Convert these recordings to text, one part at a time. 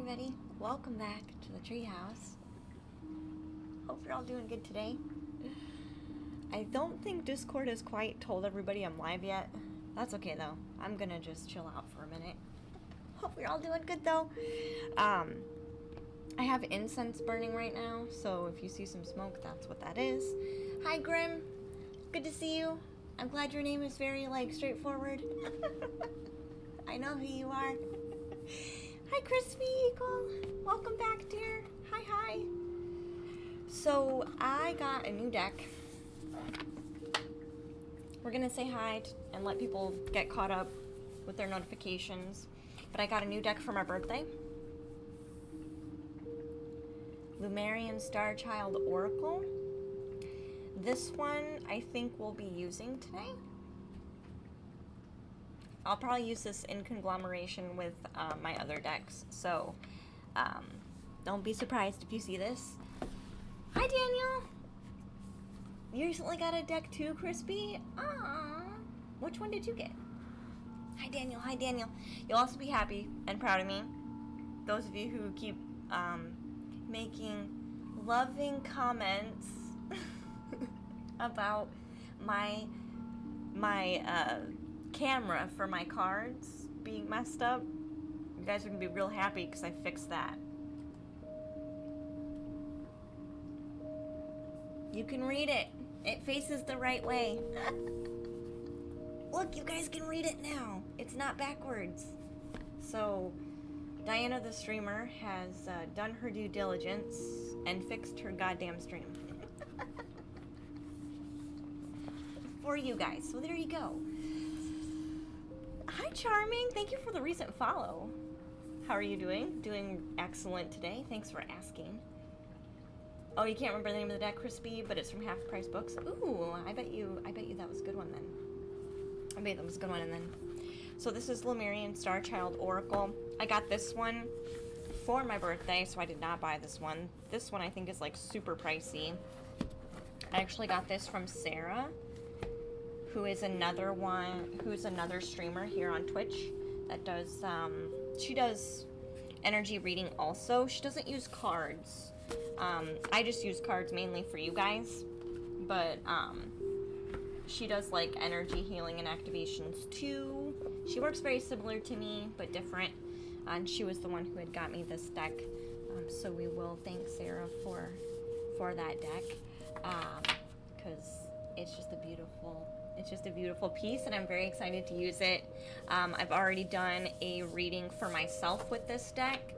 everybody. Welcome back to the treehouse. Hope you're all doing good today. I don't think Discord has quite told everybody I'm live yet. That's okay though. I'm gonna just chill out for a minute. Hope you're all doing good though. I have incense burning right now, so if you see some smoke, that's what that is. Hi Grim. Good to see you. I'm glad your name is very straightforward. I know who you are. Hi, Crispy Eagle. Welcome back, dear. Hi. So, I got a new deck. We're going to say hi and let people get caught up with their notifications. But I got a new deck for my birthday. Lumerian Starchild Oracle. This one, I think we'll be using today. I'll probably use this in conglomeration with my other decks, so don't be surprised if you see this. Hi, Daniel! You recently got a deck too, Crispy? Aww. Which one did you get? Hi, Daniel. You'll also be happy and proud of me. Those of you who keep making loving comments about my camera for my cards being messed up. You guys are gonna be real happy because I fixed that. You can read it. It faces the right way. Look, you guys can read it now. It's not backwards. So, Diana the streamer has done her due diligence and fixed her goddamn stream. For you guys. So there you go. Hi, Charming. Thank you for the recent follow. How are you doing? Doing excellent today. Thanks for asking. Oh, you can't remember the name of the deck, Crispy, but it's from Half Price Books. Ooh, I bet you that was a good one then. I bet that was a good one. And then, so this is Lumerian Starchild Oracle. I got this one for my birthday, so I did not buy this one. This one I think is super pricey. I actually got this from Sarah, who is another streamer here on Twitch that does, she does energy reading also. She doesn't use cards. I just use cards mainly for you guys, but, she does, energy healing and activations too. She works very similar to me, but different, and she was the one who had got me this deck, so we will thank Sarah for that deck, because it's just a beautiful piece, and I'm very excited to use it. I've already done a reading for myself with this deck,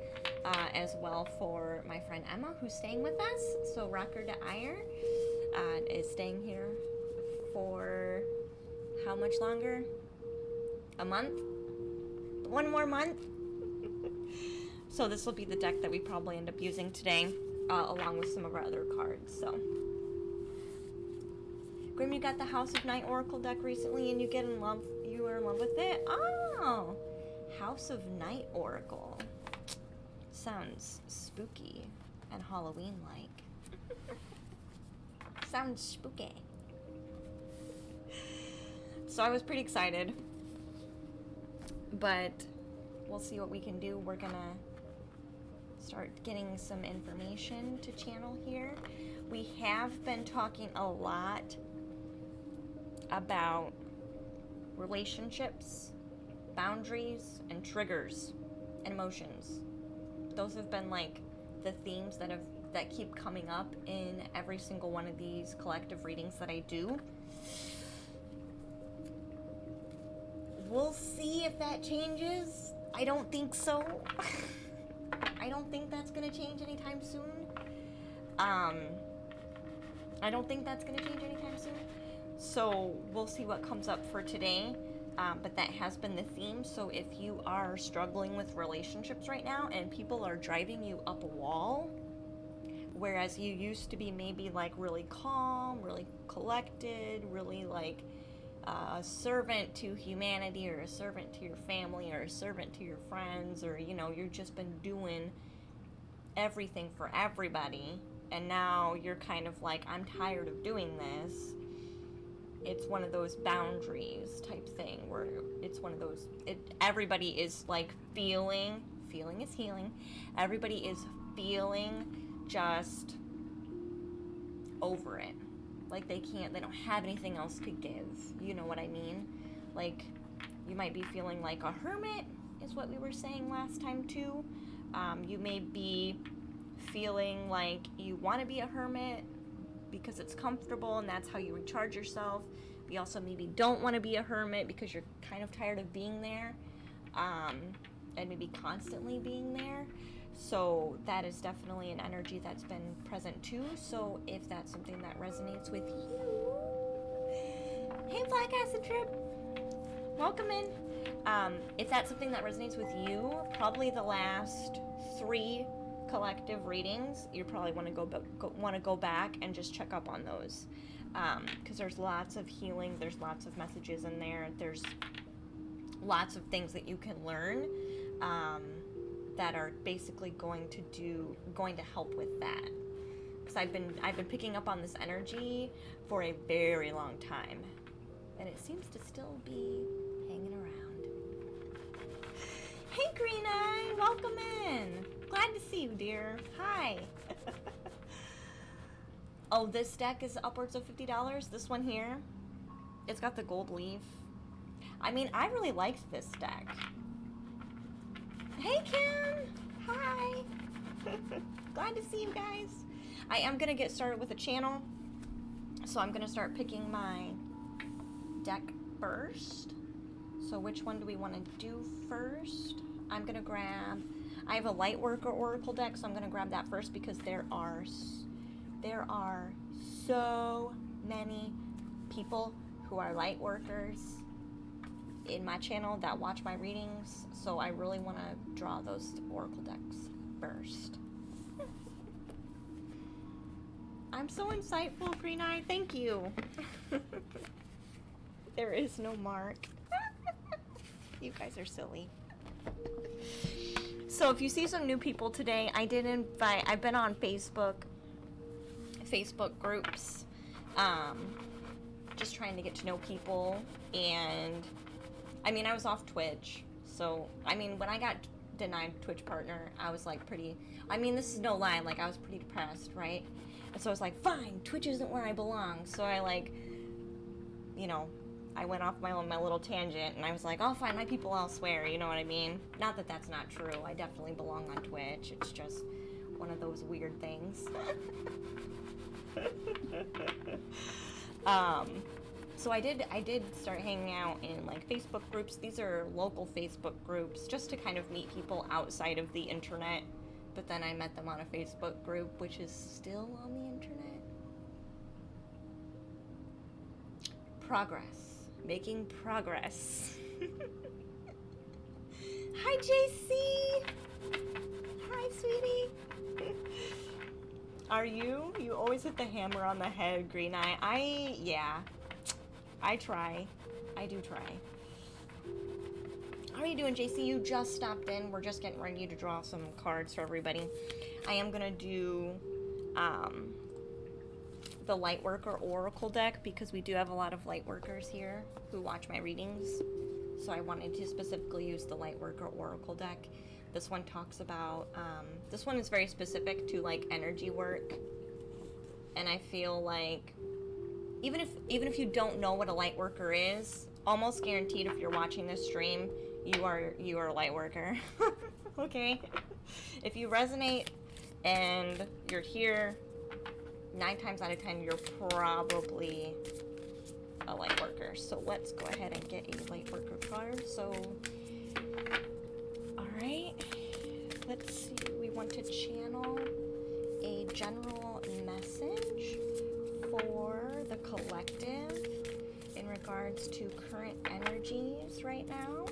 as well for my friend Emma, who's staying with us. So Rocker to Ire is staying here for how much longer? A month? One more month? So this will be the deck that we probably end up using today, along with some of our other cards, so. Grim, you got the House of Night Oracle deck recently and you were in love with it? Oh! House of Night Oracle. Sounds spooky and Halloween-like. Sounds spooky. So I was pretty excited. But we'll see what we can do. We're gonna start getting some information to channel here. We have been talking a lot about relationships, boundaries, and triggers, and emotions. Those have been the themes that keep coming up in every single one of these collective readings that I do. We'll see if that changes. I don't think so. I don't think that's gonna change anytime soon. So we'll see what comes up for today, but that has been the theme. So if you are struggling with relationships right now and people are driving you up a wall, whereas you used to be maybe really calm, really collected, really a servant to humanity, or a servant to your family, or a servant to your friends, or you've just been doing everything for everybody, and now you're kind of I'm tired of doing this. It's one of those boundaries type thing where it's one of those, everybody is feeling feeling is healing. Everybody is feeling just over it. Like they don't have anything else to give. You know what I mean? Like, you might be feeling like a hermit, is what we were saying last time too. You may be feeling like you want to be a hermit because it's comfortable and that's how you recharge yourself. You also maybe don't want to be a hermit because you're kind of tired of being there, and maybe constantly being there. So that is definitely an energy that's been present too. So if that's something that resonates with you, hey Black Acid Trip, welcome in. If that's something that resonates with you, probably the last 3 collective readings, you probably want to go back and just check up on those, because there's lots of healing, there's lots of messages in there, there's lots of things that you can learn that are basically going to help with that. Because I've been picking up on this energy for a very long time, and it seems to still be hanging around. Hey Green Eye, welcome in. Glad to see you, dear. Hi. Oh, this deck is upwards of $50. This one here, it's got the gold leaf. I mean, I really liked this deck. Hey Kim, hi. Glad to see you guys. I am gonna get started with the channel, so I'm gonna start picking my deck first. So which one do we want to do first? I'm gonna grab, I have a Lightworker Oracle deck, so I'm gonna grab that first because there are so many people who are light workers in my channel that watch my readings, so I really want to draw those oracle decks first. I'm so insightful, Green Eye. Thank you. There is no mark. You guys are silly. So if you see some new people today, I've been on Facebook groups, just trying to get to know people. And I mean, I was off Twitch, so I mean, when I got denied Twitch partner, I was like this is no lie, like I was pretty depressed, right? And so I was like, fine, Twitch isn't where I belong. So I I went off my little tangent, and I was like, I'll find my people elsewhere, you know what I mean? Not that that's not true. I definitely belong on Twitch. It's just one of those weird things. So I did start hanging out in like Facebook groups. These are local Facebook groups just to kind of meet people outside of the internet. But then I met them on a Facebook group, which is still on the internet. Progress. Making progress. Hi, JC. Hi, sweetie. Are you? You always hit the hammer on the head, Green Eye. Yeah. I try. I do try. How are you doing, JC? You just stopped in. We're just getting ready to draw some cards for everybody. I am going to do the Lightworker Oracle deck because we do have a lot of Lightworkers here who watch my readings. So I wanted to specifically use the Lightworker Oracle deck. This one talks about, this one is very specific to like energy work. And I feel like even if you don't know what a light worker is, almost guaranteed if you're watching this stream, you are a light worker. Okay? If you resonate and you're here, 9 times out of 10 you're probably a light worker. So let's go ahead and get a light worker card. So alright, let's see, we want to channel a general message for the collective in regards to current energies right now.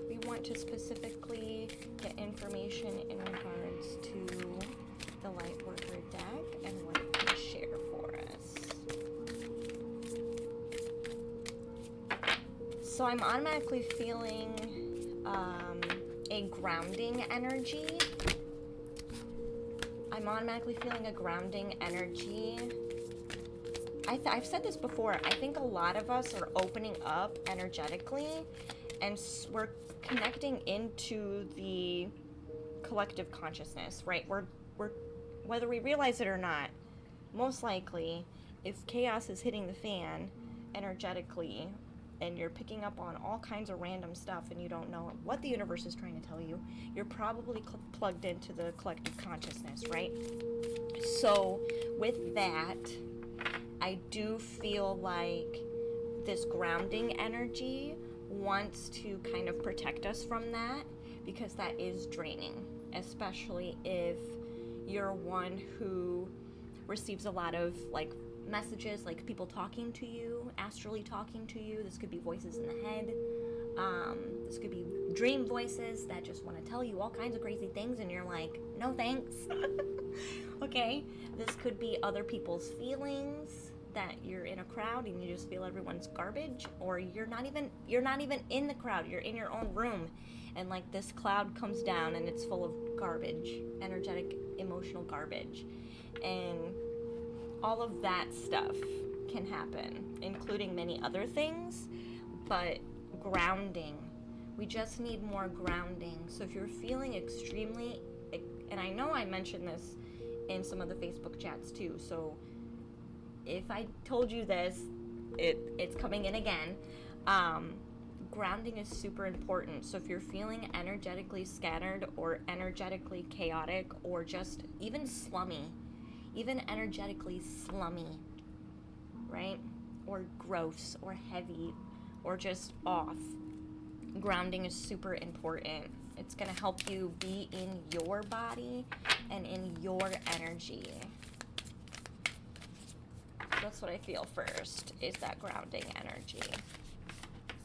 We want to specifically get information in regards to the Lightworker deck and what it can share for us. So I'm automatically feeling a grounding energy. I'm automatically feeling a grounding energy. I've said this before. I think a lot of us are opening up energetically, and we're connecting into the collective consciousness, right? We're whether we realize it or not, most likely, if chaos is hitting the fan energetically, and you're picking up on all kinds of random stuff and you don't know what the universe is trying to tell you, you're probably plugged into the collective consciousness, right? So with that, I do feel like this grounding energy wants to kind of protect us from that, because that is draining, especially if you're one who receives a lot of like messages, like people talking to you, astrally talking to you. This could be voices in the head. This could be dream voices that just want to tell you all kinds of crazy things, and you're like, no thanks. Okay? This could be other people's feelings, that you're in a crowd and you just feel everyone's garbage, or you're not even in the crowd, you're in your own room, and like this cloud comes down and it's full of garbage, energetic, emotional garbage. And all of that stuff can happen, including many other things, but grounding. We just need more grounding. So if you're feeling extremely, and I know I mentioned this in some of the Facebook chats too, so if I told you this, it's coming in again. Grounding is super important. So if you're feeling energetically scattered or energetically chaotic, or just even slummy, even energetically slummy, right? Or gross or heavy or just off, grounding is super important. It's going to help you be in your body and in your energy. That's what I feel first, is that grounding energy.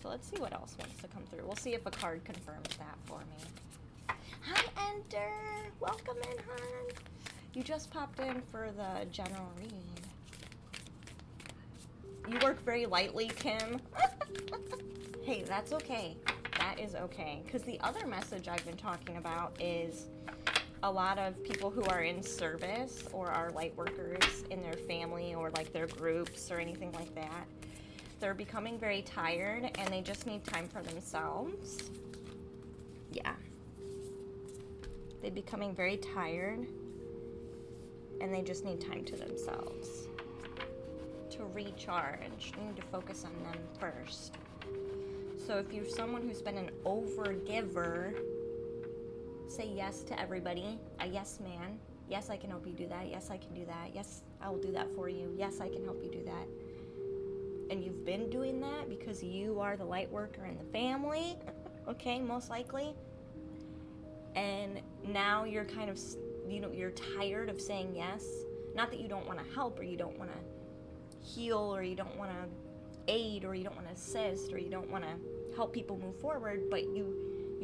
So let's see what else wants to come through. We'll see if a card confirms that for me. Hi, Enter. Welcome in, hon. You just popped in for the general read. You work very lightly, Kim. Hey, that's okay. That is okay. Because the other message I've been talking about is a lot of people who are in service or are light workers in their family or like their groups or anything like that. They're becoming very tired and they just need time for themselves. Yeah. They're becoming very tired and they just need time to themselves to recharge. You need to focus on them first. So if you're someone who's been an overgiver, say yes to everybody. A yes man. Yes, I can help you do that. Yes, I can do that. Yes, I will do that for you. Yes, I can help you do that. And you've been doing that because you are the light worker in the family, okay, most likely. And now you're kind of, you're tired of saying yes. Not that you don't want to help or you don't want to heal or you don't want to aid or you don't want to assist or you don't want to help people move forward, but you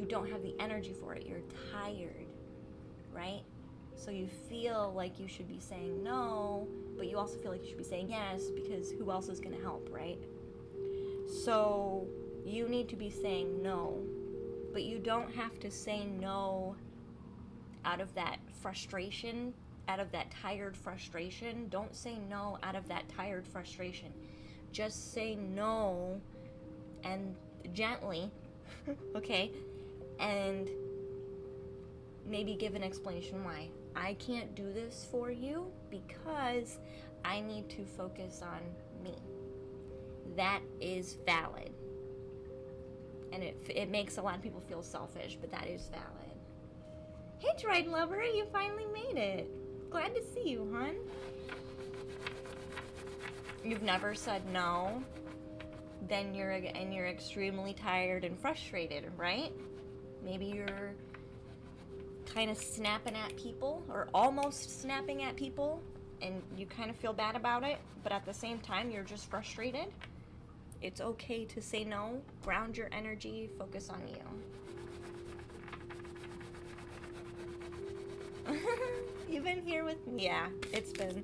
don't have the energy for it. You're tired, right? So you feel like you should be saying no, but you also feel like you should be saying yes, because who else is going to help, right? So you need to be saying no, but you don't have to say no out of that frustration, out of that tired frustration. Don't say no out of that tired frustration. Just say no, and gently, okay? And maybe give an explanation why. I can't do this for you because I need to focus on me. That is valid. And it makes a lot of people feel selfish, but that is valid. Hey, Droid Lover, you finally made it. Glad to see you, hon. You've never said no, then you're extremely tired and frustrated, right? Maybe you're kind of snapping at people or almost snapping at people and you kind of feel bad about it, but at the same time you're just frustrated. It's okay to say no, ground your energy, focus on you. You've been here with me. Yeah, it's been.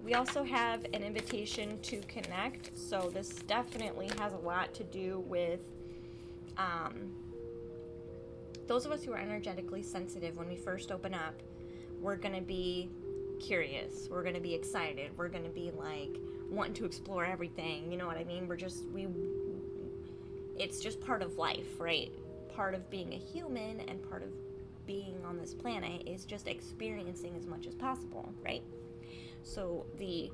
We also have an invitation to connect, so this definitely has a lot to do with those of us who are energetically sensitive. When we first open up, we're going to be curious, we're going to be excited, we're going to be like wanting to explore everything, you know what I mean? It's just part of life, right? part of being a human and part of being on this planet is just experiencing as much as possible, right? So the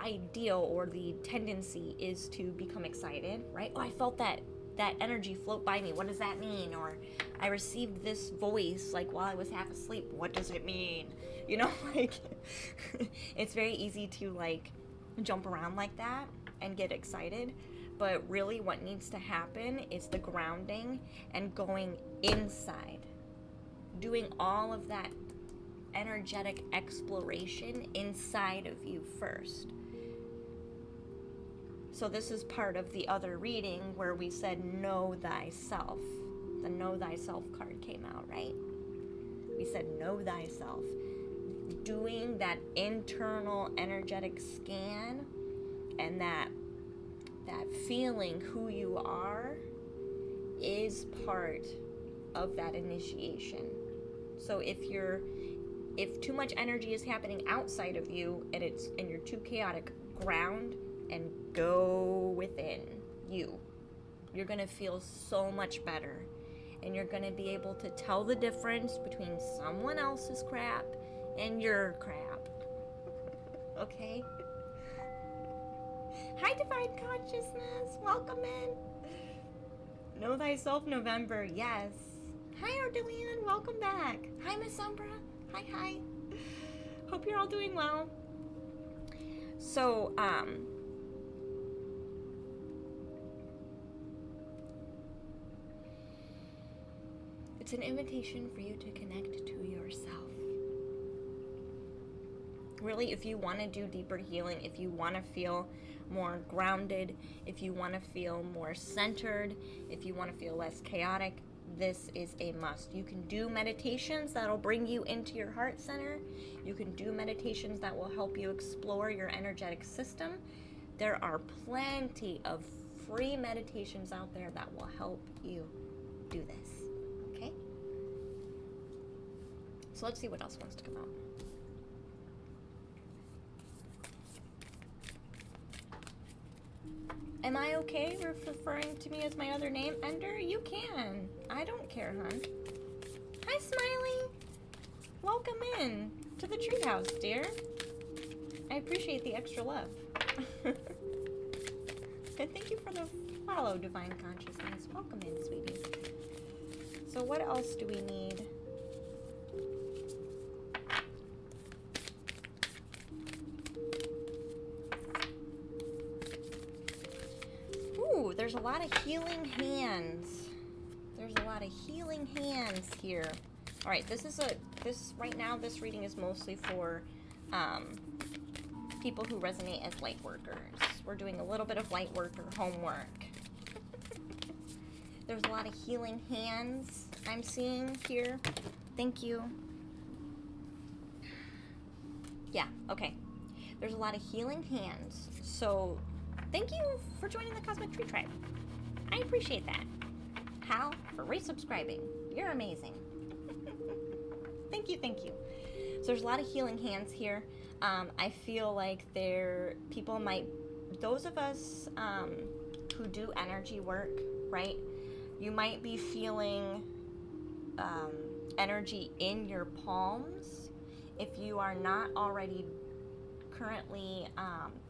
ideal or the tendency is to become excited, right? Oh, I felt that energy float by me. What does that mean? Or I received this voice like while I was half asleep. What does it mean? You know, like it's very easy to like jump around like that and get excited. But really what needs to happen is the grounding and going inside. Doing all of that energetic exploration inside of you first. So this is part of the other reading where we said know thyself. The know thyself card came out, right? We said know thyself. Doing that internal energetic scan and that feeling who you are is part of that initiation. So if too much energy is happening outside of you and you're too chaotic, ground and go within you. You're going to feel so much better, and you're going to be able to tell the difference between someone else's crap and your crap. Okay? Hi, Divine Consciousness. Welcome in. Know Thyself November. Yes. Hi, Ardelian. Welcome back. Hi, Miss Umbra. Hi. Hope you're all doing well. So, it's an invitation for you to connect to yourself. Really, if you want to do deeper healing, if you want to feel more grounded, if you want to feel more centered, if you want to feel less chaotic, this is a must. You can do meditations that'll bring you into your heart center. You can do meditations that will help you explore your energetic system. There are plenty of free meditations out there that will help you do this. Okay? So let's see what else wants to come out. Am I okay with referring to me as my other name? Ender, you can. I don't care, hon. Hi, Smiley. Welcome in to the treehouse, dear. I appreciate the extra love. And thank you for the follow, Divine Consciousness. Welcome in, sweetie. So what else do we need? There's a lot of healing hands. There's a lot of healing hands here. All right, right now this reading is mostly for people who resonate as light workers. We're doing a little bit of light worker homework. There's a lot of healing hands I'm seeing here. Thank you. Yeah, okay. There's a lot of healing hands. So thank you for joining the Cosmic Tree Tribe. I appreciate that. Hal, for resubscribing. You're amazing. Thank you. So there's a lot of healing hands here. I feel like those of us who do energy work, right? You might be feeling energy in your palms. If you are not already currently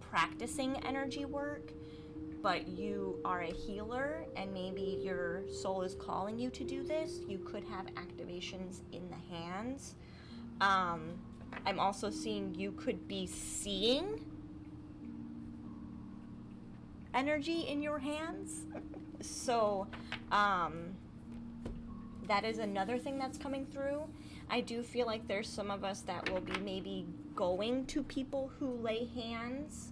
practicing energy work, but you are a healer and maybe your soul is calling you to do this, you could have activations in the hands. I'm also seeing you could be seeing energy in your hands. So that is another thing that's coming through. I do feel like there's some of us that will be maybe going to people who lay hands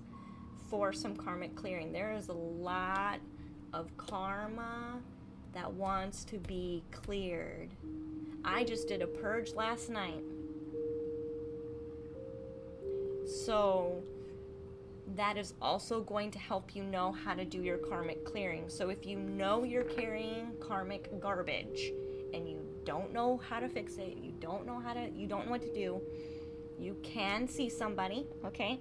for some karmic clearing. There is a lot of karma that wants to be cleared. I just did a purge last night. So that is also going to help you know how to do your karmic clearing. So if you know you're carrying karmic garbage and you don't know how to fix it, you don't know what to do, you can see somebody, okay?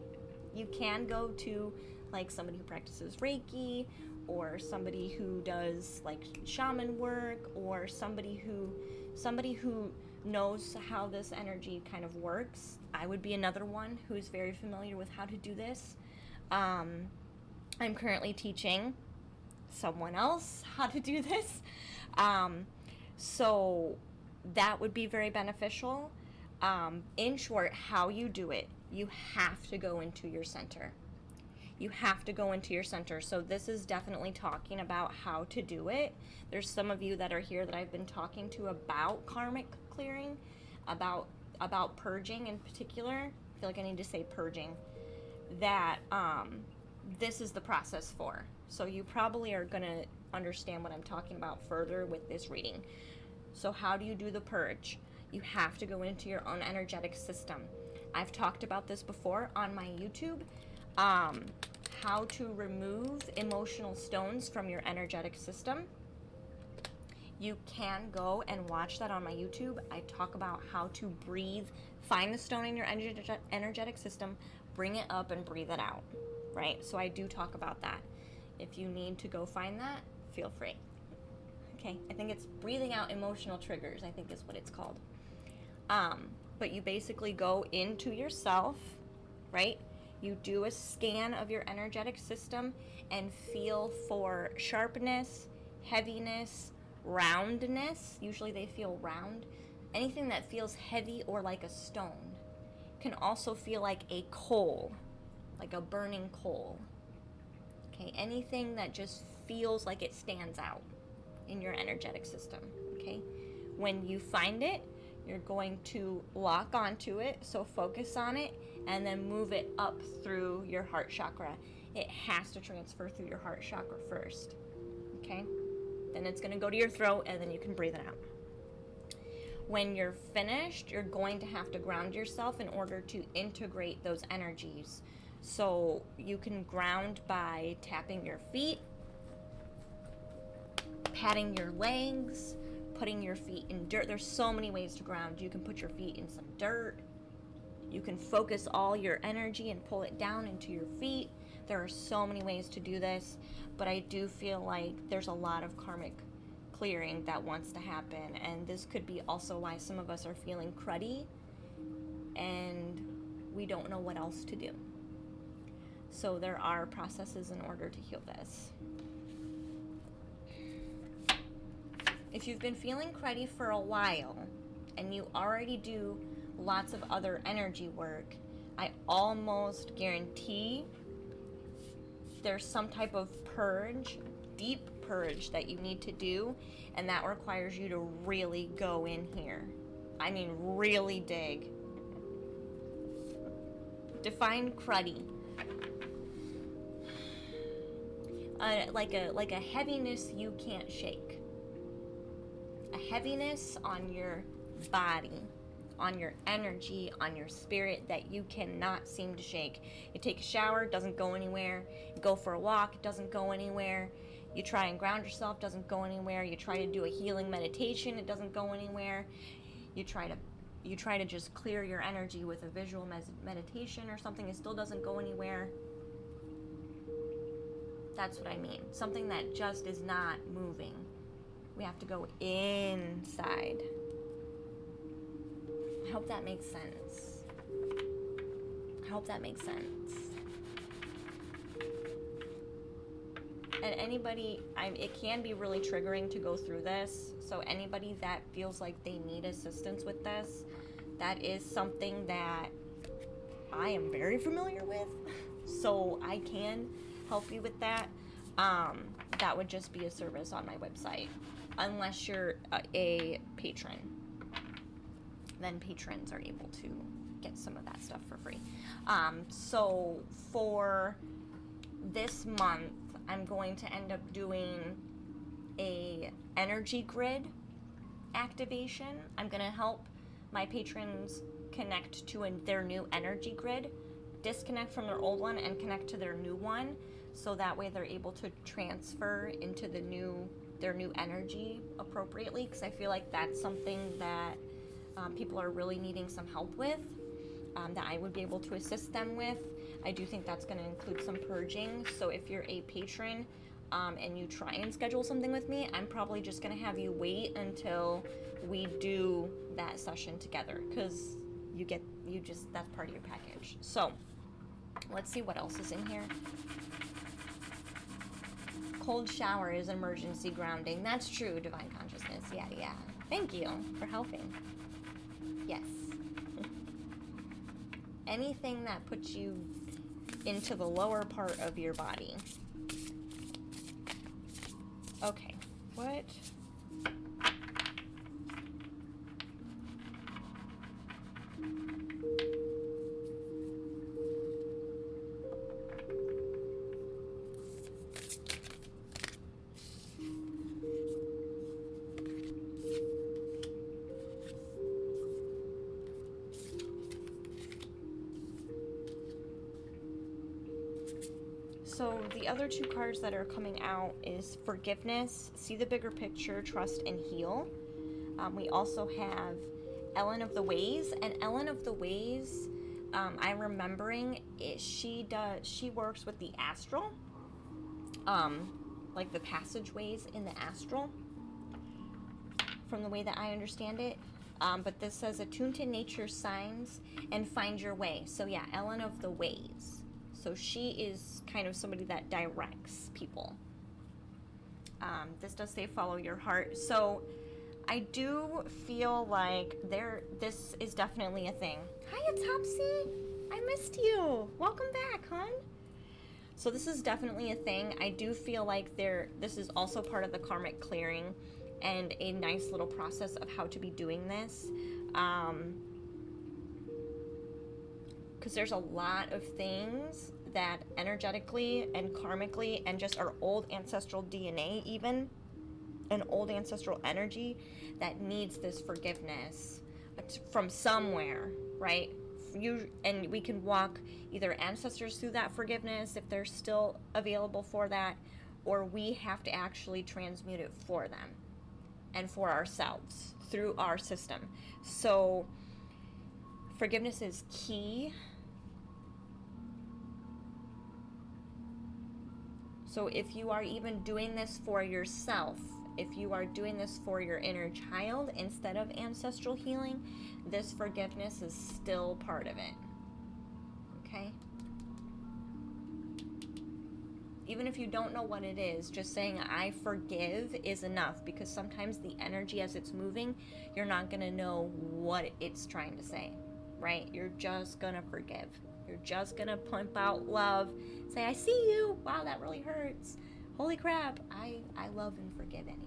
You can go to like somebody who practices Reiki, or somebody who does like shaman work, or somebody who knows how this energy kind of works. I would be another one who's very familiar with how to do this. I'm currently teaching someone else how to do this. So that would be very beneficial. In short, how you do it, you have to go into your center. You have to go into your center. So this is definitely talking about how to do it. There's some of you that are here that I've been talking to about karmic clearing, about purging in particular. I feel like I need to say purging. That this is the process for. So you probably are going to understand what I'm talking about further with this reading. So how do you do the purge? You have to go into your own energetic system. I've talked about this before on my YouTube. How to remove emotional stones from your energetic system. You can go and watch that on my YouTube. I talk about how to breathe, find the stone in your energetic system, bring it up and breathe it out, right? So I do talk about that. If you need to go find that, feel free. Okay, I think it's breathing out emotional triggers, I think is what it's called. But you basically go into yourself, right? You do a scan of your energetic system and feel for sharpness, heaviness, roundness. Usually they feel round. Anything that feels heavy or like a stone can also feel like a coal, like a burning coal. Okay, anything that just feels like it stands out in your energetic system. Okay, when you find it, you're going to lock onto it, so focus on it, and then move it up through your heart chakra. It has to transfer through your heart chakra first, okay? Then it's gonna go to your throat, and then you can breathe it out. When you're finished, you're going to have to ground yourself in order to integrate those energies. So you can ground by tapping your feet, patting your legs, putting your feet in dirt. There's so many ways to ground. You can put your feet in some dirt. You can focus all your energy and pull it down into your feet. There are so many ways to do this, but I do feel like there's a lot of karmic clearing that wants to happen, and this could be also why some of us are feeling cruddy and we don't know what else to do. So there are processes in order to heal this. If you've been feeling cruddy for a while and you already do lots of other energy work, I almost guarantee there's some type of purge, deep purge that you need to do, and that requires you to really go in here. I mean, really dig. Define cruddy. Like a heaviness you can't shake. A heaviness on your body, on your energy, on your spirit that you cannot seem to shake. You take a shower, it doesn't go anywhere. You go for a walk, it doesn't go anywhere. You try and ground yourself, doesn't go anywhere. You try to do a healing meditation, it doesn't go anywhere. You try to just clear your energy with a visual meditation or something, it still doesn't go anywhere. That's what I mean. Something that just is not moving. We have to go inside. I hope that makes sense. And anybody, it can be really triggering to go through this. So anybody that feels like they need assistance with this, that is something that I am very familiar with. So I can help you with that. That would just be a service on my website. Unless you're a patron, then patrons are able to get some of that stuff for free. So for this month, I'm going to end up doing a energy grid activation. I'm going to help my patrons connect to their new energy grid, disconnect from their old one and connect to their new one, so that way they're able to transfer into their new energy appropriately, because I feel like that's something that people are really needing some help with, that I would be able to assist them with. I do think that's going to include some purging, so if you're a patron, and you try and schedule something with me, I'm probably just going to have you wait until we do that session together, because that's part of your package. So let's see what else is in here. Cold shower is emergency grounding. That's true, Divine Consciousness. Yeah. Thank you for helping. Yes. Anything that puts you into the lower part of your body. Okay. What? So the other two cards that are coming out is forgiveness, see the bigger picture, trust, and heal. We also have Ellen of the Ways, and Ellen of the Ways, I'm remembering it, she works with the astral, like the passageways in the astral, from the way that I understand it. But this says attune to nature's signs and find your way. So yeah, Ellen of the Ways. So she is kind of somebody that directs people. This does say follow your heart. So I do feel like this is definitely a thing. Hiya, Topsy. I missed you. Welcome back, hon. So this is definitely a thing. I do feel like this is also part of the karmic clearing and a nice little process of how to be doing this. Because there's a lot of things that energetically and karmically and just our old ancestral DNA even, and old ancestral energy that needs this forgiveness from somewhere, right? And we can walk either ancestors through that forgiveness if they're still available for that, or we have to actually transmute it for them and for ourselves through our system. So forgiveness is key. So if you are even doing this for yourself, if you are doing this for your inner child instead of ancestral healing, this forgiveness is still part of it. Okay? Even if you don't know what it is, just saying I forgive is enough, because sometimes the energy as it's moving, you're not going to know what it's trying to say, right? You're just going to forgive. You're just going to pump out love. Say, I see you. Wow, that really hurts. Holy crap. I love and forgive anyway.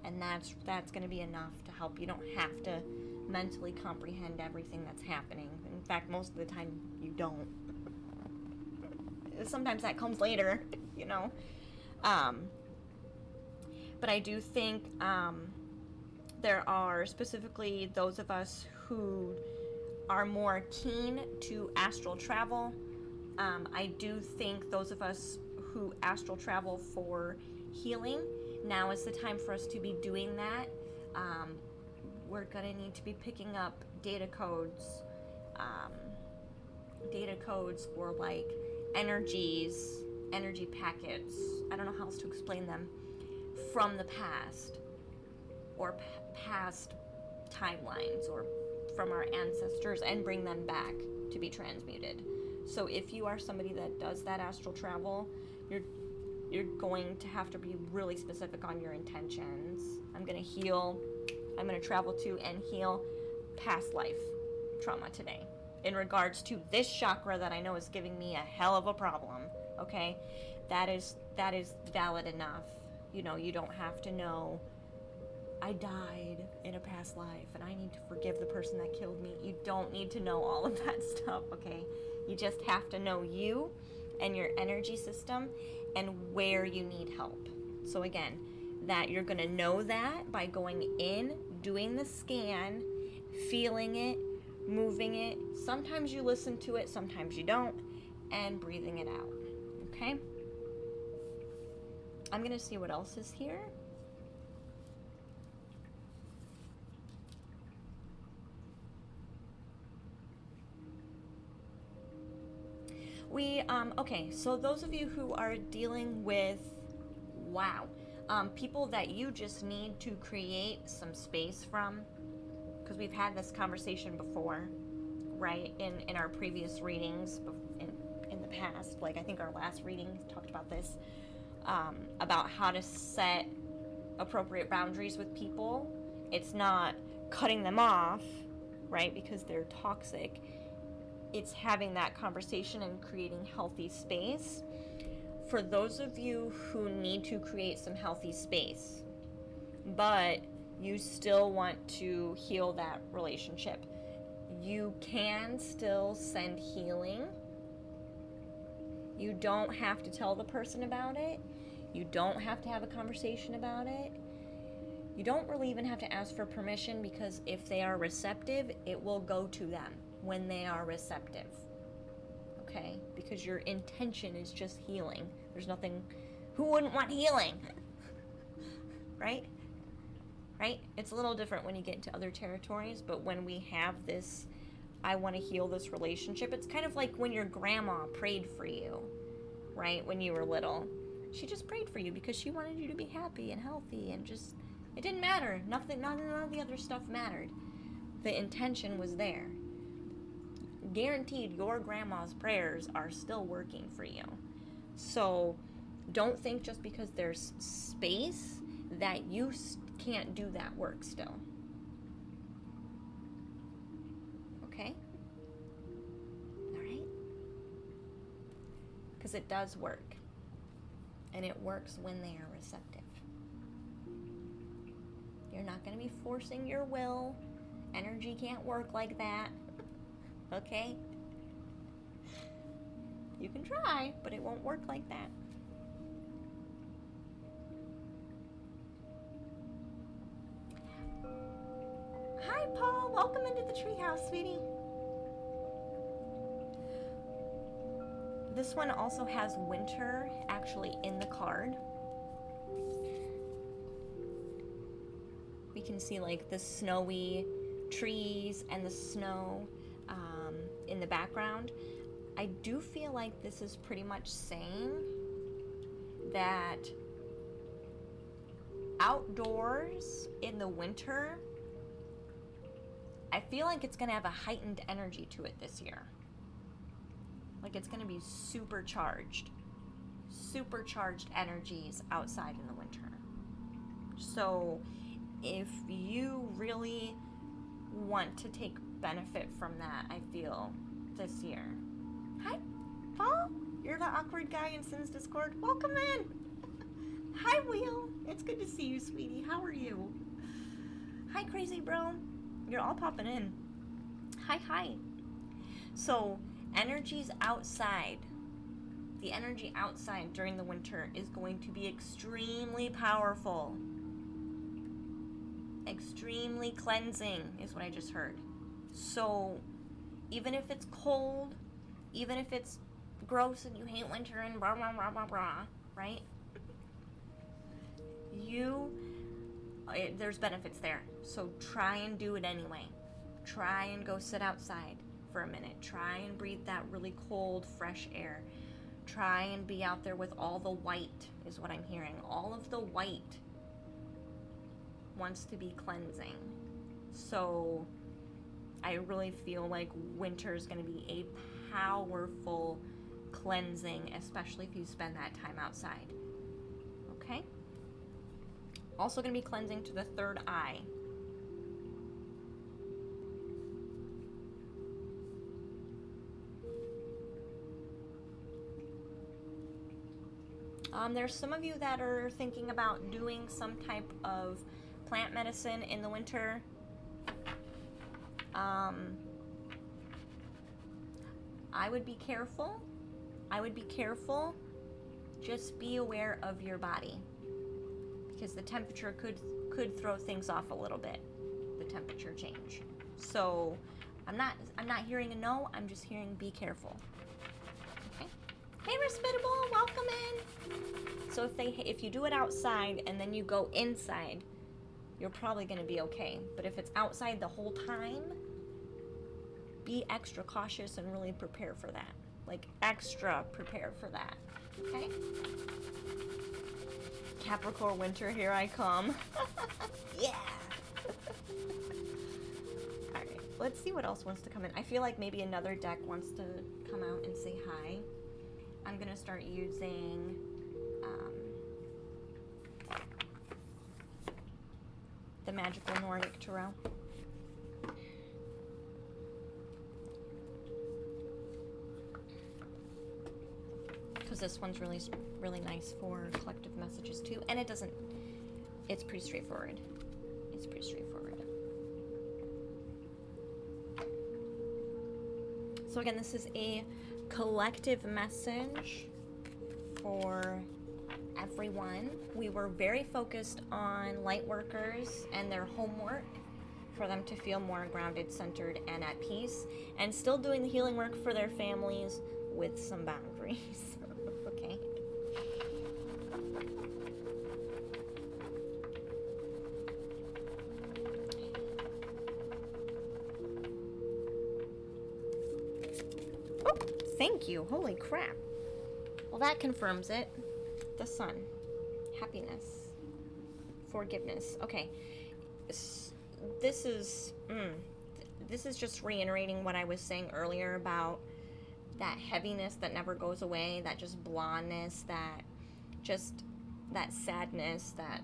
And that's going to be enough to help. You don't have to mentally comprehend everything that's happening. In fact, most of the time you don't. Sometimes that comes later, you know. But I do think there are specifically those of us who are more keen to astral travel. I do think those of us who astral travel for healing, now is the time for us to be doing that. We're going to need to be picking up data codes or like energy packets, I don't know how else to explain them, from the past or past timelines or from our ancestors, and bring them back to be transmuted. So if you are somebody that does that astral travel, you're going to have to be really specific on your intentions. I'm going to heal, I'm going to travel to and heal past life trauma today in regards to this chakra that I know is giving me a hell of a problem. Okay, that is valid enough. You know, you don't have to know I died in a past life and I need to forgive the person that killed me. You don't need to know all of that stuff, okay? You just have to know you and your energy system and where you need help. So again, that you're going to know that by going in, doing the scan, feeling it, moving it. Sometimes you listen to it, sometimes you don't, and breathing it out. Okay? I'm going to see what else is here. Okay, so those of you who are dealing with Wow. People that you just need to create some space from, because we've had this conversation before, right? In our previous readings, in the past, like I think our last reading talked about this, about how to set appropriate boundaries with people. It's not cutting them off, right? Because they're toxic. It's having that conversation and creating healthy space. For those of you who need to create some healthy space, but you still want to heal that relationship, you can still send healing. You don't have to tell the person about it. You don't have to have a conversation about it. You don't really even have to ask for permission, because if they are receptive, it will go to them when they are receptive. Okay? Because your intention is just healing. There's nothing... Who wouldn't want healing? Right? Right? It's a little different when you get into other territories, but when we have this, I want to heal this relationship, it's kind of like when your grandma prayed for you, right? When you were little. She just prayed for you because she wanted you to be happy and healthy, and just... It didn't matter. None of the other stuff mattered. The intention was there. Guaranteed your grandma's prayers are still working for you. So don't think just because there's space that you can't do that work still. Okay? All right? Because it does work. And it works when they are receptive. You're not going to be forcing your will. Energy can't work like that. Okay? You can try, but it won't work like that. Hi, Paul. Welcome into the treehouse, sweetie. This one also has winter actually in the card. We can see like the snowy trees and the snow in the background. I do feel like this is pretty much saying that outdoors in the winter, I feel like it's going to have a heightened energy to it this year. Like it's going to be supercharged energies outside in the winter. So if you really want to take benefit from that, I feel, this year. Hi, Paul. You're the awkward guy in Sin's Discord. Welcome in. Hi, Wheel. It's good to see you, sweetie. How are you? Hi, Crazy Bro. You're all popping in. Hi. So, energies outside. The energy outside during the winter is going to be extremely powerful. Extremely cleansing is what I just heard. So, even if it's cold, even if it's gross and you hate winter and blah, blah, blah, blah, blah, right? There's benefits there. So try and do it anyway. Try and go sit outside for a minute. Try and breathe that really cold, fresh air. Try and be out there with all the white, is what I'm hearing. All of the white wants to be cleansing. So I really feel like winter is going to be a powerful cleansing, especially if you spend that time outside. Okay? Also going to be cleansing to the third eye. There's some of you that are thinking about doing some type of plant medicine in the winter. I would be careful. Just be aware of your body, because the temperature could throw things off a little bit, the temperature change. So I'm not hearing a no, I'm just hearing be careful. Okay? Hey, Respectable, welcome in. So if you do it outside and then you go inside, you're probably going to be okay. But if it's outside the whole time, be extra cautious and really prepare for that. Like extra prepare for that. Okay? Capricorn winter, here I come. Yeah! Alright, let's see what else wants to come in. I feel like maybe another deck wants to come out and say hi. I'm gonna start using the Magical Nordic Tarot. Because this one's really nice for collective messages too, and it's pretty straightforward. It's pretty straightforward. So again, this is a collective message for everyone. We were very focused on light workers and their homework for them to feel more grounded, centered, and at peace, and still doing the healing work for their families with some boundaries. Okay. Oh, thank you. Holy crap. Well, that confirms it. The sun. Happiness. Forgiveness. Okay. This is just reiterating what I was saying earlier about that heaviness that never goes away, that just blondness, that sadness, that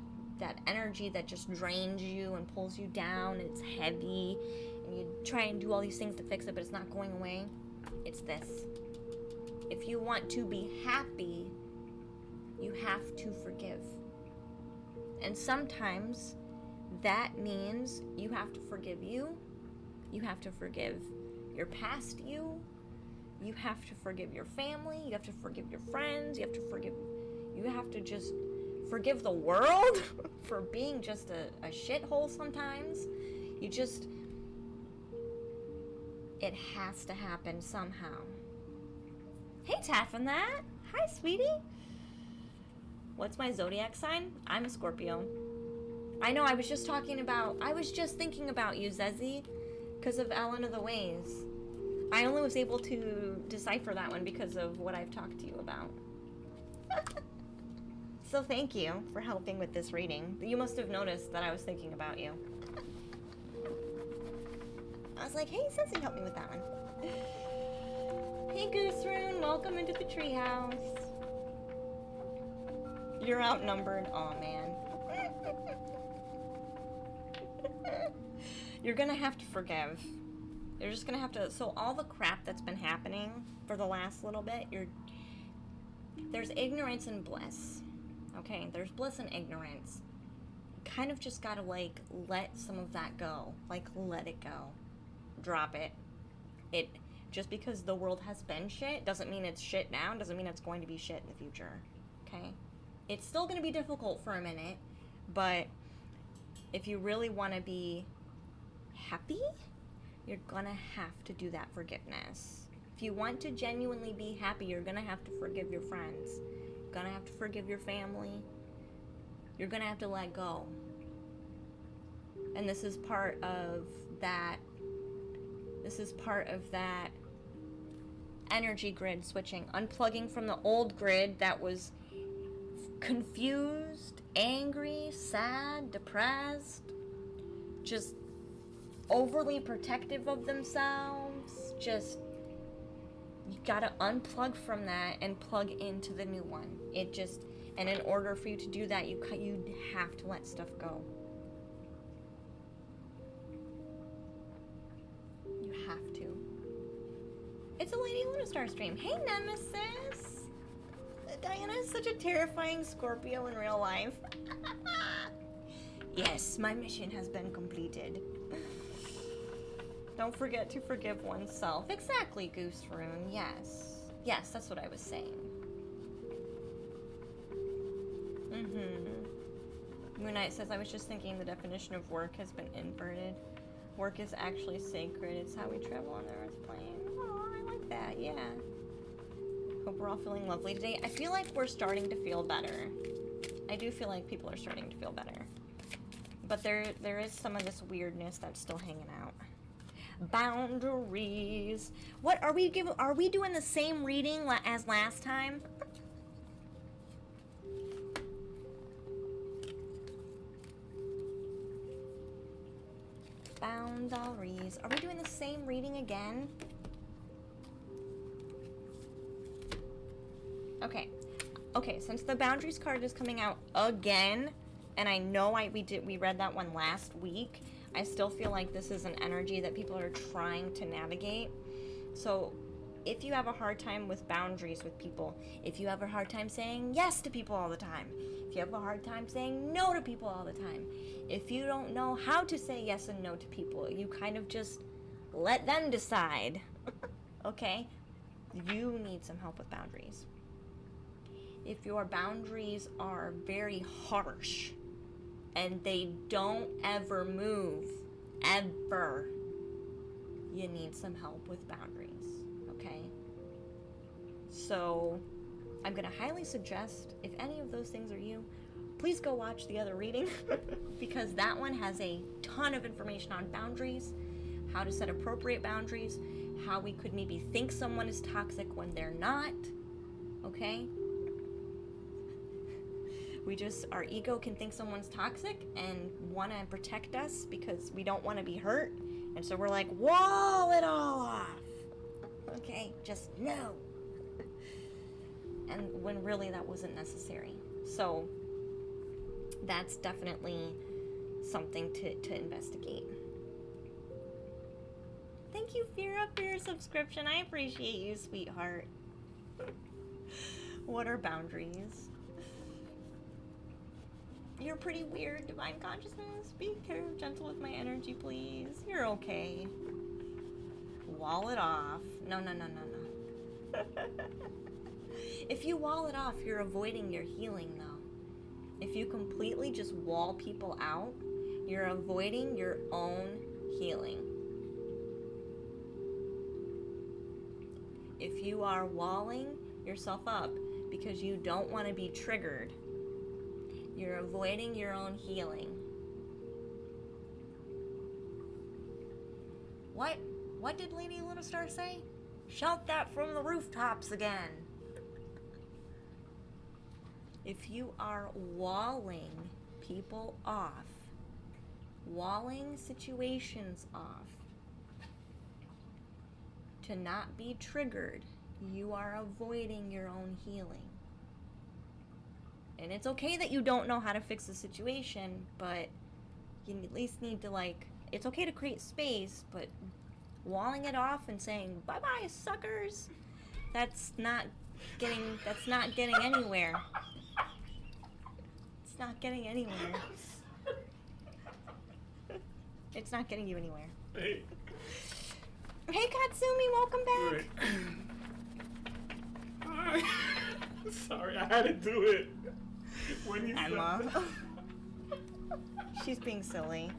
energy that just drains you and pulls you down, and it's heavy, and you try and do all these things to fix it, but it's not going away. It's this. If you want to be happy, you have to forgive. And sometimes that means you have to forgive you. You have to forgive your past you. You have to forgive your family. You have to forgive your friends. You have to just forgive the world for being just a shithole sometimes. It has to happen somehow. Hey, Taffin that. Hi, sweetie. What's my zodiac sign? I'm a Scorpio. I know, I was just thinking about you, Zezzy, because of Ellen of the Ways. I only was able to decipher that one because of what I've talked to you about. So thank you for helping with this reading. You must have noticed that I was thinking about you. I was like, hey, Zezzy, help me with that one. Hey, Gooseroon, welcome into the treehouse. You're outnumbered. Aw, man. You're gonna have to forgive. You're just gonna have to. So all the crap that's been happening for the last little bit, there's ignorance and bliss. Okay, there's bliss and ignorance. You kind of just gotta let some of that go. Let it go. Drop it. Just because the world has been shit doesn't mean it's shit now. Doesn't mean it's going to be shit in the future. Okay, it's still gonna be difficult for a minute, but if you really want to be happy, you're gonna have to do that forgiveness. If you want to genuinely be happy, you're gonna have to forgive your friends. You're gonna have to forgive your family. You're gonna have to let go. And this is part of that. This is part of that energy grid switching, unplugging from the old grid that was confused, angry, sad, depressed, just overly protective of themselves. You gotta unplug from that and plug into the new one. And in order for you to do that, you have to let stuff go. You have to. It's a Lady Luna Star stream. Hey, Nemesis! Diana is such a terrifying Scorpio in real life. Yes, my mission has been completed. Don't forget to forgive oneself. Exactly, Goose Rune. Yes. Yes, that's what I was saying. Moon Knight says, I was just thinking the definition of work has been inverted. Work is actually sacred. It's how we travel on the earth plane. Oh, I like that. Yeah. Hope we're all feeling lovely today. I feel like we're starting to feel better. I do feel like people are starting to feel better. But there is some of this weirdness that's still hanging out. Boundaries. What are we giving? Are we doing the same reading as last time? Boundaries. Are we doing the same reading again? Okay. Okay, since the boundaries card is coming out again, and I know we read that one last week, I still feel like this is an energy that people are trying to navigate. So if you have a hard time with boundaries with people, if you have a hard time saying yes to people all the time, if you have a hard time saying no to people all the time, if you don't know how to say yes and no to people, you kind of just let them decide, okay? You need some help with boundaries. If your boundaries are very harsh and they don't ever move, ever, you need some help with boundaries, okay? So I'm going to highly suggest, if any of those things are you, please go watch the other reading because that one has a ton of information on boundaries, how to set appropriate boundaries, how we could maybe think someone is toxic when they're not, okay? Our ego can think someone's toxic and want to protect us because we don't want to be hurt. And so we're like, wall it all off. Okay, just no. And when really that wasn't necessary. So that's definitely something to investigate. Thank you, Fira, for your subscription. I appreciate you, sweetheart. What are boundaries? You're pretty weird, Divine Consciousness. Be gentle with my energy, please. You're okay. Wall it off. No. If you wall it off, you're avoiding your healing, though. If you completely just wall people out, you're avoiding your own healing. If you are walling yourself up because you don't want to be triggered, you're avoiding your own healing. What did Lady Little Star say? Shout that from the rooftops again. If you are walling people off, walling situations off, to not be triggered, you are avoiding your own healing. And it's okay that you don't know how to fix the situation, but you at least need to, it's okay to create space, but walling it off and saying, bye-bye, suckers, that's not getting anywhere. It's not getting anywhere. It's not getting you anywhere. Hey. Hey, Katsumi, welcome back. Sorry, I had to do it. When you Emma. She's being silly.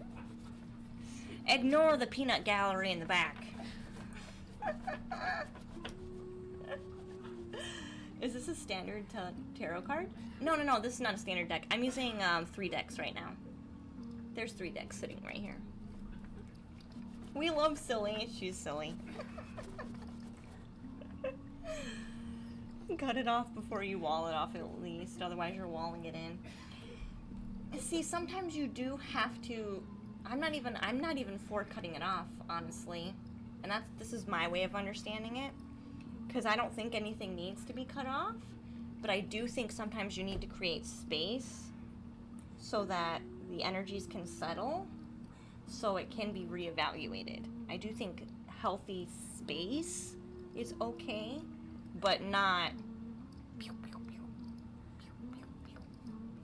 Ignore the peanut gallery in the back. Is this a standard tarot card? No, this is not a standard deck. I'm using 3 decks right now. There's 3 decks sitting right here. We love silly. She's silly. Cut it off before you wall it off at least, otherwise you're walling it in. See, sometimes you do have to. I'm not even for cutting it off, honestly. And this is my way of understanding it. Because I don't think anything needs to be cut off. But I do think sometimes you need to create space so that the energies can settle, so it can be reevaluated. I do think healthy space is okay, but not,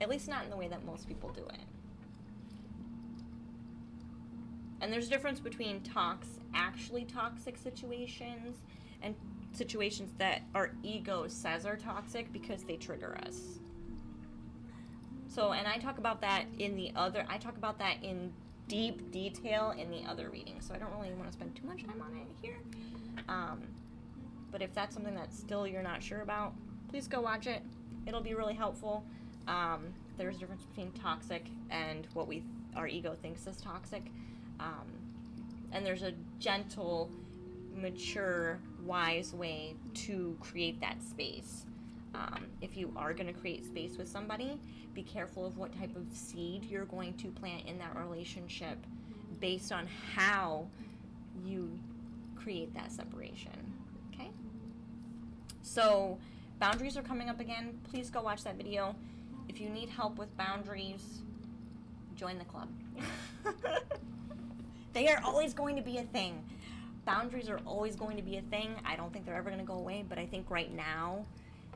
at least not in the way that most people do it. And there's a difference between actually toxic situations and situations that our ego says are toxic because they trigger us. So, and I talk about that in deep detail in the other reading, so I don't really want to spend too much time on it here. But if that's something that still you're not sure about, please go watch it. It'll be really helpful. There's a difference between toxic and what our ego thinks is toxic. And there's a gentle, mature, wise way to create that space. If you are going to create space with somebody, be careful of what type of seed you're going to plant in that relationship based on how you create that separation. Okay? So, boundaries are coming up again. Please go watch that video. If you need help with boundaries, join the club. They are always going to be a thing. Boundaries are always going to be a thing. I don't think they're ever going to go away, but I think right now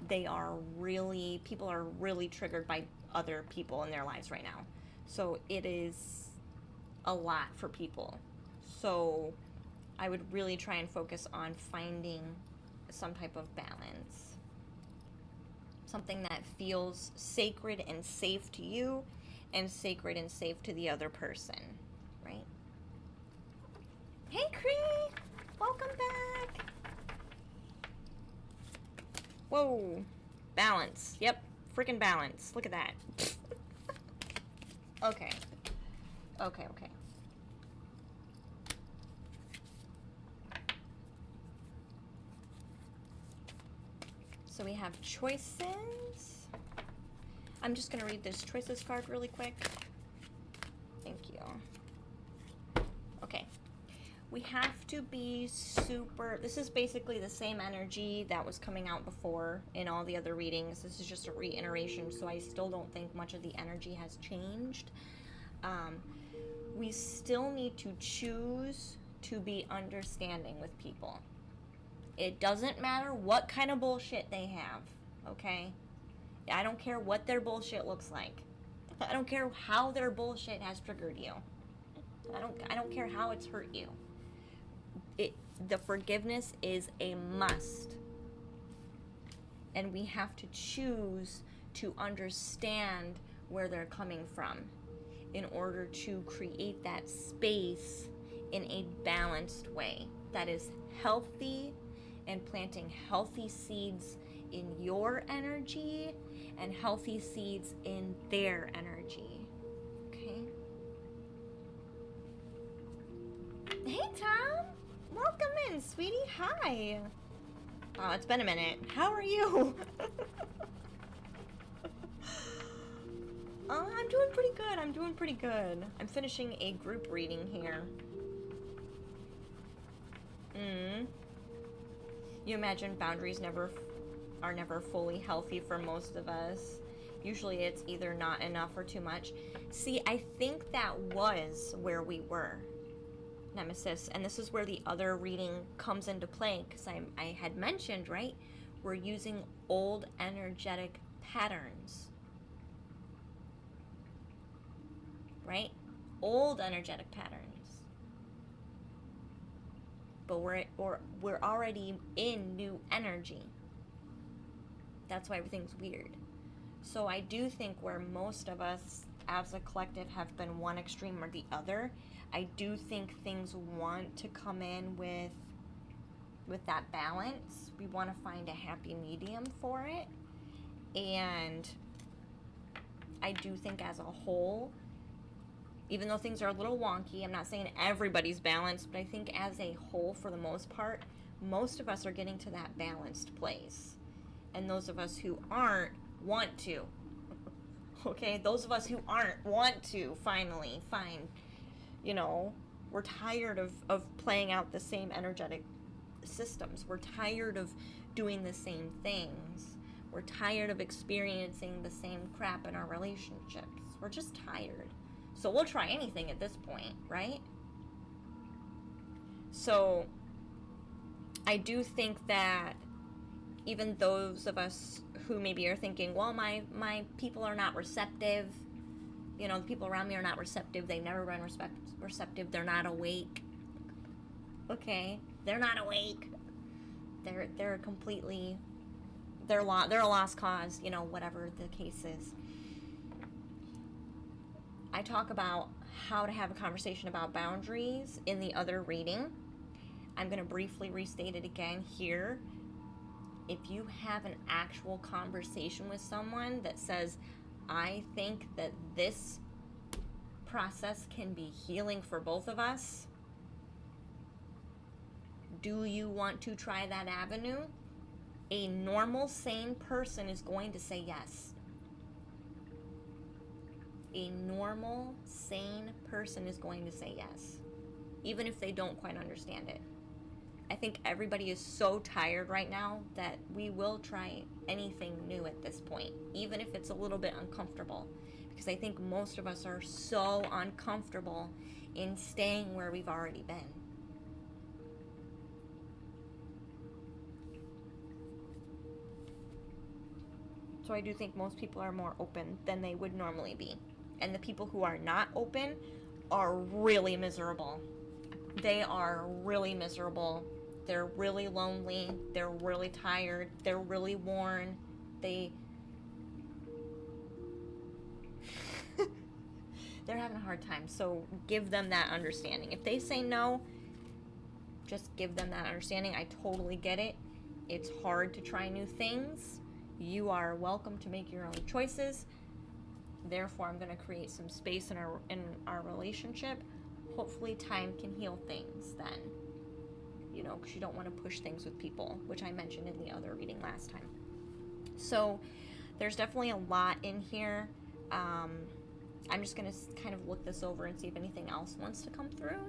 people are really triggered by other people in their lives right now. So it is a lot for people. So I would really try and focus on finding some type of balance. Something that feels sacred and safe to you and sacred and safe to the other person, right? Hey, Cree! Welcome back! Whoa. Balance. Yep. Freaking balance. Look at that. Okay. Okay. So we have choices. I'm just going to read this choices card really quick. Thank you. Okay. We have to be super... This is basically the same energy that was coming out before in all the other readings. This is just a reiteration, so I still don't think much of the energy has changed. We still need to choose to be understanding with people. It doesn't matter what kind of bullshit they have, okay? I don't care what their bullshit looks like. I don't care how their bullshit has triggered you. I don't care how it's hurt you. The forgiveness is a must. And we have to choose to understand where they're coming from in order to create that space in a balanced way that is healthy and planting healthy seeds in your energy and healthy seeds in their energy. Okay? Hey, Tom! Welcome in, sweetie. Hi. Wow, it's been a minute. How are you? I'm doing pretty good. I'm finishing a group reading here. You imagine boundaries are never fully healthy for most of us. Usually it's either not enough or too much. See, I think that was where we were, Nemesis, and this is where the other reading comes into play, because I had mentioned, right, we're using old energetic patterns, right? Old energetic patterns. But we're already in new energy. That's why everything's weird. So I do think where most of us as a collective have been one extreme or the other, I do think things want to come in with that balance. We want to find a happy medium for it. And I do think as a whole, even though things are a little wonky, I'm not saying everybody's balanced, but I think as a whole, for the most part, most of us are getting to that balanced place. And those of us who aren't want to. Okay? Those of us who aren't want to finally find, we're tired of playing out the same energetic systems. We're tired of doing the same things. We're tired of experiencing the same crap in our relationships. We're just tired. So we'll try anything at this point, right? So I do think that even those of us who maybe are thinking, well, my people are not receptive, the people around me are not receptive, they've never been receptive, they're not awake. Okay, they're not awake. They're completely, they're a lost cause, whatever the case is. I talk about how to have a conversation about boundaries in the other reading. I'm going to briefly restate it again here. If you have an actual conversation with someone that says, I think that this process can be healing for both of us, do you want to try that avenue? A normal, sane person is going to say yes. a normal, sane person is going to say yes, even if they don't quite understand it. I think everybody is so tired right now that we will try anything new at this point, even if it's a little bit uncomfortable. Because I think most of us are so uncomfortable in staying where we've already been. So I do think most people are more open than they would normally be. And the people who are not open are really miserable. They are really miserable. They're really lonely. They're really tired. They're really worn. They're having a hard time. So give them that understanding. If they say no, just give them that understanding. I totally get it. It's hard to try new things. You are welcome to make your own choices. Therefore, I'm going to create some space in our relationship. Hopefully time can heal things then. You know, because you don't want to push things with people, which I mentioned in the other reading last time. So there's definitely a lot in here. I'm just going to kind of look this over and see if anything else wants to come through.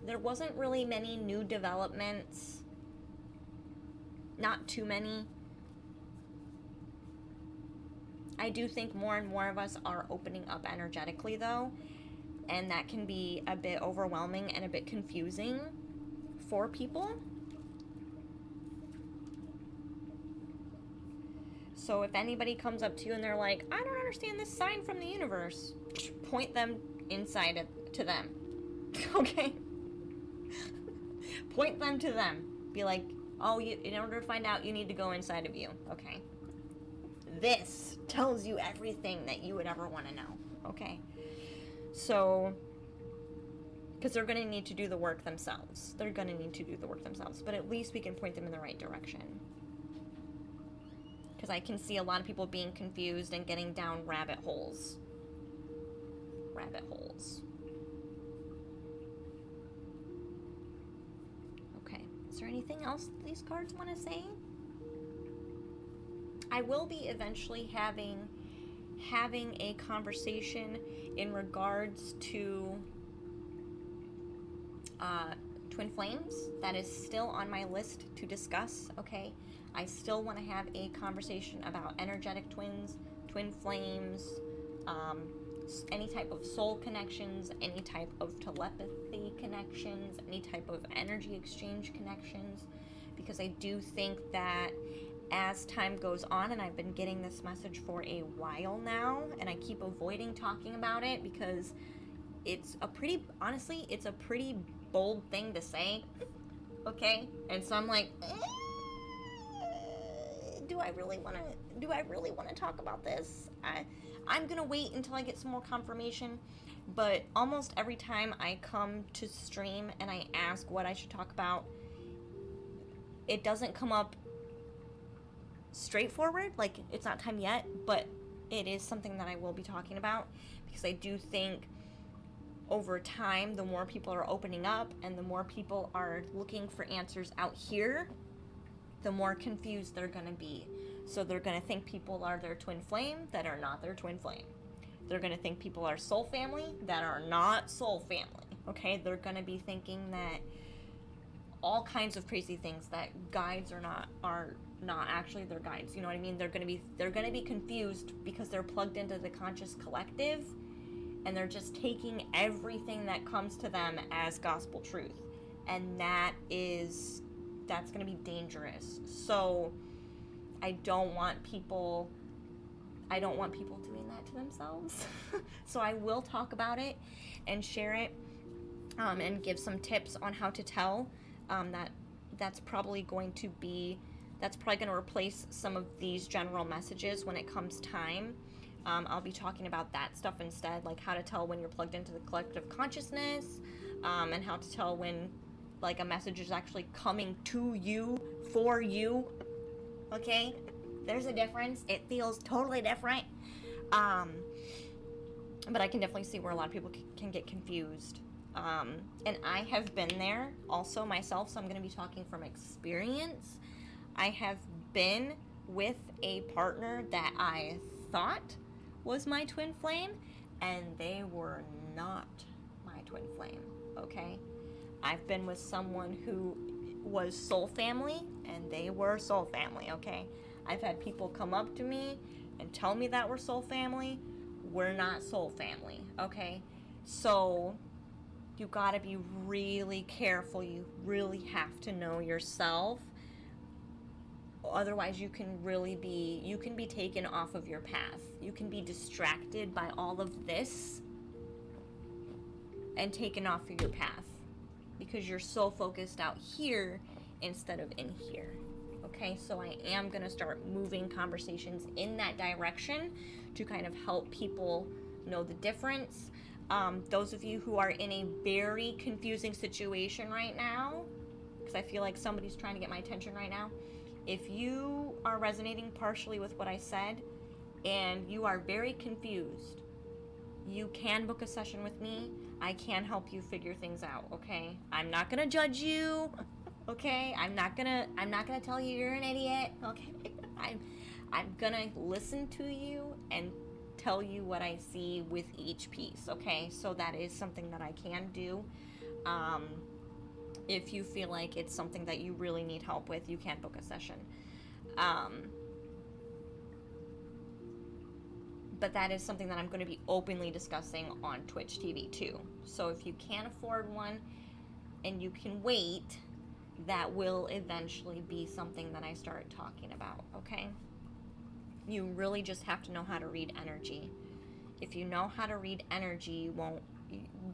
There wasn't really many new developments. Not too many. I do think more and more of us are opening up energetically, though, and that can be a bit overwhelming and a bit confusing for people. So if anybody comes up to you and they're like, I don't understand this sign from the universe, point them inside to them. Okay? Point them to them. Be like, oh, in order to find out, you need to go inside of you. Okay? This tells you everything that you would ever want to know. Okay? So, because they're going to need to do the work themselves. They're going to need to do the work themselves. But at least we can point them in the right direction. Because I can see a lot of people being confused and getting down rabbit holes. Rabbit holes. Okay. Is there anything else these cards want to say? I will be eventually having a conversation in regards to twin flames. That is still on my list to discuss, okay? I still want to have a conversation about energetic twins, twin flames, any type of soul connections, any type of telepathy connections, any type of energy exchange connections, because I do think that as time goes on, and I've been getting this message for a while now, and I keep avoiding talking about it because it's a pretty bold thing to say, okay? And so I'm like, do I really want to talk about this? I'm gonna wait until I get some more confirmation. But almost every time I come to stream and I ask what I should talk about, it doesn't come up straightforward, like it's not time yet, but it is something that I will be talking about, because I do think over time, the more people are opening up and the more people are looking for answers out here, the more confused they're going to be. So they're going to think people are their twin flame that are not their twin flame. They're going to think people are soul family that are not soul family. Okay? They're going to be thinking that all kinds of crazy things, that guides are not actually their guides. You know what I mean? They're going to be confused because they're plugged into the conscious collective, and they're just taking everything that comes to them as gospel truth. And that's going to be dangerous. So I don't want people doing that to themselves. So I will talk about it and share it, and give some tips on how to tell. That's probably going to replace some of these general messages when it comes time. I'll be talking about that stuff instead, like how to tell when you're plugged into the collective consciousness, and how to tell when like a message is actually coming to you, for you. Okay? There's a difference. It feels totally different. But I can definitely see where a lot of people can get confused. And I have been there also myself, so I'm going to be talking from experience. I have been with a partner that I thought was my twin flame, and they were not my twin flame, okay? I've been with someone who was soul family, and they were soul family, okay? I've had people come up to me and tell me that we're soul family. We're not soul family, okay? So you gotta be really careful. You really have to know yourself. Otherwise, you can be taken off of your path. You can be distracted by all of this and taken off of your path because you're so focused out here instead of in here. Okay, so I am going to start moving conversations in that direction to kind of help people know the difference. Those of you who are in a very confusing situation right now, because I feel like somebody's trying to get my attention right now, if you are resonating partially with what I said and you are very confused, you can book a session with me. I can help you figure things out, okay? I'm not going to judge you. Okay, I'm not gonna tell you you're an idiot. Okay, I'm gonna listen to you and tell you what I see with each piece. Okay, so that is something that I can do. If you feel like it's something that you really need help with, you can book a session. But that is something that I'm going to be openly discussing on Twitch TV too. So if you can't afford one and you can wait, that will eventually be something that I start talking about, okay? You really just have to know how to read energy. If you know how to read energy,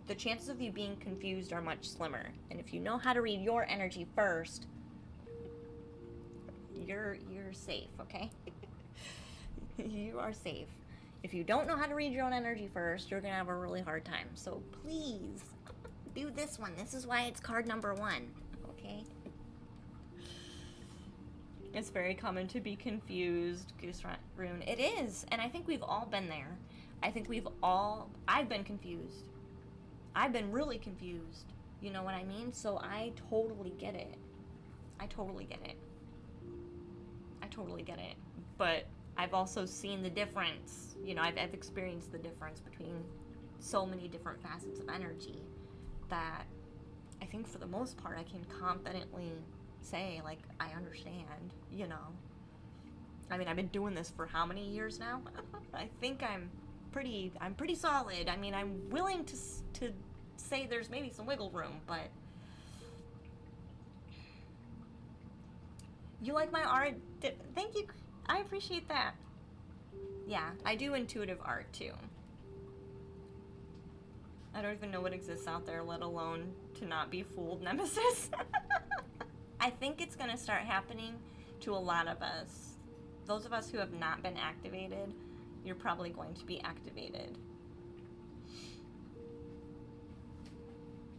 the chances of you being confused are much slimmer. And if you know how to read your energy first, you're safe, okay? You are safe. If you don't know how to read your own energy first, you're gonna have a really hard time. So please do this one. This is why it's card number 1. Okay. It's very common to be confused, Goose Rune. It is, and I think we've all been there. I've been confused. I've been really confused. You know what I mean? So I totally get it. But I've also seen the difference. You know, I've experienced the difference between so many different facets of energy that I think for the most part I can confidently say, like, I understand, you know. I mean, I've been doing this for how many years now? I think I'm pretty solid. I mean, I'm willing to say there's maybe some wiggle room, but you like my art? Thank you. I appreciate that. Yeah, I do intuitive art too. I don't even know what exists out there, let alone to not be fooled, Nemesis. I think it's going to start happening to a lot of us. Those of us who have not been activated, you're probably going to be activated.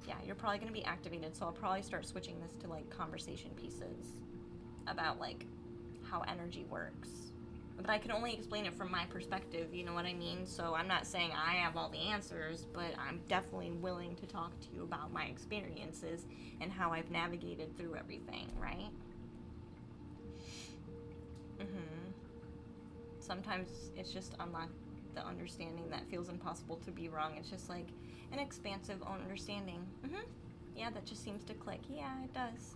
Yeah, you're probably going to be activated, so I'll probably start switching this to, like, conversation pieces about, like, how energy works. But I can only explain it from my perspective, you know what I mean? So I'm not saying I have all the answers, but I'm definitely willing to talk to you about my experiences and how I've navigated through everything, right? Sometimes it's just unlock the understanding that feels impossible to be wrong. It's just like an expansive understanding. Yeah, that just seems to click. Yeah, it does.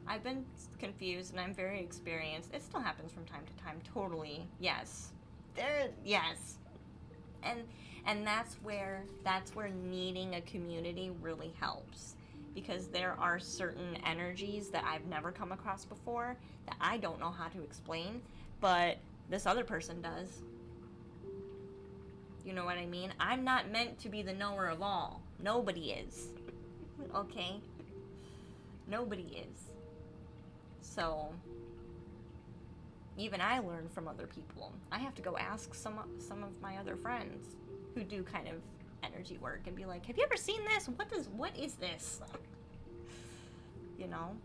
I've been confused and I'm very experienced. It still happens from time to time, totally. Yes. Yes. And that's where needing a community really helps, because there are certain energies that I've never come across before that I don't know how to explain, but this other person does. You know what I mean? I'm not meant to be the knower of all. Nobody is. Okay? Nobody is. So, even I learn from other people. I have to go ask some of my other friends who do kind of energy work and be like, have you ever seen this? What is this? You know?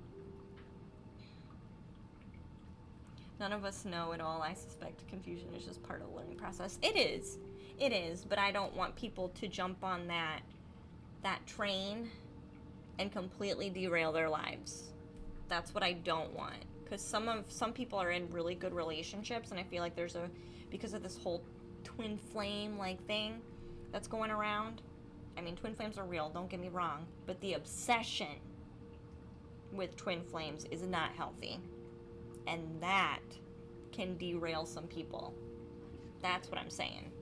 None of us know it all. I suspect confusion is just part of the learning process. It is, but I don't want people to jump on that train and completely derail their lives. That's what I don't want, Because some people are in really good relationships, and I feel like there's because of this whole twin flame like thing that's going around. I mean, twin flames are real, don't get me wrong, but the obsession with twin flames is not healthy, and that can derail some people. That's what I'm saying.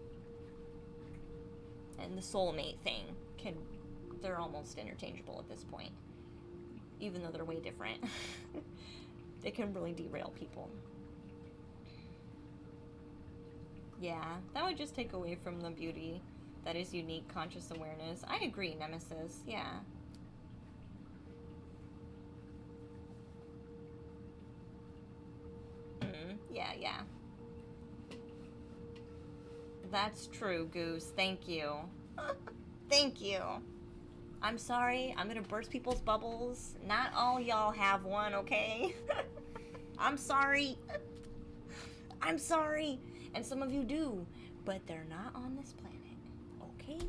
And the soulmate thing they're almost interchangeable at this point, even though they're way different. They can really derail people. Yeah, that would just take away from the beauty that is unique conscious awareness. I agree, Nemesis. Yeah. Yeah. That's true, Goose. Thank you. Thank you. I'm sorry. I'm gonna burst people's bubbles. Not all y'all have one, okay? I'm sorry. I'm sorry. And some of you do. But they're not on this planet, okay?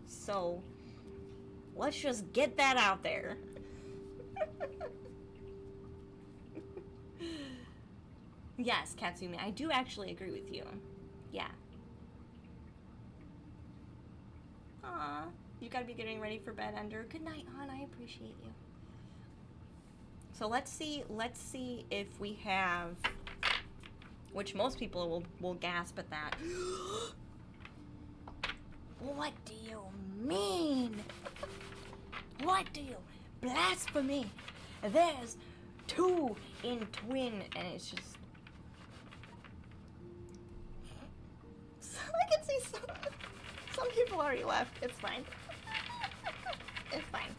So, let's just get that out there. Yes, Katsumi, I do actually agree with you. Yeah. Aw, you gotta be getting ready for bed, Ender. Good night, hon. I appreciate you. So let's see if we have, which most people will gasp at that. What do you mean? What do you, blasphemy? There's 2 in twin, and it's just, I can see some people already left. It's fine. It's fine.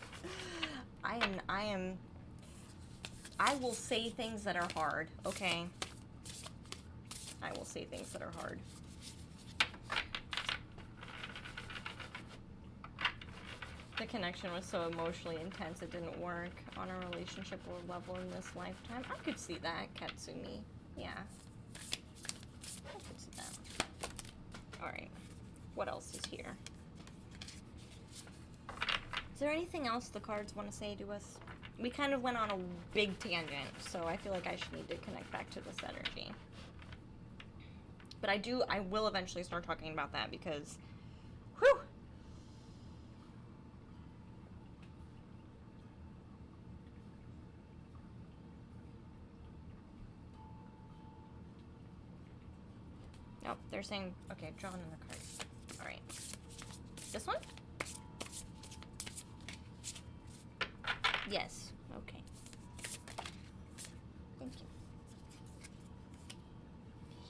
I will say things that are hard, okay? I will say things that are hard. The connection was so emotionally intense it didn't work on a relationship or level in this lifetime. I could see that, Katsumi. Yeah. I could see that. Alright. What else is here? Is there anything else the cards want to say to us? We kind of went on a big tangent, so I feel like I should need to connect back to this energy. But I will eventually start talking about that because, whew! Nope, they're saying, okay, draw another card. Alright. This one? Yes. Okay. Thank you.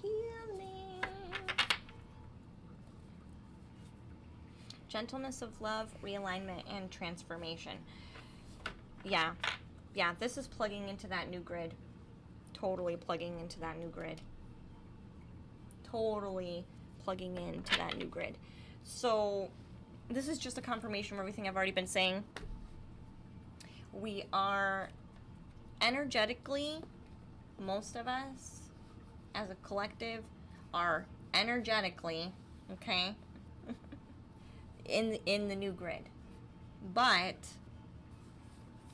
Healing. Gentleness of love, realignment, and transformation. Yeah. Yeah, this is plugging into that new grid. Totally plugging into that new grid. Totally plugging into that new grid. So, this is just a confirmation of everything I've already been saying. We are energetically, most of us, as a collective, are energetically, okay, in the new grid. But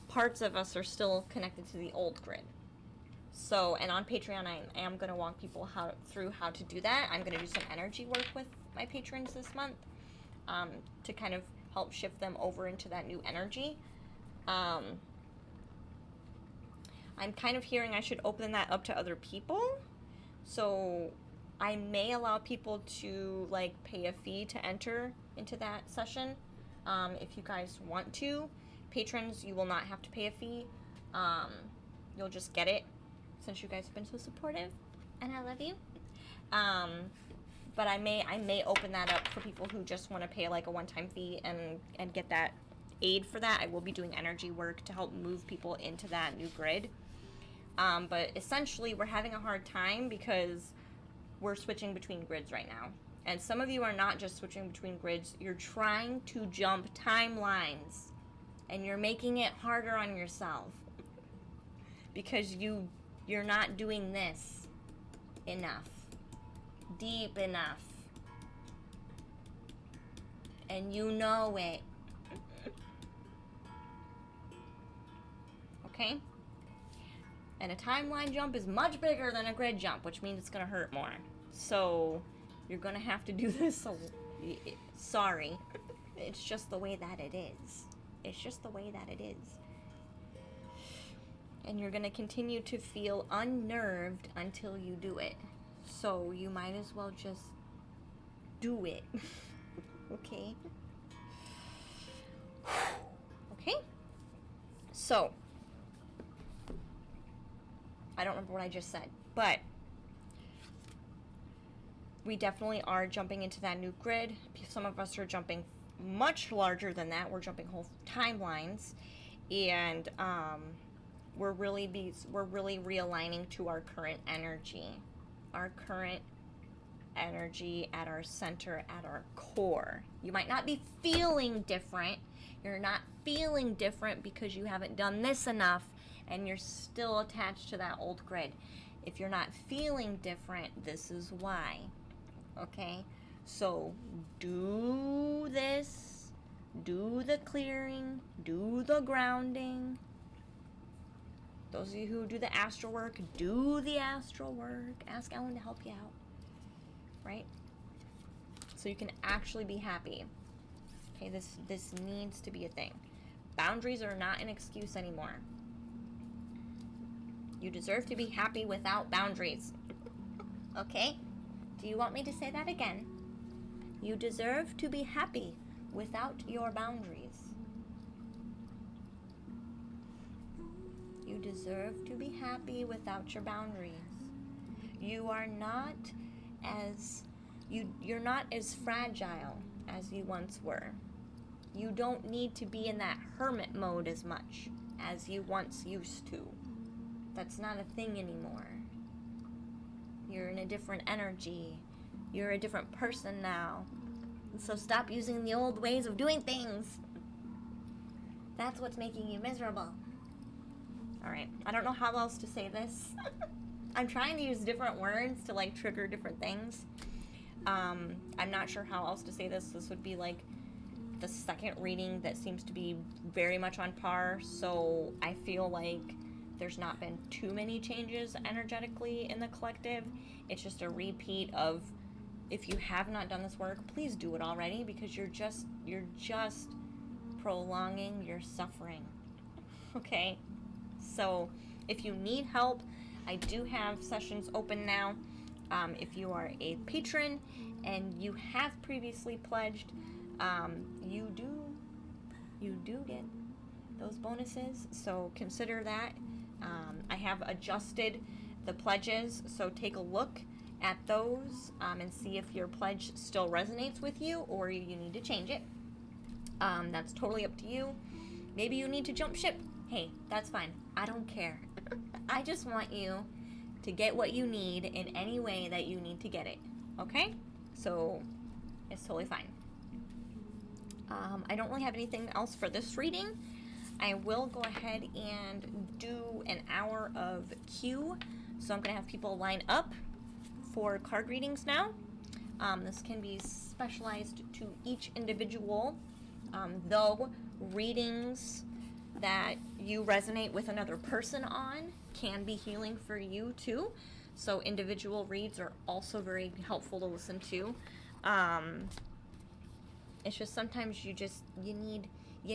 parts of us are still connected to the old grid. So, and on Patreon, I am going to walk people through how to do that. I'm going to do some energy work with my patrons this month to kind of help shift them over into that new energy. I'm kind of hearing I should open that up to other people. So I may allow people to, like, pay a fee to enter into that session. If you guys want to. Patrons, you will not have to pay a fee. You'll just get it, since you guys have been so supportive, and I love you. But I may open that up for people who just want to pay like a one-time fee and get that aid for that. I will be doing energy work to help move people into that new grid. But essentially, we're having a hard time because we're switching between grids right now. And some of you are not just switching between grids, you're trying to jump timelines. And you're making it harder on yourself. Because you're not doing this enough. Deep enough. And you know it. Okay? And a timeline jump is much bigger than a grid jump, which means it's going to hurt more. So you're going to have to do this. Sorry. It's just the way that it is. It's just the way that it is. And you're going to continue to feel unnerved until you do it. So you might as well just do it. Okay? Okay? So, I don't remember what I just said, but we definitely are jumping into that new grid. Some of us are jumping much larger than that. We're jumping whole timelines, and we're really realigning to our current energy at our center, at our core. You might not be feeling different. You're not feeling different because you haven't done this enough and you're still attached to that old grid. If you're not feeling different, this is why. Okay? So do this, do the clearing, do the grounding. Those of you who do the astral work, do the astral work. Ask Ellen to help you out. Right? So you can actually be happy. Okay, this needs to be a thing. Boundaries are not an excuse anymore. You deserve to be happy without boundaries. Okay? Do you want me to say that again? You deserve to be happy without your boundaries. You deserve to be happy without your boundaries. You are not you're not as fragile as you once were. You don't need to be in that hermit mode as much as you once used to. That's not a thing anymore. You're in a different energy. You're a different person now. So stop using the old ways of doing things. That's what's making you miserable. Alright, I don't know how else to say this. I'm trying to use different words to like trigger different things. I'm not sure how else to say this. This would be like the second reading that seems to be very much on par. So I feel like there's not been too many changes energetically in the collective. It's just a repeat of, if you have not done this work, please do it already, because you're just prolonging your suffering. Okay? So if you need help, I do have sessions open now. If you are a patron and you have previously pledged, you do get those bonuses, so consider that. I have adjusted the pledges, so take a look at those and see if your pledge still resonates with you or you need to change it. That's totally up to you. Maybe you need to jump ship. Hey, that's fine. I don't care. I just want you to get what you need in any way that you need to get it. Okay? So, it's totally fine. I don't really have anything else for this reading. I will go ahead and do an hour of queue. So I'm going to have people line up for card readings now. This can be specialized to each individual, though readings that you resonate with another person on can be healing for you too. So individual reads are also very helpful to listen to. It's just sometimes you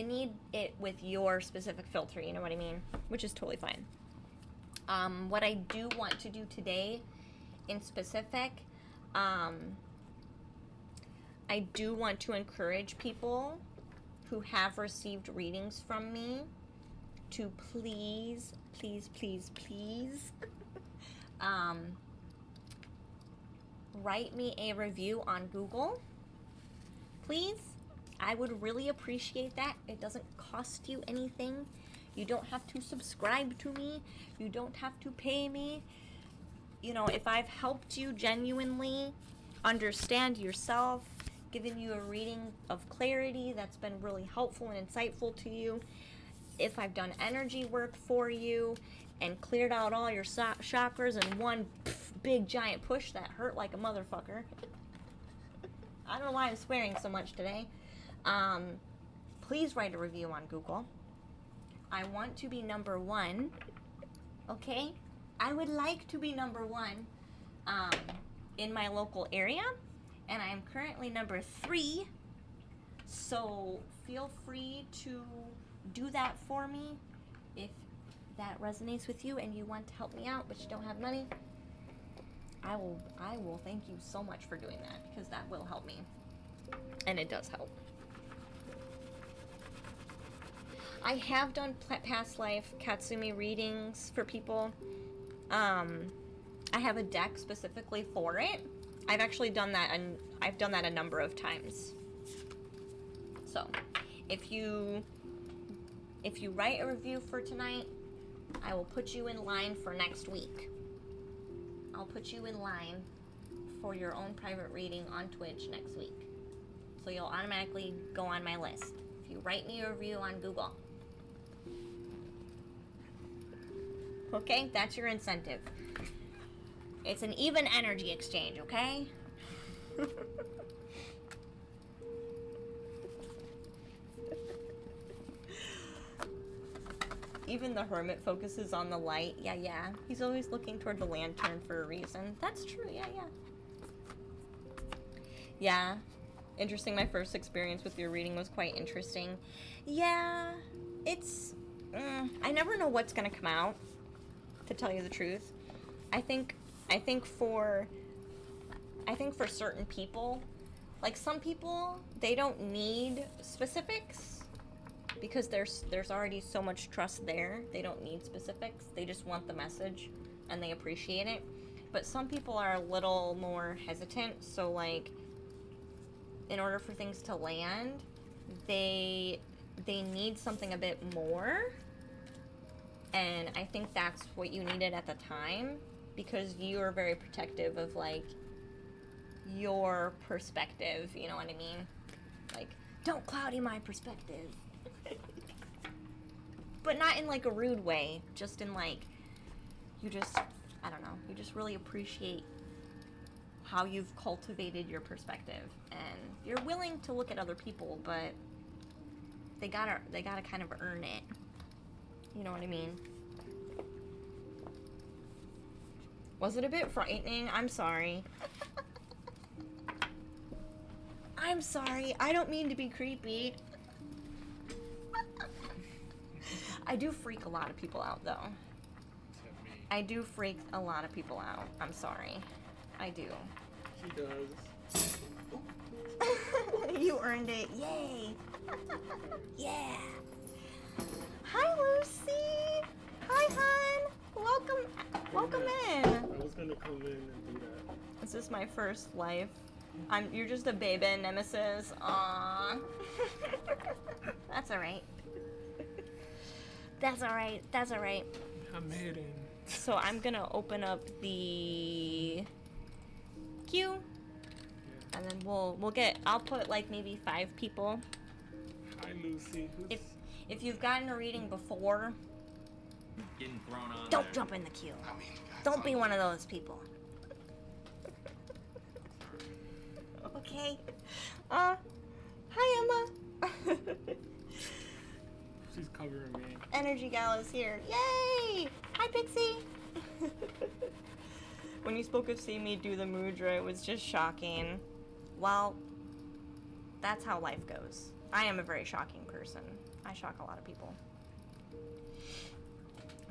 need it with your specific filter, you know what I mean? Which is totally fine. What I do want to do today in specific, I do want to encourage people who have received readings from me to please write me a review on Google. Please. I would really appreciate that. It doesn't cost you anything. You don't have to subscribe to me. You don't have to pay me. You know, if I've helped you genuinely understand yourself, given you a reading of clarity that's been really helpful and insightful to you, if I've done energy work for you and cleared out all your chakras in one big giant push that hurt like a motherfucker. I don't know why I'm swearing so much today. Please write a review on Google. I want to be number one. Okay? I would like to be number 1 in my local area, and I am currently number 3. So feel free to do that for me if that resonates with you and you want to help me out, but you don't have money. I will thank you so much for doing that, because that will help me. And it does help. I have done past life Katsumi readings for people. I have a deck specifically for it. I've actually done that, and I've done that a number of times. So, if you write a review for tonight, I will put you in line for next week. I'll put you in line for your own private reading on Twitch next week. So you'll automatically go on my list if you write me a review on Google. Okay, that's your incentive. It's an even energy exchange, okay? Even the hermit focuses on the light. Yeah. He's always looking toward the lantern for a reason. That's true, yeah. Yeah. Interesting, my first experience with your reading was quite interesting. Yeah, it's... I never know what's gonna come out, to tell you the truth. I think for certain people, like some people, they don't need specifics because there's already so much trust there. They don't need specifics. They just want the message and they appreciate it. But some people are a little more hesitant, so like in order for things to land, they need something a bit more. And I think that's what you needed at the time, because you were very protective of, like, your perspective, you know what I mean? Like, don't cloudy my perspective. But not in, like, a rude way. Just in, like, you just really appreciate how you've cultivated your perspective. And you're willing to look at other people, but they gotta kind of earn it. You know what I mean? Was it a bit frightening? I'm sorry. I'm sorry. I don't mean to be creepy. I do freak a lot of people out, though. I do freak a lot of people out. I'm sorry. I do. She does. You earned it. Yay. Yeah. Hi, Lucy. Hi, hon. Welcome in. I was gonna come in and do that. This is my first life. You're just a baby nemesis. Aww. That's alright. That's alright. I'm hidden. So I'm gonna open up the queue. Yeah. And then I'll put like maybe 5 people. Hi, Lucy. If you've gotten a reading before, Getting thrown on don't there. jump in the queue. Don't be one of those people. Okay. Hi, Emma. She's covering me. Energy Gal is here. Yay! Hi, Pixie. When you spoke of seeing me do the mudra, it was just shocking. Well, that's how life goes. I am a very shocking person. I shock a lot of people.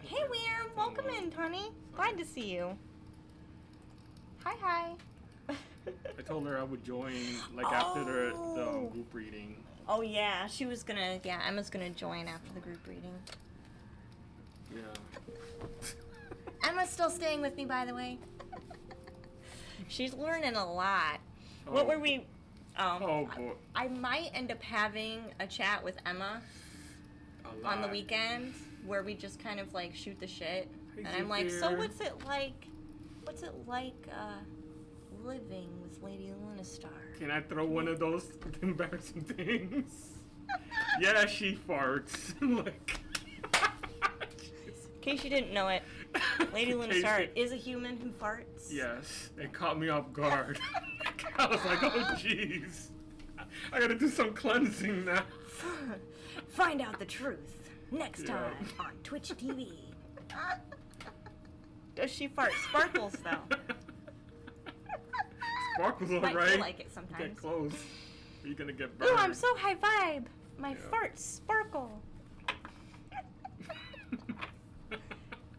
Hey, Weir. Welcome in, honey. Glad to see you. Hi. I told her I would join after the group reading. Oh, yeah. Emma's gonna join after the group reading. Yeah. Emma's still staying with me, by the way. She's learning a lot. Oh. What were we... Oh, boy. I might end up having a chat with Emma on the weekend where we just kind of like shoot the shit. Hey, and I'm like, so Zephyr. what's it like living with Lady Lunistar? Can I throw one of those embarrassing things? Yeah, she farts. Like... In case you didn't know it, Lady In case Lunistar it- is a human who farts. Yes, it caught me off guard. I was like, oh jeez. I gotta do some cleansing now. Find out the truth next Yeah. time on Twitch TV. Does she fart sparkles though? Sparkles Might alright. feel like it sometimes. Get close. You're gonna get burned. Ooh, I'm so high vibe. My Yeah. farts sparkle.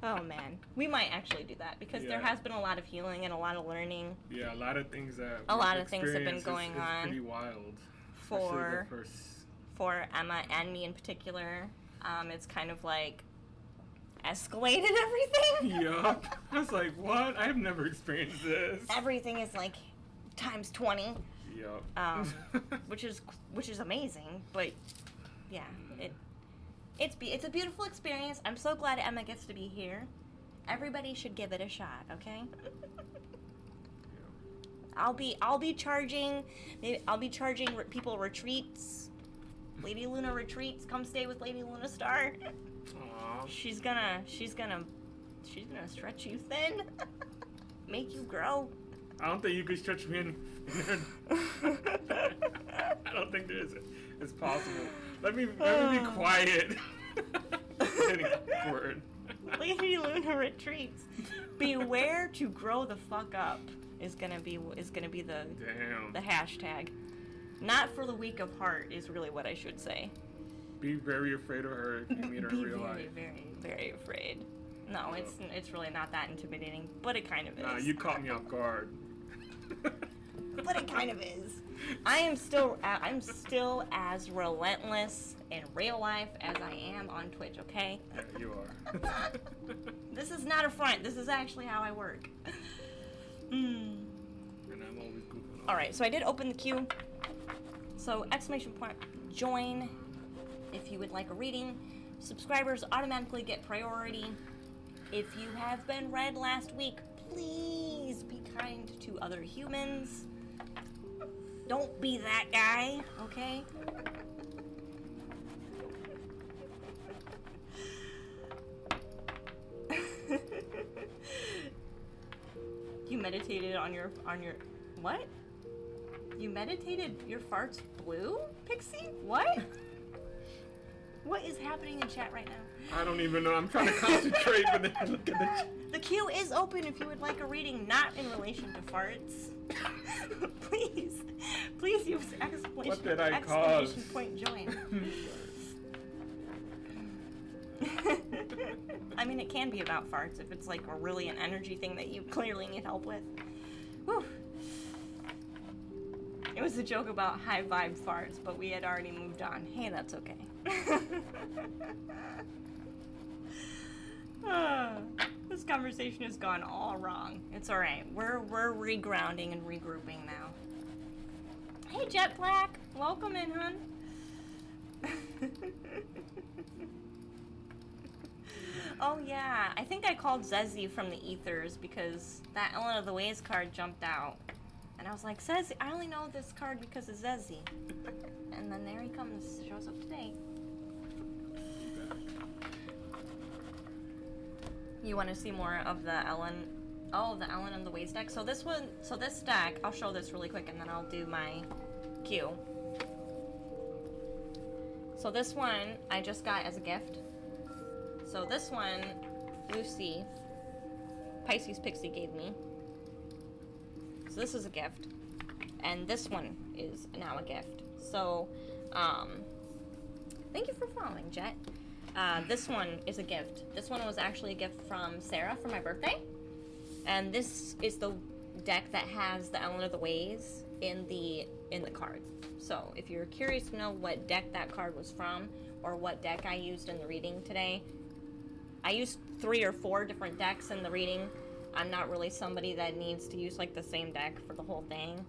Oh man, we might actually do that because there Yeah. has been a lot of healing and a lot of learning Yeah, a lot of things that A we've lot of things have been experienced going is on pretty wild. for Especially the first. for Emma and me in particular. It's kind of like escalated everything. Yup. I was like, what? I've never experienced this. Everything is like times 20, Yup. which is amazing. But yeah, it's a beautiful experience. I'm so glad Emma gets to be here. Everybody should give it a shot, okay? I'll be charging. I'll be charging people retreats. Lady Luna retreats. Come stay with Lady Luna Star. Aw. She's gonna stretch you thin, make you grow. I don't think you could stretch me in. I don't think it's possible. Let me be quiet. Getting awkward. Lady Luna retreats. Beware to grow the fuck up is gonna be the Damn. hashtag. Not for the weak of heart is really what I should say. Be very afraid of her if you meet her in Be real very, life. very, very afraid. No, it's really not that intimidating, but it kind of is. Nah, you caught me off guard. But it kind of is. I'm still as relentless in real life as I am on Twitch, okay? Yeah, you are. This is not a front. This is actually how I work. And I'm always goofing off. Alright, so I did open the queue. So, exclamation point, join if you would like a reading. Subscribers automatically get priority. If you have been read last week, please be kind to other humans. Don't be that guy, okay? You meditated on your what? You meditated your farts blue, Pixie? What? What is happening in chat right now? I don't even know. I'm trying to concentrate, but then I look at the The queue is open if you would like a reading not in relation to farts. Please use What did I exclamation cause? point join. I mean, it can be about farts if it's like really an energy thing that you clearly need help with. Whew. It was a joke about high vibe farts, but we had already moved on. Hey, that's okay. This conversation has gone all wrong. It's alright. We're regrounding and regrouping now. Hey, Jet Black. Welcome in, hun. Oh, yeah. I think I called Zezzy from the ethers because that Ellen of the Ways card jumped out. And I was like, Zezzy, I only know this card because of Zezzy. And then there he comes, shows up today. You want to see more of the Ellen? Oh, the Ellen and the Ways deck. So this deck, I'll show this really quick and then I'll do my cue. So this one I just got as a gift. So this one, Lucy, Pisces Pixie gave me. So this is a gift. And this one is now a gift. So, thank you for following, Jet. This one is a gift. This one was actually a gift from Sarah for my birthday. And this is the deck that has the Ellen of the Ways in the card. So if you're curious to know what deck that card was from, or what deck I used in the reading today, I used 3 or 4 different decks in the reading. I'm not really somebody that needs to use like the same deck for the whole thing.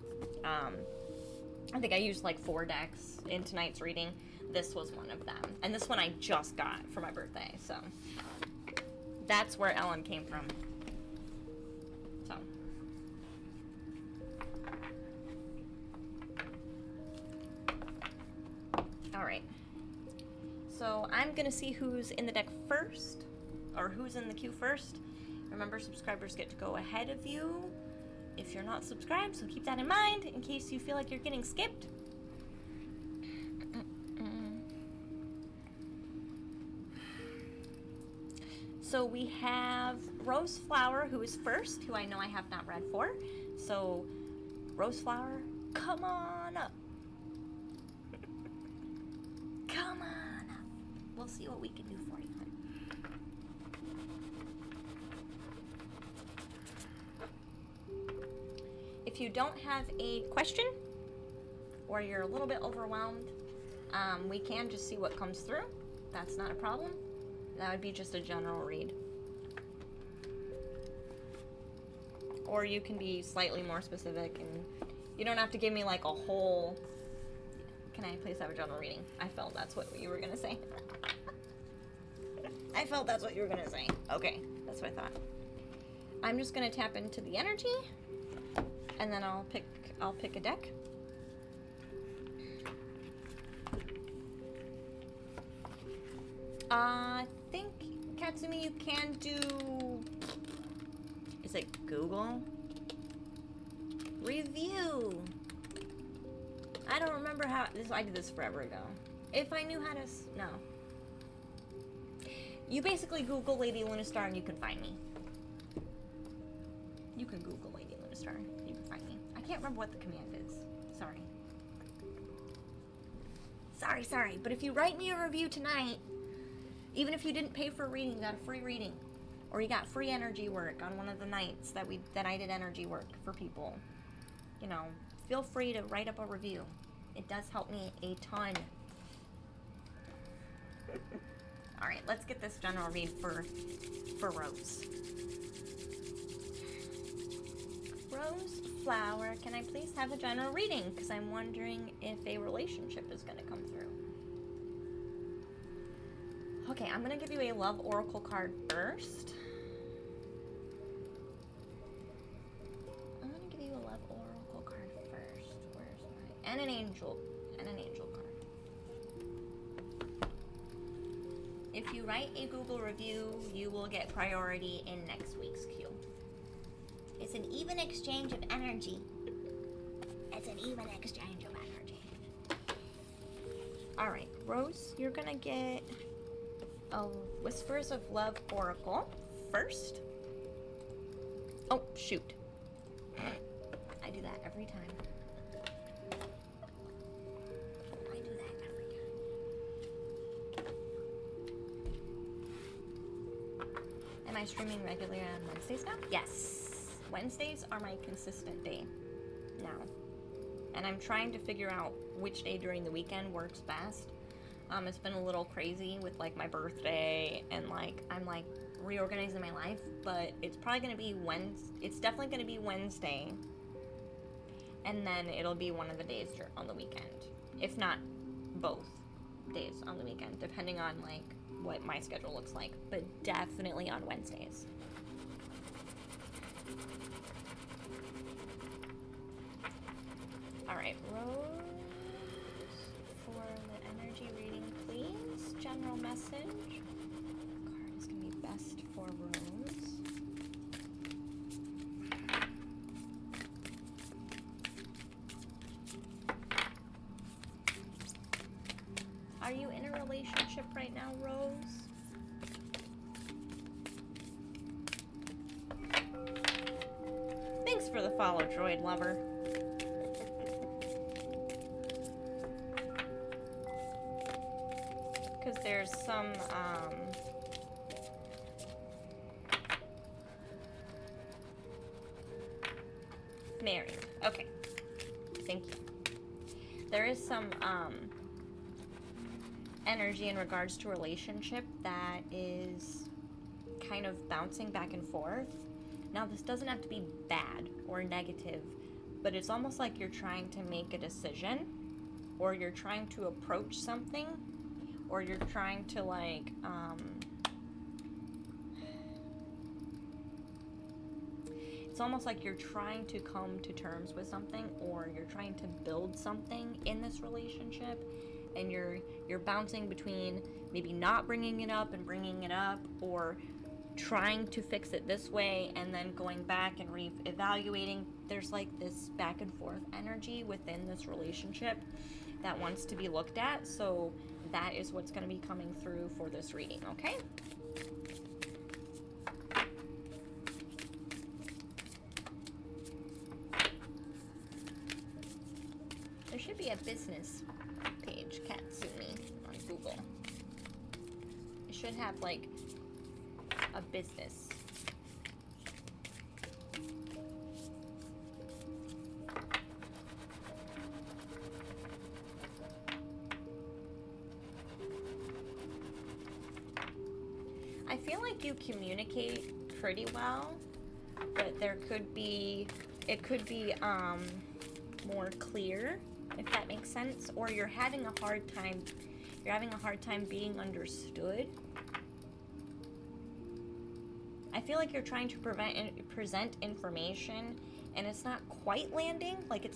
I think I used like 4 decks in tonight's reading. This was one of them. And this one I just got for my birthday, so that's where Ellen came from. So. Alright. So I'm gonna see who's in the deck first, or who's in the queue first. Remember, subscribers get to go ahead of you if you're not subscribed, so keep that in mind in case you feel like you're getting skipped. So we have Rose Flower, who is first, who I know I have not read for. So, Rose Flower, come on up. Come on up. We'll see what we can do for you, hon. If you don't have a question, or you're a little bit overwhelmed, we can just see what comes through. That's not a problem. That would be just a general read. Or you can be slightly more specific, and you don't have to give me like a whole... Can I please have a general reading? I felt that's what you were going to say. I felt that's what you were going to say. Okay, that's what I thought. I'm just going to tap into the energy, and then I'll pick a deck. I think, Katsumi, you can do... Is it Google? Review. I don't remember how... I did this forever ago. If I knew how to... No. You basically Google Lady Lunistar and you can find me. You can Google Lady Lunistar and you can find me. I can't remember what the command is. Sorry. Sorry. But if you write me a review tonight, even if you didn't pay for a reading, you got a free reading. Or you got free energy work on one of the nights that I did energy work for people. You know, feel free to write up a review. It does help me a ton. Alright, let's get this general read for Rose. Rose Flower, can I please have a general reading? Because I'm wondering if a relationship is going to come through. Okay, I'm going to give you a love oracle card first. I'm going to give you a love oracle card first. Where's my... And an angel card. If you write a Google review, you will get priority in next week's queue. It's an even exchange of energy. It's an even exchange of energy. Alright, Rose, you're going to get... Whispers of Love Oracle first. Oh, shoot. I do that every time. Am I streaming regularly on Wednesdays now? Yes. Wednesdays are my consistent day now. And I'm trying to figure out which day during the weekend works best. It's been a little crazy with like my birthday and like I'm like reorganizing my life, but it's probably gonna be it's definitely gonna be Wednesday, and then it'll be one of the days on the weekend, if not both days on the weekend, depending on like what my schedule looks like, but definitely on Wednesdays. All right, Rose. General message. What card is going to be best for Rose? Are you in a relationship right now, Rose? Thanks for the follow, droid lover. Because there's some, married. Okay. Thank you. There is some, energy in regards to a relationship that is kind of bouncing back and forth. Now, this doesn't have to be bad or negative, but it's almost like you're trying to make a decision, or you're trying to approach something, or you're trying to like, it's almost like you're trying to come to terms with something, or you're trying to build something in this relationship, and you're bouncing between maybe not bringing it up and bringing it up, or trying to fix it this way and then going back and re-evaluating. There's like this back and forth energy within this relationship that wants to be looked at, so that is what's going to be coming through for this reading, okay? be a business page, Katsumi, on Google. It should have, like, a business. I feel like you communicate pretty well, but it could be more clear, if that makes sense, or you're having a hard time being understood. I feel like you're trying to present information and it's not quite landing. Like,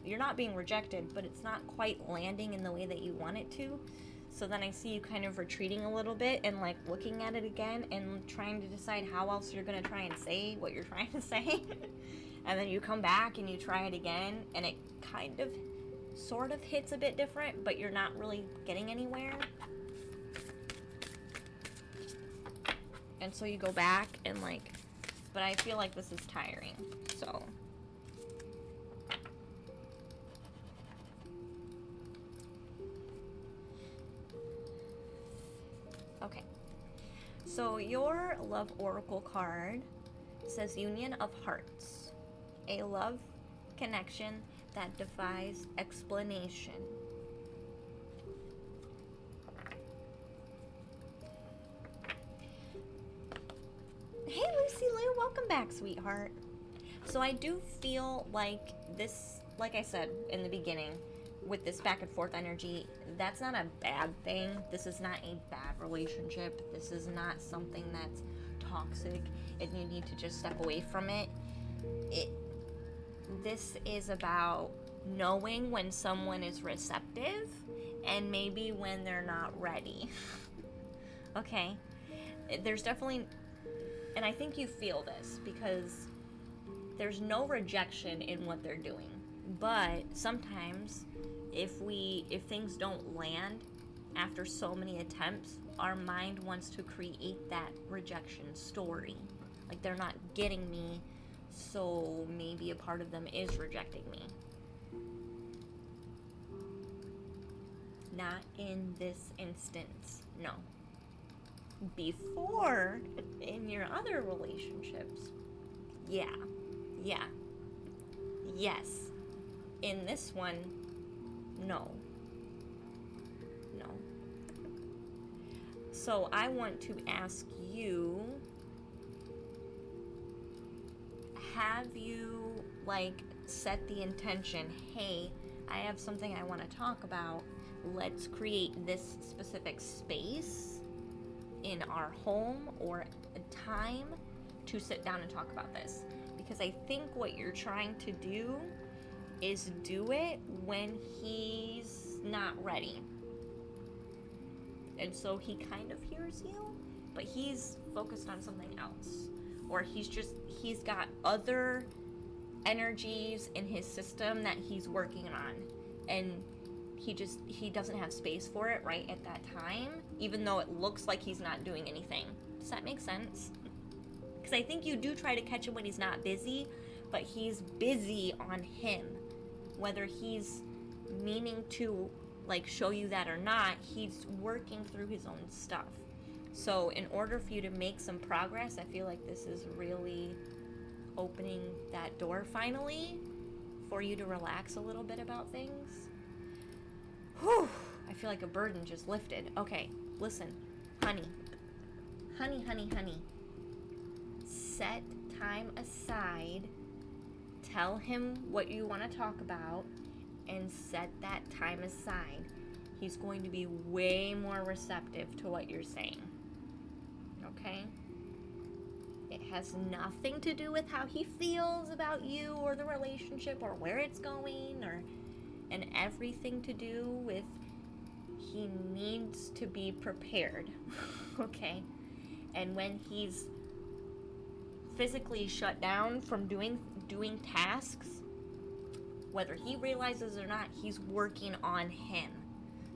you're not being rejected, but it's not quite landing in the way that you want it to. So then I see you kind of retreating a little bit and, like, looking at it again and trying to decide how else you're going to try and say what you're trying to say. And then you come back and you try it again and it kind of sort of hits a bit different, but you're not really getting anywhere. And so you go back and, like, but I feel like this is tiring, so. Okay. So your love oracle card says Union of Hearts, a love connection that defies explanation. Hey Lucy Lou, welcome back, sweetheart. So I do feel like this, like I said in the beginning, with this back and forth energy, that's not a bad thing. This is not a bad relationship. This is not something that's toxic and you need to just step away from it. This is about knowing when someone is receptive and maybe when they're not ready. Okay? There's definitely, and I think you feel this because there's no rejection in what they're doing. But sometimes if things don't land after so many attempts, our mind wants to create that rejection story. Like, they're not getting me, so maybe a part of them is rejecting me. Not in this instance, no. Before, in your other relationships, yeah. Yes. In this one, no. So I want to ask you, have you, like, set the intention, hey, I have something I want to talk about. Let's create this specific space in our home or a time to sit down and talk about this. Because I think what you're trying to do is do it when he's not ready. And so he kind of hears you, but he's focused on something else. Or he's got other energies in his system that he's working on. And he doesn't have space for it right at that time, even though it looks like he's not doing anything. Does that make sense? Because I think you do try to catch him when he's not busy, but he's busy on him. Whether he's meaning to, like, show you that or not, he's working through his own stuff. So in order for you to make some progress, I feel like this is really opening that door finally for you to relax a little bit about things. Whew, I feel like a burden just lifted. Okay, listen, honey. Set time aside. Tell him what you want to talk about and set that time aside. He's going to be way more receptive to what you're saying. Okay? It has nothing to do with how he feels about you or the relationship or where it's going, and everything to do with he needs to be prepared. Okay? And when he's physically shut down from doing tasks, whether he realizes or not, he's working on him.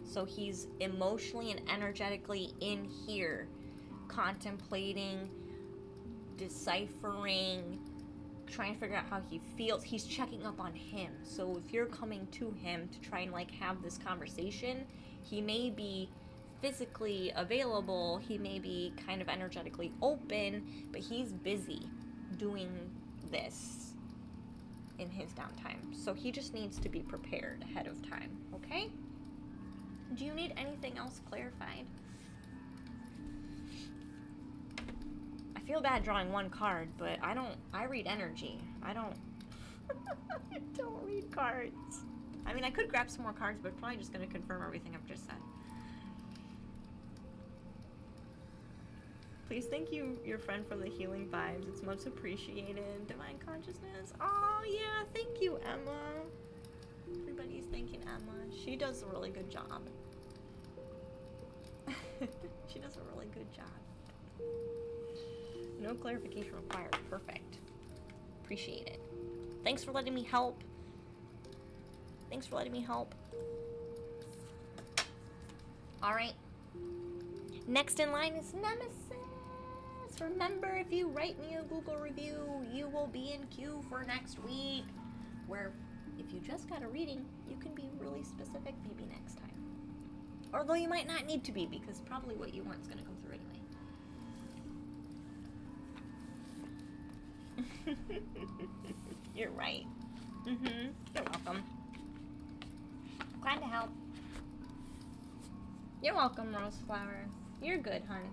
So he's emotionally and energetically in here, contemplating, deciphering, trying to figure out how he feels. He's checking up on him. So if you're coming to him to try and like have this conversation, he may be physically available, he may be kind of energetically open, but he's busy doing this in his downtime. So he just needs to be prepared ahead of time, okay? Do you need anything else clarified? I feel bad drawing one card, but I read energy. I don't read cards. I mean, I could grab some more cards, but probably just gonna confirm everything I've just said. Please thank you, your friend, for the healing vibes. It's much appreciated. Divine Consciousness. Oh, yeah, thank you, Emma. Everybody's thanking Emma. She does a really good job. She does a really good job. No clarification required. Perfect. Appreciate it. Thanks for letting me help. Thanks for letting me help. Alright. Next in line is Nemesis. Remember, if you write me a Google review, you will be in queue for next week. Where, if you just got a reading, you can be really specific maybe next time. Although you might not need to be, because probably what you want is going to come through anyway. You're right. You're welcome. Glad to help. You're welcome, Roseflower. You're good, hon.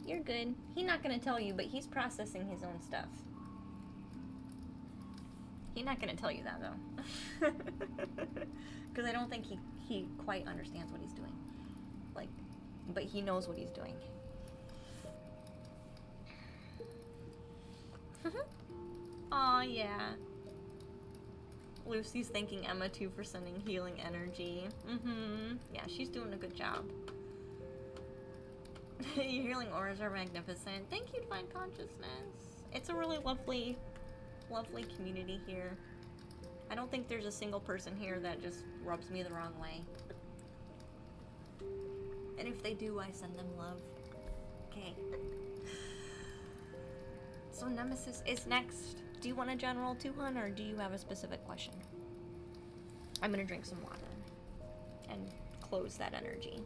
You're good. He's not gonna tell you, but he's processing his own stuff. He's not gonna tell you that, though. Because I don't think he quite understands what he's doing. Like, but he knows what he's doing. Aw, yeah. Lucy's thanking Emma, too, for sending healing energy. Yeah, she's doing a good job. Your healing auras are magnificent. Thank you, Divine Consciousness. It's a really lovely, lovely community here. I don't think there's a single person here that just rubs me the wrong way. And if they do, I send them love. Okay. So Nemesis is next. Do you want a general too, hun, or do you have a specific question? I'm gonna drink some water and close that energy.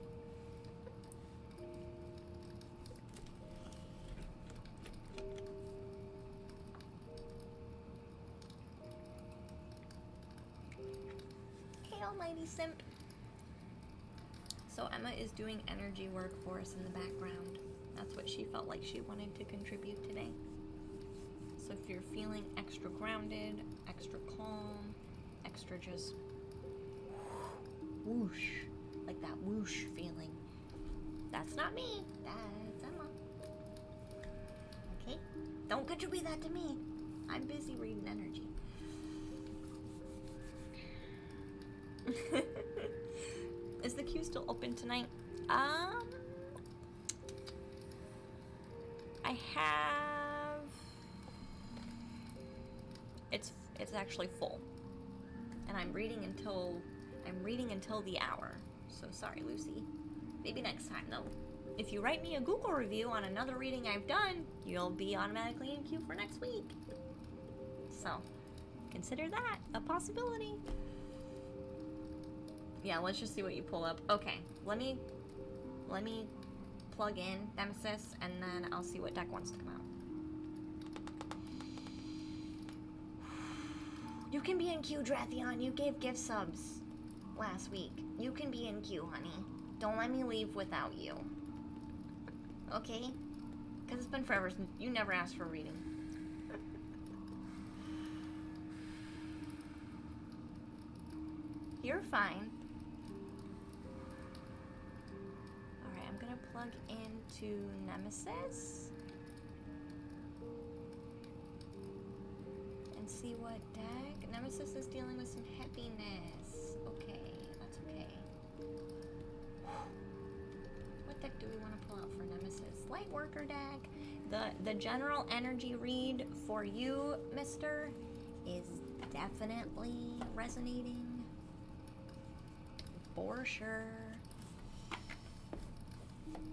Almighty Simp. So Emma is doing energy work for us in the background. That's what she felt like she wanted to contribute today. So if you're feeling extra grounded, extra calm, extra just whoosh, like that whoosh feeling, that's not me, that's Emma. Okay? Don't contribute that to me. I'm busy reading energy. Is the queue still open tonight? I have. It's actually full, and I'm reading until the hour. So sorry, Lucy. Maybe next time though. If you write me a Google review on another reading I've done, you'll be automatically in queue for next week. So consider that a possibility. Yeah, let's just see what you pull up. Okay, let me plug in Nemesis, and then I'll see what deck wants to come out. You can be in queue, Drathion. You gave gift subs last week. You can be in queue, honey. Don't let me leave without you. Okay? Because it's been forever since you never asked for a reading. You're fine. Alright, I'm gonna plug into Nemesis. And see what deck. Nemesis is dealing with some heaviness. Okay, that's okay. What deck do we want to pull out for Nemesis? Lightworker deck. The general energy read for you, mister, is definitely resonating. For sure.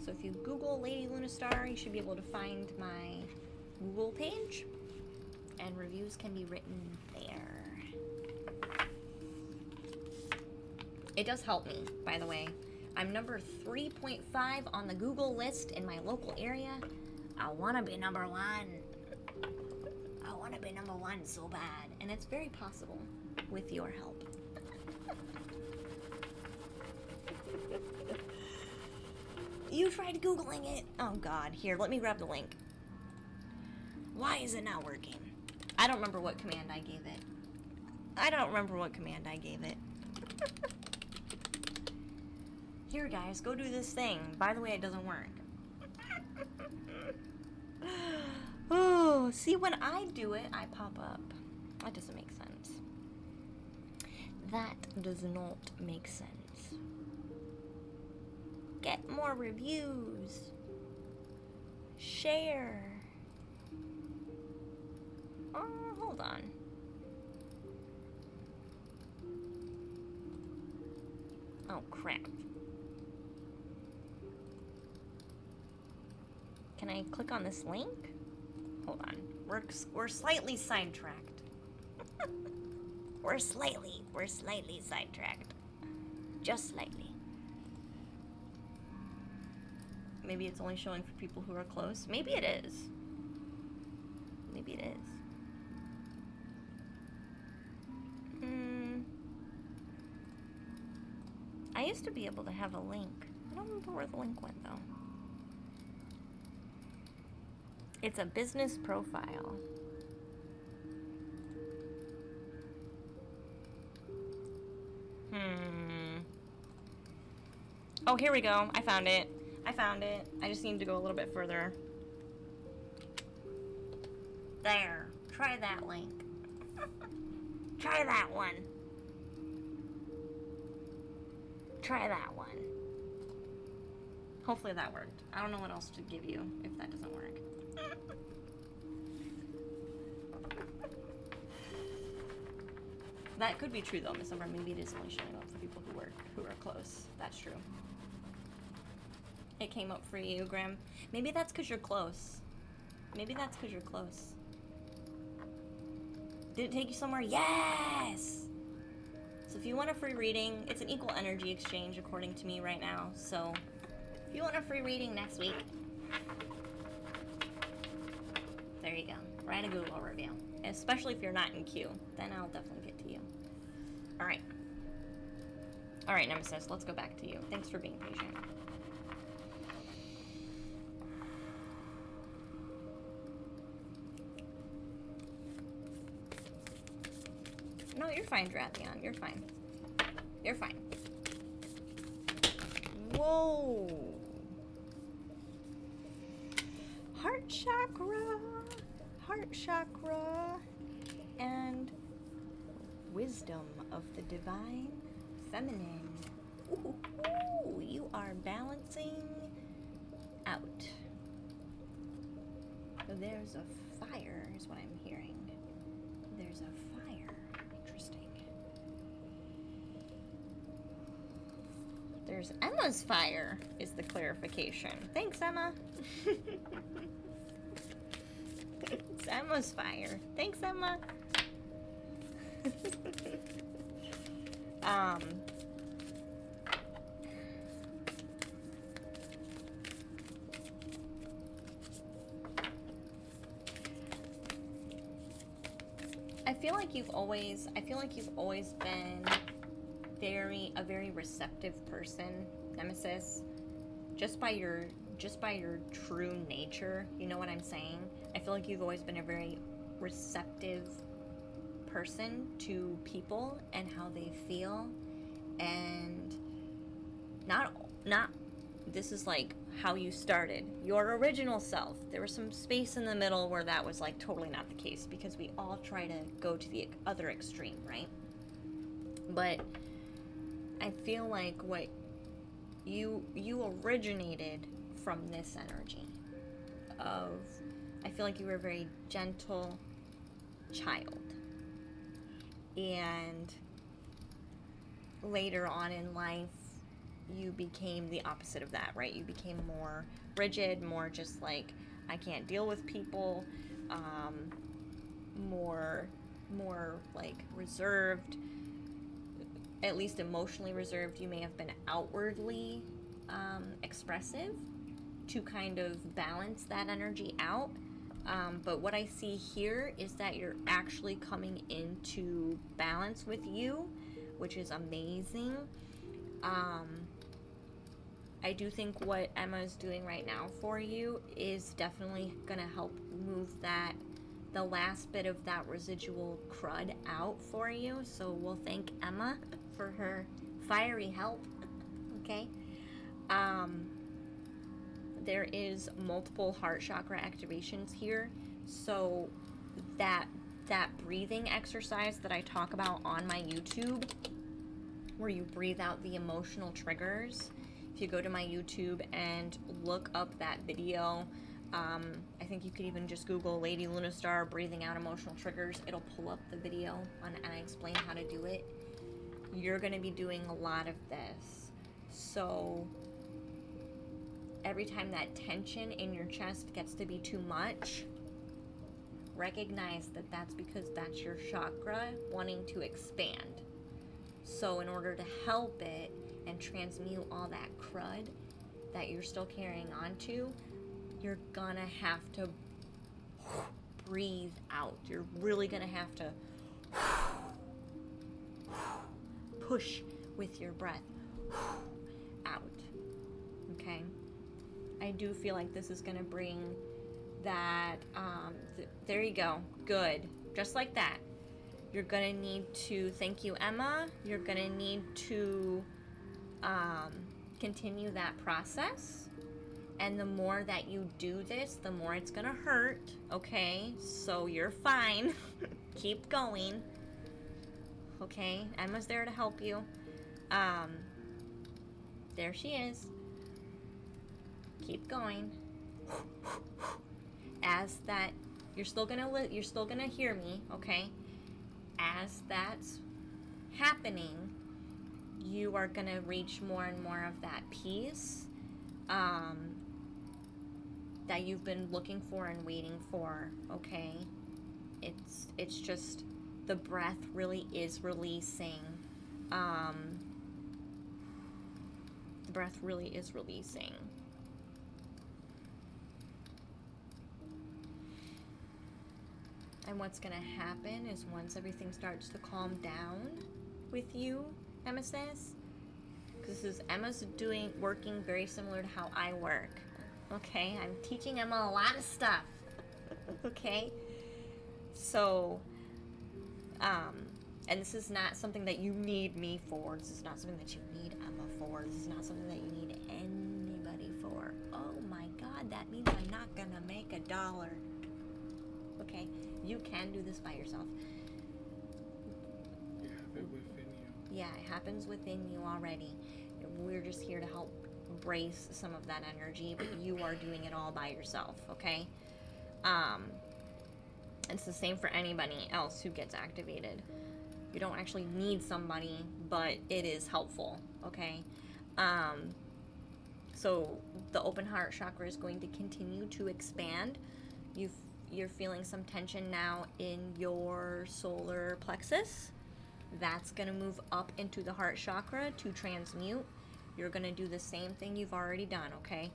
So if you Google Lady Lunastar, you should be able to find Google page, and reviews can be written there. It does help me, by the way. I'm number 3.5 on the Google list in my local area. I want to be number 1. I want to be number 1 so bad. And it's very possible with your help. You tried Googling it. Oh God, here, let me grab the link. Why is it not working? I don't remember what command I gave it. Here, guys, go do this thing. By the way, it doesn't work. Oh, see, when I do it, I pop up. That doesn't make sense. That does not make sense. Get more reviews. Share. Oh, hold on. Oh, crap. Can I click on this link? Hold on. We're slightly sidetracked. We're slightly sidetracked. Just slightly. Maybe it's only showing for people who are close. Maybe it is. Maybe it is. I used to be able to have a link. I don't remember where the link went, though. It's a business profile. Oh, here we go. I found it. I just need to go a little bit further. There. Try that link. Try that one. Try that one. Hopefully that worked. I don't know what else to give you if that doesn't work. That could be true though, Miss Summer. Maybe it is only showing up for people who are close. That's true. It came up for you, Grim. Maybe that's because you're close. Did it take you somewhere? Yes! So if you want a free reading, it's an equal energy exchange according to me right now. So if you want a free reading next week, there you go. Write a Google review. Especially if you're not in queue. Then I'll definitely get to you. Alright. Alright, Nemesis, let's go back to you. Thanks for being patient. No, you're fine, Drathion. You're fine. You're fine. Whoa. Heart chakra. Heart chakra. And wisdom of the divine feminine. Ooh, you are balancing out. There's a fire, is what I'm hearing. There's a fire. Interesting. There's Emma's fire, is the clarification. Thanks, Emma. It's Emma's fire. Thanks, Emma. I feel like you've always been a very receptive person, Nemesis. Just by your true nature, you know what I'm saying? I feel like you've always been a very receptive person to people and how they feel, and not this is like how you started your original self. There was some space in the middle where that was like totally not the case, because we all try to go to the other extreme, right? But I feel like what you originated from this energy of, I feel like you were a very gentle child, and later on in life you became the opposite of that, right? You became more rigid, more just like, I can't deal with people, more like reserved, at least emotionally reserved. You may have been outwardly expressive to kind of balance that energy out. But what I see here is that you're actually coming into balance with you, which is amazing. I do think what Emma is doing right now for you is definitely going to help move the last bit of that residual crud out for you. So we'll thank Emma for her fiery help. Okay. There is multiple heart chakra activations here. So that breathing exercise that I talk about on my YouTube, where you breathe out the emotional triggers, if you go to my YouTube and look up that video, I think you could even just Google Lady Lunastar breathing out emotional triggers. It'll pull up the video and I explain how to do it. You're going to be doing a lot of this. So every time that tension in your chest gets to be too much, recognize that that's because that's your chakra wanting to expand. So in order to help it and transmute all that crud that you're still carrying on to, you're gonna have to breathe out. You're really gonna have to push with your breath out. Okay? I do feel like this is gonna bring that, there you go. Good. Just like that. You're gonna need to, thank you, Emma. You're gonna need to continue that process. And the more that you do this, the more it's gonna hurt. Okay? So you're fine. Keep going. Okay? Emma's there to help you. There she is. Keep going. As that, you're still gonna hear me, okay? As that's happening, you are gonna reach more and more of that peace that you've been looking for and waiting for, okay? It's just the breath really is releasing. The breath really is releasing. And what's going to happen is once everything starts to calm down with you, Emma says, because Emma's working very similar to how I work. Okay, I'm teaching Emma a lot of stuff. Okay, so, and this is not something that you need me for. This is not something that you need Emma for. This is not something that you need anybody for. Oh my God, that means I'm not gonna make $1. Okay, you can do this by yourself. You have it within you. Yeah, it happens within you already. We're just here to help brace some of that energy, but you are doing it all by yourself, okay? It's the same for anybody else who gets activated. You don't actually need somebody, but it is helpful, okay? So the open heart chakra is going to continue to expand. You're feeling some tension now in your solar plexus. That's going to move up into the heart chakra to transmute. You're going to do the same thing you've already done, okay?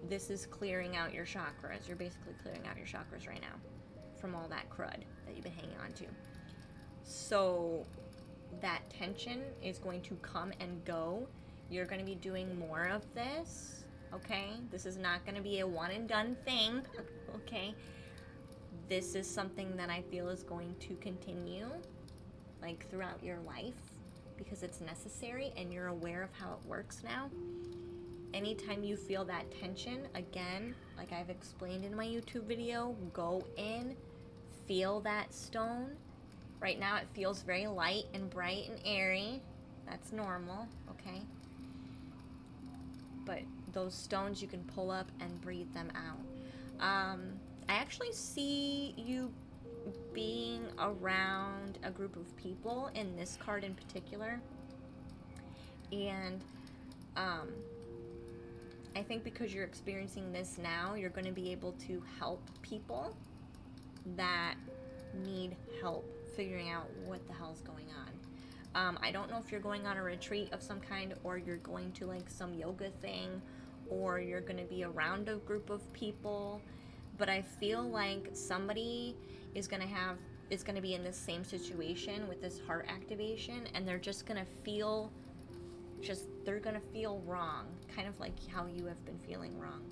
This is clearing out your chakras. You're basically clearing out your chakras right now from all that crud that you've been hanging on to. So that tension is going to come and go. You're going to be doing more of this, okay? This is not going to be a one and done thing, okay? This is something that I feel is going to continue, like, throughout your life, because it's necessary and you're aware of how it works now. Anytime you feel that tension, again, like I've explained in my YouTube video, go in, feel that stone. Right now it feels very light and bright and airy. That's normal, okay? But those stones you can pull up and breathe them out. I actually see you being around a group of people in this card in particular. And I think because you're experiencing this now, you're going to be able to help people that need help figuring out what the hell's going on. I don't know if you're going on a retreat of some kind, or you're going to like some yoga thing, or you're going to be around a group of people, but I feel like somebody is going to be in this same situation with this heart activation, and they're just going to feel wrong, kind of like how you have been feeling wrong.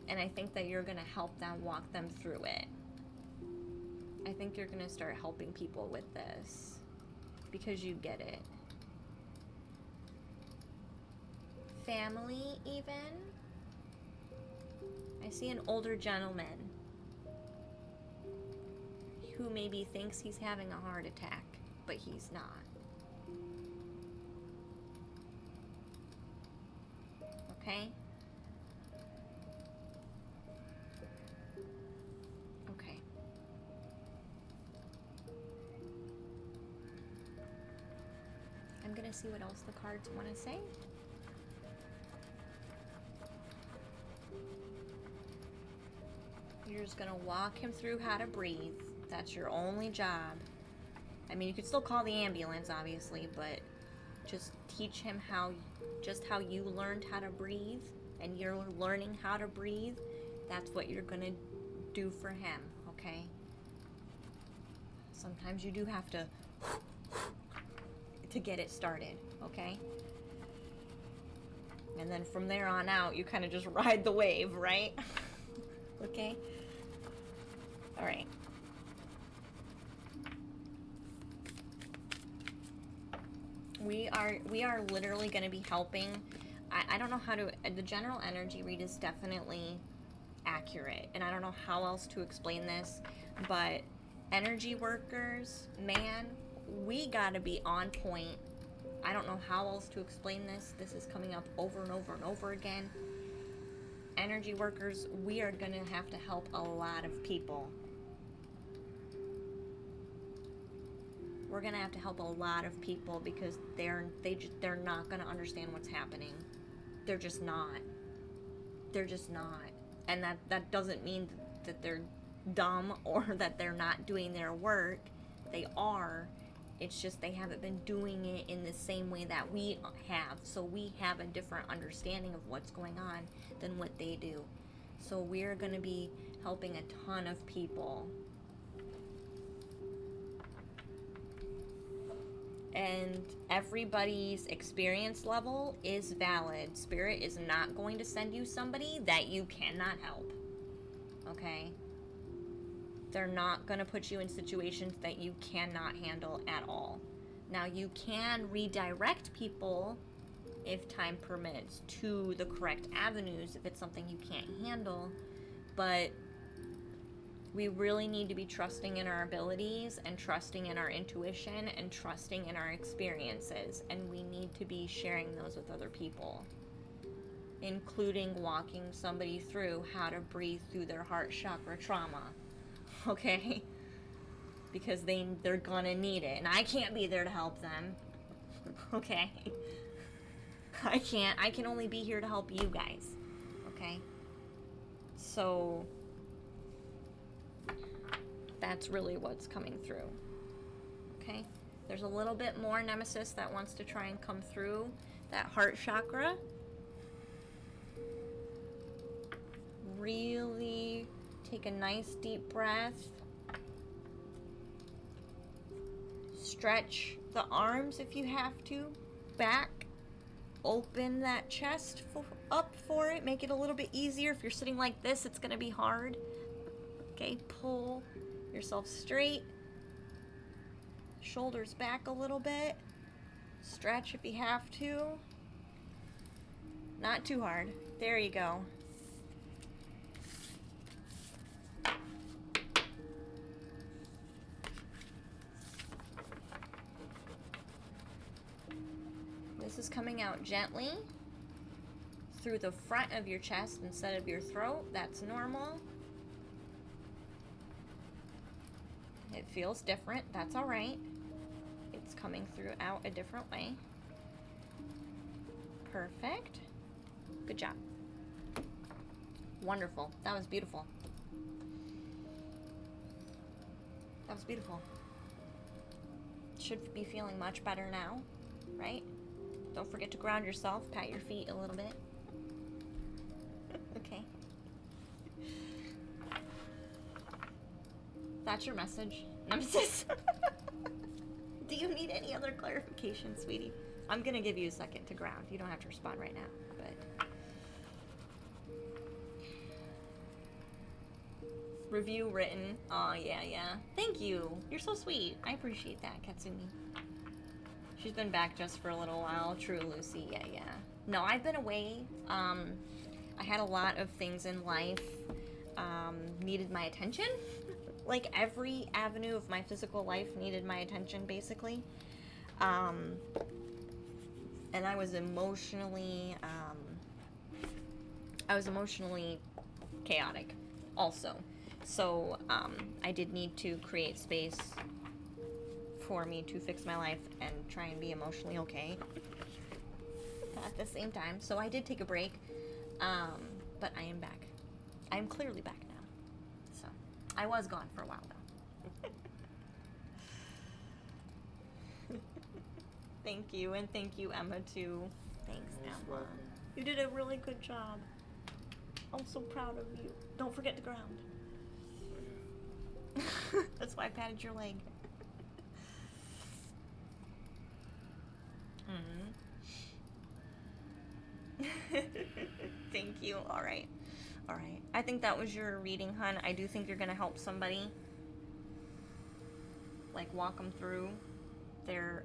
And I think that you're going to help them, walk them through it. I think you're going to start helping people with this because you get it. Family, even. I see an older gentleman who maybe thinks he's having a heart attack, but he's not. Okay? Okay. I'm gonna see what else the cards want to say. You're just gonna walk him through how to breathe. That's your only job. I mean, you could still call the ambulance, obviously, but just teach him how you learned how to breathe, and you're learning how to breathe. That's what you're gonna do for him, okay? Sometimes you do have to get it started, okay? And then from there on out, you kind of just ride the wave, right? Okay? All right. We are literally going to be helping. I don't know how to, the general energy read is definitely accurate, and I don't know how else to explain this, but energy workers, man, we got to be on point. I don't know how else to explain this. This is coming up over and over and over again. Energy workers, we are going to have to help a lot of people. We're going to have to help a lot of people because they're not going to understand what's happening. They're just not. They're just not. And that doesn't mean that they're dumb or that they're not doing their work. They are. It's just they haven't been doing it in the same way that we have. So we have a different understanding of what's going on than what they do. So we're going to be helping a ton of people. And everybody's experience level is valid. Spirit is not going to send you somebody that you cannot help. Okay? They're not going to put you in situations that you cannot handle at all. Now, you can redirect people, if time permits, to the correct avenues if it's something you can't handle, but we really need to be trusting in our abilities and trusting in our intuition and trusting in our experiences, and we need to be sharing those with other people, including walking somebody through how to breathe through their heart chakra trauma. Okay? Because they're gonna need it. And I can't be there to help them. Okay? I can't. I can only be here to help you guys. Okay? So that's really what's coming through. Okay? There's a little bit more nemesis that wants to try and come through that heart chakra. Really take a nice deep breath. Stretch the arms if you have to. Back. Open that chest up for it. Make it a little bit easier. If you're sitting like this, it's going to be hard. Okay, pull yourself straight. Shoulders back a little bit. Stretch if you have to. Not too hard. There you go. This is coming out gently through the front of your chest instead of your throat. That's normal. It feels different. That's all right. It's coming through out a different way. Perfect. Good job. Wonderful. That was beautiful. That was beautiful. Should be feeling much better now, right? Don't forget to ground yourself. Pat your feet a little bit. Okay. That's your message, Nemesis. Do you need any other clarification, sweetie? I'm gonna give you a second to ground. You don't have to respond right now, but... Review written. Aw, yeah. Thank you. You're so sweet. I appreciate that, Katsumi. She's been back just for a little while. True, Lucy. Yeah. No, I've been away. I had a lot of things in life needed my attention. Like, every avenue of my physical life needed my attention, basically. And I was emotionally chaotic also. So, I did need to create space for me to fix my life and try and be emotionally okay at the same time. So I did take a break, but I am back. I am clearly back now. So, I was gone for a while though. Thank you, and thank you, Emma, too. Thanks, Emma. You did a really good job. I'm so proud of you. Don't forget to ground. That's why I patted your leg. Thank you. All right. I think that was your reading, hun. I do think you're gonna help somebody, like, walk them through their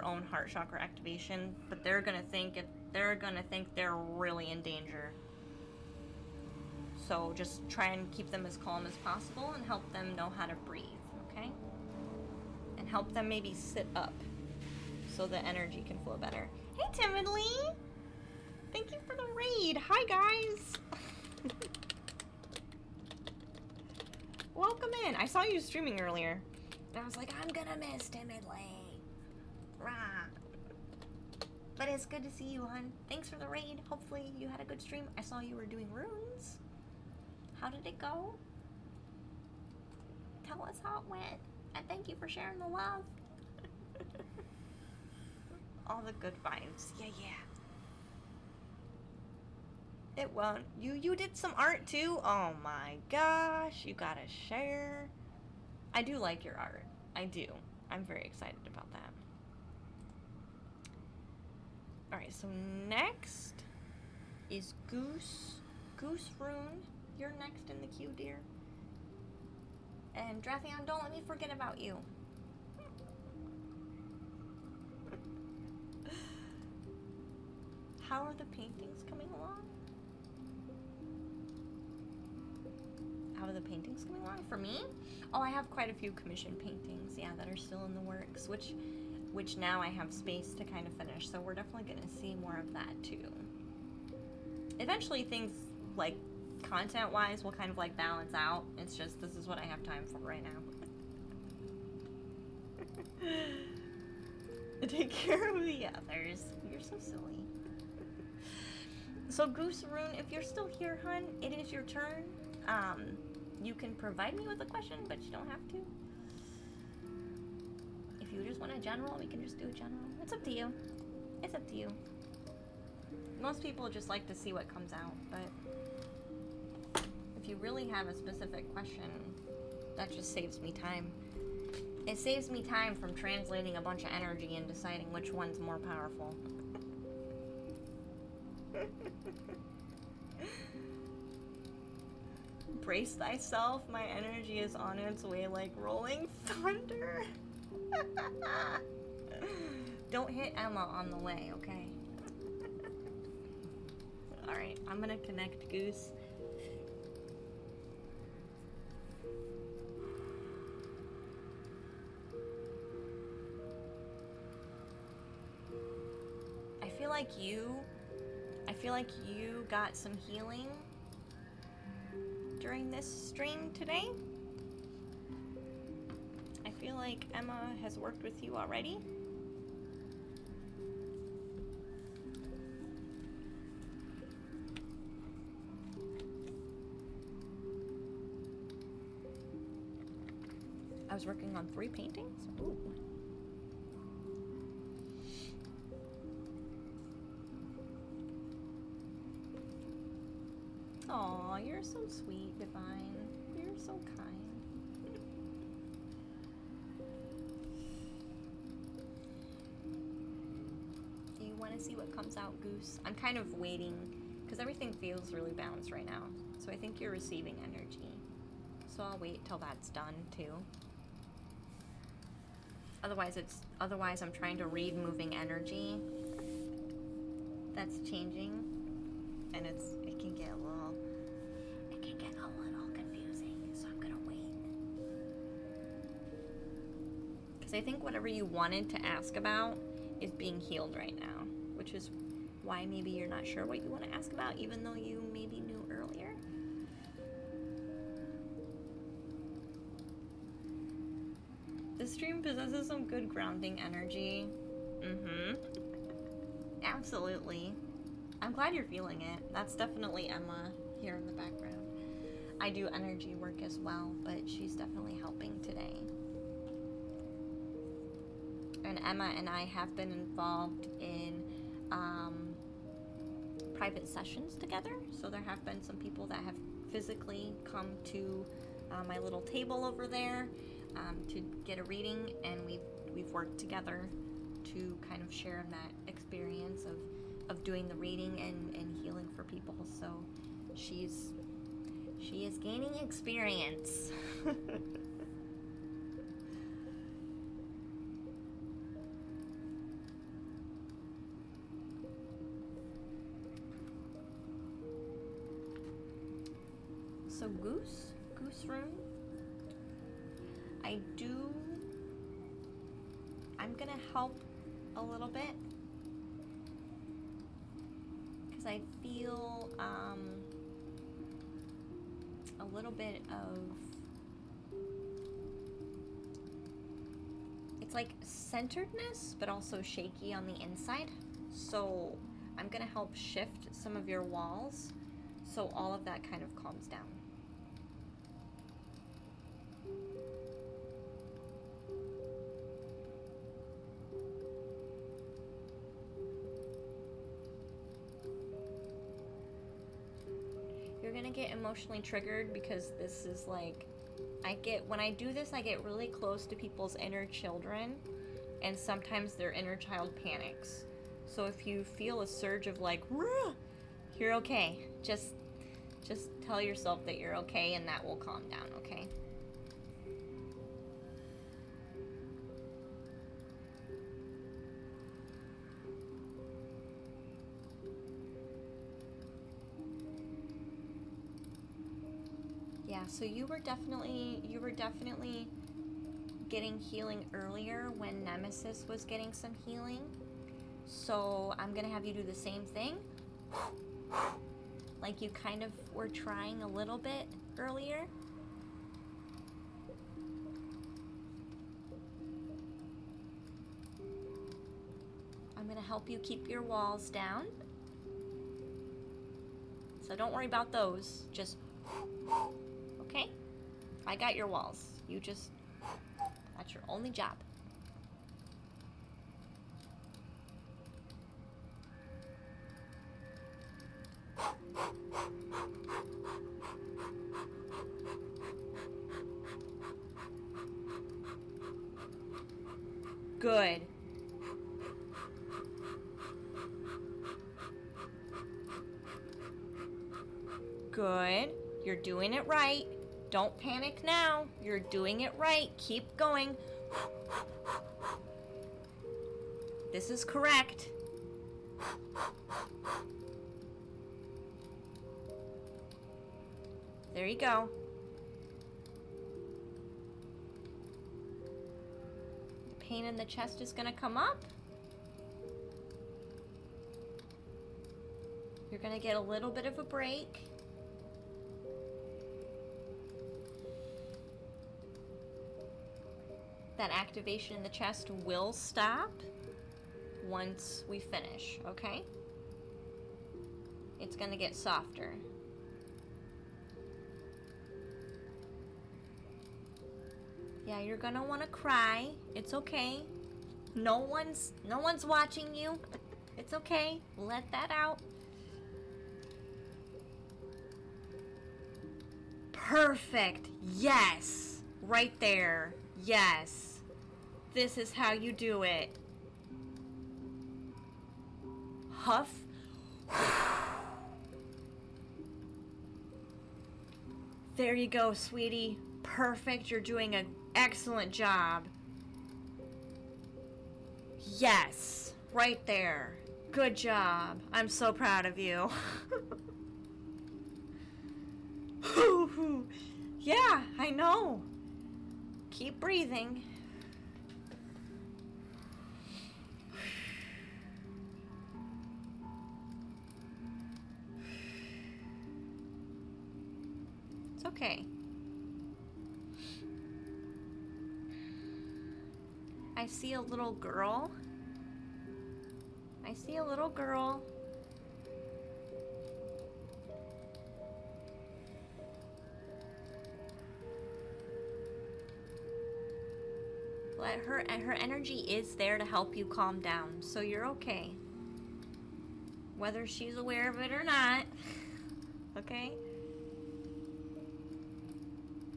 own heart chakra activation, but they're gonna think they're really in danger. So just try and keep them as calm as possible and help them know how to breathe, okay? And help them maybe sit up so the energy can flow better. Hey, Timidly! Thank you for the raid. Hi, guys. Welcome in. I saw you streaming earlier. And I was like, I'm gonna miss Timidly. Rah. But it's good to see you, hon. Thanks for the raid. Hopefully you had a good stream. I saw you were doing runes. How did it go? Tell us how it went. And thank you for sharing the love. All the good vibes. Yeah. It won't. You did some art too? Oh my gosh. You gotta share. I do like your art. I do. I'm very excited about that. Alright, so next is Goose. Goose Rune. You're next in the queue, dear. And Drathion, don't let me forget about you. How are the paintings coming along? How are the paintings coming along? For me? Oh, I have quite a few commissioned paintings, yeah, that are still in the works, which now I have space to kind of finish, so we're definitely going to see more of that too. Eventually things, like, content-wise will kind of, like, balance out. It's just, this is what I have time for right now. Take care of the others. You're so silly. So, Goose Rune, if you're still here, hun, it is your turn. You can provide me with a question, but you don't have to. If you just want a general, we can just do a general. It's up to you. It's up to you. Most people just like to see what comes out, but if you really have a specific question, that just saves me time. It saves me time from translating a bunch of energy and deciding which one's more powerful. Brace thyself, my energy is on its way like rolling thunder. Don't hit Emma on the way, okay? Alright, I'm gonna connect Goose. I feel like you got some healing during this stream today. I feel like Emma has worked with you already. I was working on 3 paintings. Ooh. Aw, you're so sweet, Divine. You're so kind. Do you want to see what comes out, Goose? I'm kind of waiting, because everything feels really balanced right now. So I think you're receiving energy. So I'll wait till that's done, too. Otherwise I'm trying to read moving energy. That's changing. And it can get a little confusing, so I'm gonna wait. Because I think whatever you wanted to ask about is being healed right now, which is why maybe you're not sure what you want to ask about, even though you maybe knew earlier. This stream possesses some good grounding energy. Mm-hmm. Absolutely. I'm glad you're feeling it. That's definitely Emma here in the background. I do energy work as well, but she's definitely helping today. And Emma and I have been involved in private sessions together. So there have been some people that have physically come to my little table over there to get a reading, and we've worked together to kind of share in that experience of doing the reading and healing for people. So she is gaining experience. So Goose Room. I'm gonna help a little bit because I feel a little bit of, it's like centeredness but also shaky on the inside. So I'm gonna help shift some of your walls so all of that kind of calms down. You're gonna get emotionally triggered because this is like, when I do this, I get really close to people's inner children, and sometimes their inner child panics. So if you feel a surge of like, "Rah!" You're okay. Just tell yourself that you're okay, and that will calm down, okay? Yeah, so you were definitely getting healing earlier when Nemesis was getting some healing. So I'm gonna have you do the same thing. Like you kind of were trying a little bit earlier. I'm gonna help you keep your walls down. So don't worry about those, just, okay? I got your walls. You just, that's your only job. Good. Good. You're doing it right. Don't panic now. You're doing it right. Keep going. This is correct. There you go. The pain in the chest is gonna come up. You're gonna get a little bit of a break. That activation in the chest will stop once we finish, okay? It's gonna get softer. Yeah, you're gonna wanna cry. It's okay. No one's watching you. It's okay. Let that out. Perfect. Yes. Right there. Yes. This is how you do it. Huff. There you go, sweetie. Perfect. You're doing an excellent job. Yes. Right there. Good job. I'm so proud of you. Yeah, I know. Keep breathing. It's okay. I see a little girl. I see a little girl. Her energy is there to help you calm down, so you're okay. Whether she's aware of it or not. Okay?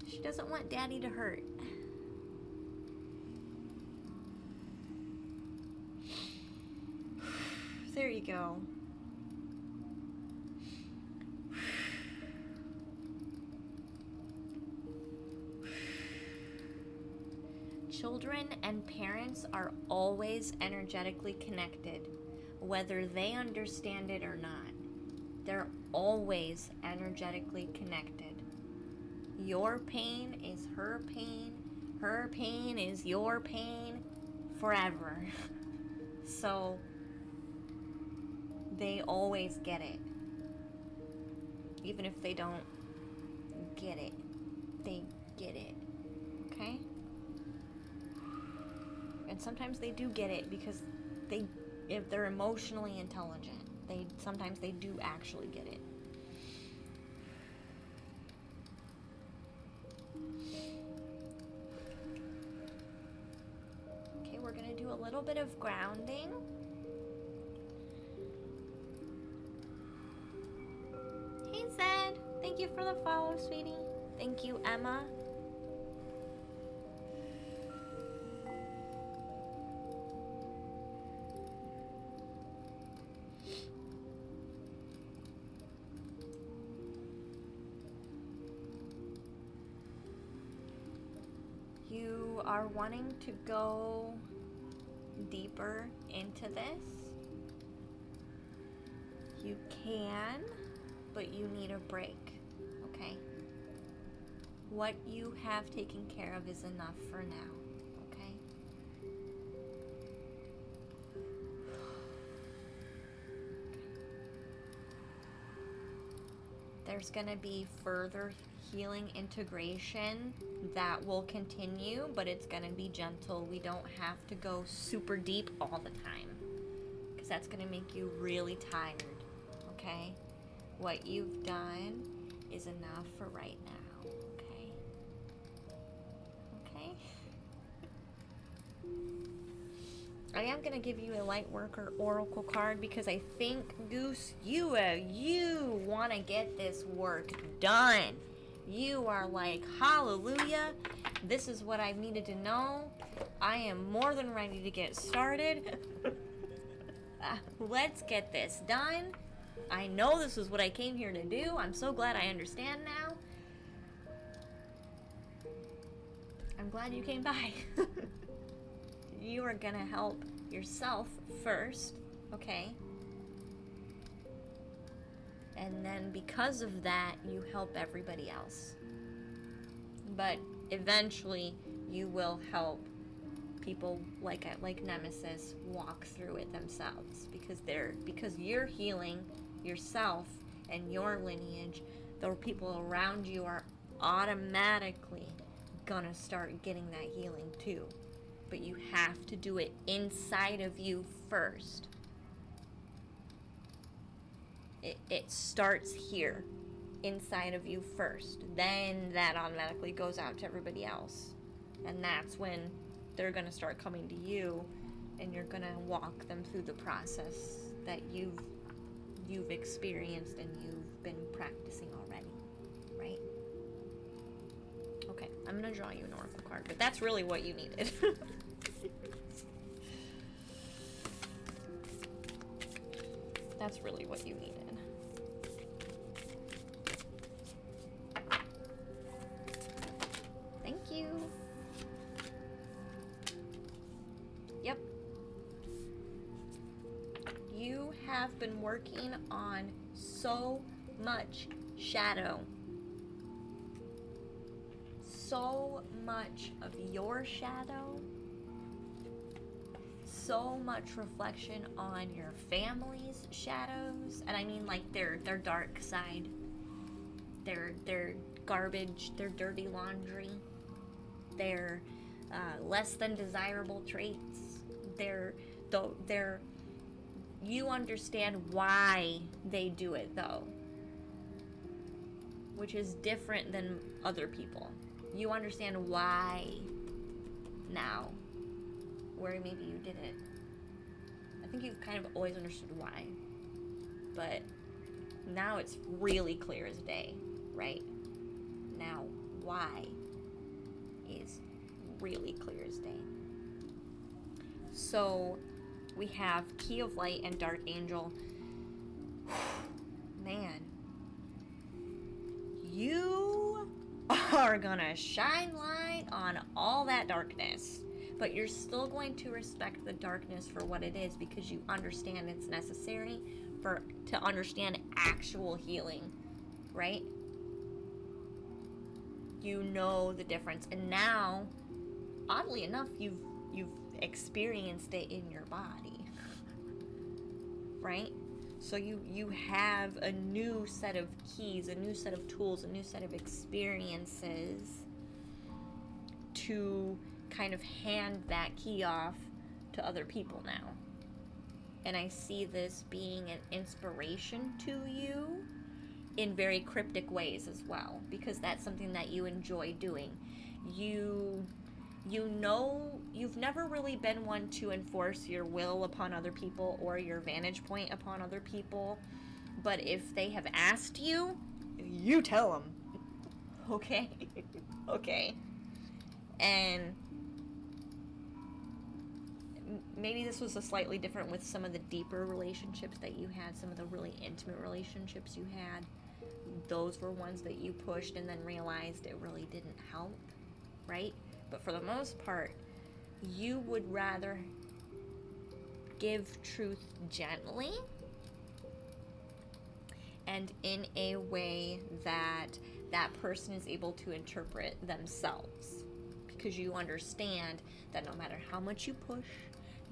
She doesn't want Daddy to hurt. There you go. Children and parents are always energetically connected, whether they understand it or not. They're always energetically connected. Your pain is her pain is your pain, forever. So, they always get it. Even if they don't get it, they get it. Okay? And sometimes they do get it because if they're emotionally intelligent, sometimes they do actually get it. Okay, we're gonna do a little bit of grounding. Hey Zed, thank you for the follow, sweetie. Thank you, Emma. You are wanting to go deeper into this. You can, but you need a break, okay? What you have taken care of is enough for now, okay? There's gonna be further healing integration that will continue, but it's gonna be gentle. We don't have to go super deep all the time, because that's gonna make you really tired, okay? What you've done is enough for right now, okay? Okay? I am gonna give you a Lightworker Oracle card because I think, Goose, you want to get this work done. You are like, hallelujah, this is what I've needed to know. I am more than ready to get started. Let's get this done. I know this is what I came here to do. I'm so glad I understand now. I'm glad you came by. You are gonna help yourself first, okay? And then because of that, you help everybody else. But eventually, you will help people like Nemesis walk through it themselves, because you're healing yourself and your lineage. The people around you are automatically gonna start getting that healing too. But you have to do it inside of you first. It starts here, inside of you first. Then that automatically goes out to everybody else. And that's when they're going to start coming to you, and you're going to walk them through the process that you've experienced and you've been practicing already, right? Okay, I'm going to draw you an oracle card, but that's really what you needed. That's really what you needed. Thank you. Yep. You have been working on so much shadow. So much of your shadow. So much reflection on your family's shadows. And I mean like their dark side. Their garbage, their dirty laundry. Their less than desirable traits. You understand why they do it though, which is different than other people. You understand why now, where maybe you didn't. I think you've kind of always understood why, but now it's really clear as day, right? Now, why is really clear as day. So we have Key of Light and Dark Angel. Man, you are gonna shine light on all that darkness, but you're still going to respect the darkness for what it is, because you understand it's necessary to understand actual healing, right? You know the difference, and now, oddly enough, you've experienced it in your body, right? So you have a new set of keys, a new set of tools, a new set of experiences to kind of hand that key off to other people now. And I see this being an inspiration to you in very cryptic ways as well, because that's something that you enjoy doing. You know, you've never really been one to enforce your will upon other people or your vantage point upon other people. But if they have asked you, you tell them. Okay? Okay. And maybe this was a slightly different with some of the deeper relationships that you had, some of the really intimate relationships you had. Those were ones that you pushed and then realized it really didn't help, right? But for the most part, you would rather give truth gently and in a way that that person is able to interpret themselves. Because you understand that no matter how much you push,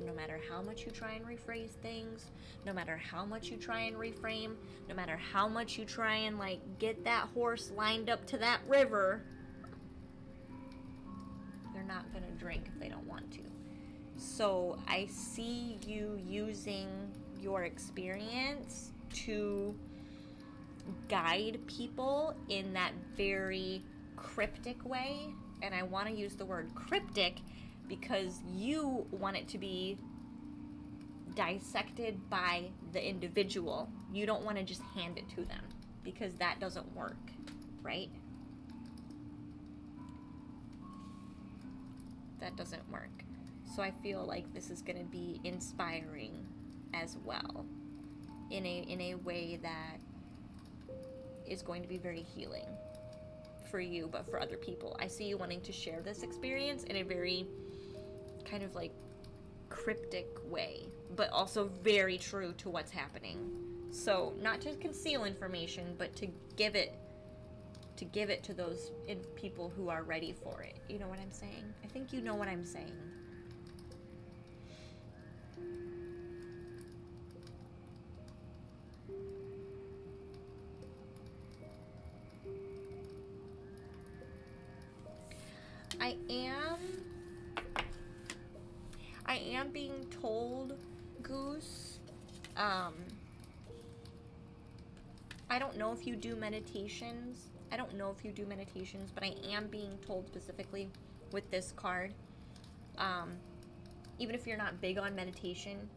no matter how much you try and rephrase things, no matter how much you try and reframe, no matter how much you try and like get that horse lined up to that river, they're not gonna drink if they don't want to. So I see you using your experience to guide people in that very cryptic way. And I want to use the word cryptic because you want it to be dissected by the individual. You don't want to just hand it to them, because that doesn't work, right? That doesn't work. So I feel like this is going to be inspiring as well, in a way that is going to be very healing for you, but for other people. I see you wanting to share this experience in a very kind of like cryptic way, but also very true to what's happening. So not to conceal information, but to give it to those people who are ready for it. You know what I'm saying? I think you know what I'm saying. I am being told, Goose, I don't know if you do meditations. But I am being told specifically with this card. Even if you're not big on meditation,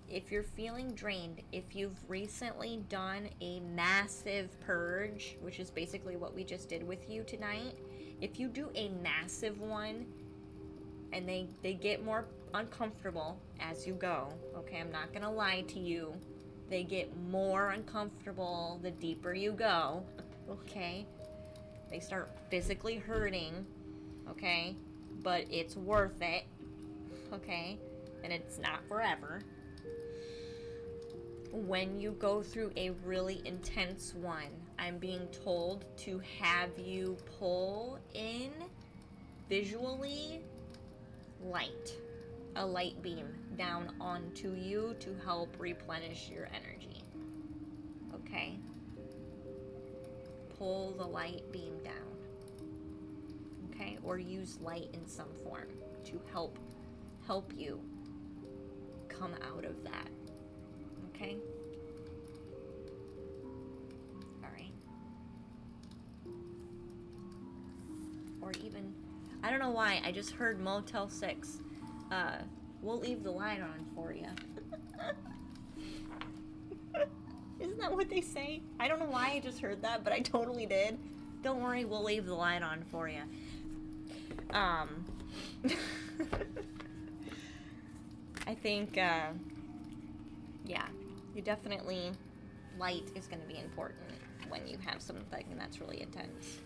if you're feeling drained, if you've recently done a massive purge, which is basically what we just did with you tonight, if you do a massive one, and they get more uncomfortable as you go, okay, I'm not gonna lie to you, they get more uncomfortable the deeper you go, okay, they start physically hurting, okay, but it's worth it, okay, and it's not forever. When you go through a really intense one, I'm being told to have you pull in visually light, a light beam down onto you to help replenish your energy. Okay? Pull the light beam down. Okay? Or use light in some form to help you come out of that. Okay? Alright. Or even, I don't know why, I just heard Motel 6. We'll leave the light on for you. Isn't that what they say? I don't know why I just heard that, but I totally did. Don't worry, we'll leave the light on for you. I think, yeah, you definitely, light is going to be important when you have something that's really intense.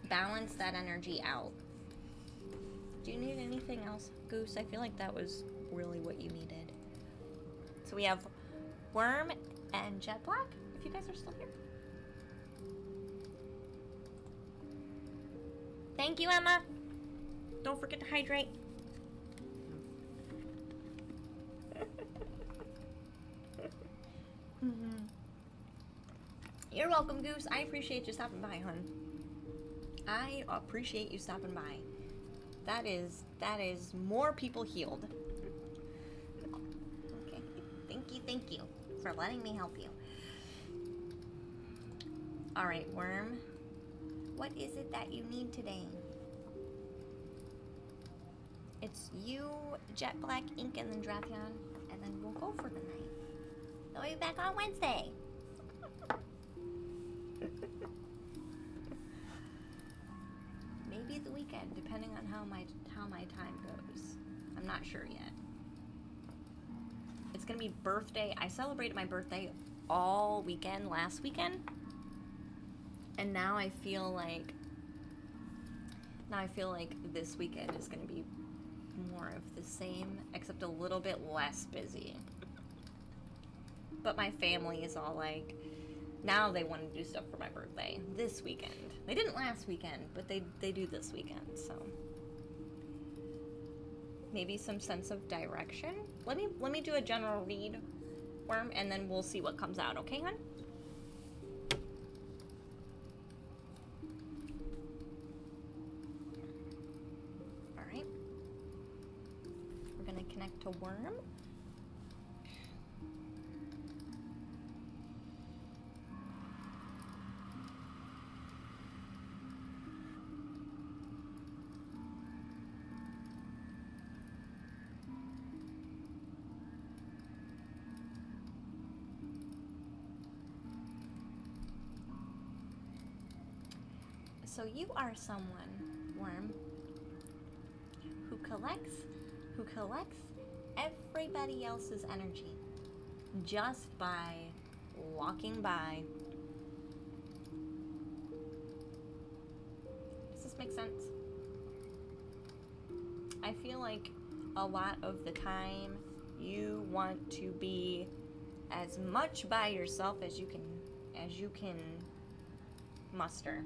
Balance that energy out. Do you need anything else, Goose? I feel like that was really what you needed. So we have Worm and Jet Black, if you guys are still here. Thank you, Emma. Don't forget to hydrate. You're welcome, Goose. I appreciate you stopping by, hun. I appreciate you stopping by. That is more people healed. Okay. Thank you for letting me help you. Alright, Worm. What is it that you need today? It's you, Jet Black, Ink, and then Dratheon, and then we'll go for the night. I'll be back on Wednesday. Maybe the weekend, depending on how my time goes. I'm not sure yet. It's gonna be birthday. I celebrated my birthday all weekend last weekend, and now I feel like this weekend is gonna be more of the same, except a little bit less busy. But my family is all like, now they want to do stuff for my birthday this weekend. They didn't last weekend, but they do this weekend, so maybe some sense of direction. Let me do a general read, Worm, and then we'll see what comes out, okay, hon? All right. We're gonna connect to Worm. So you are someone, Worm, who collects everybody else's energy just by walking by. Does this make sense? I feel like a lot of the time you want to be as much by yourself as you can muster.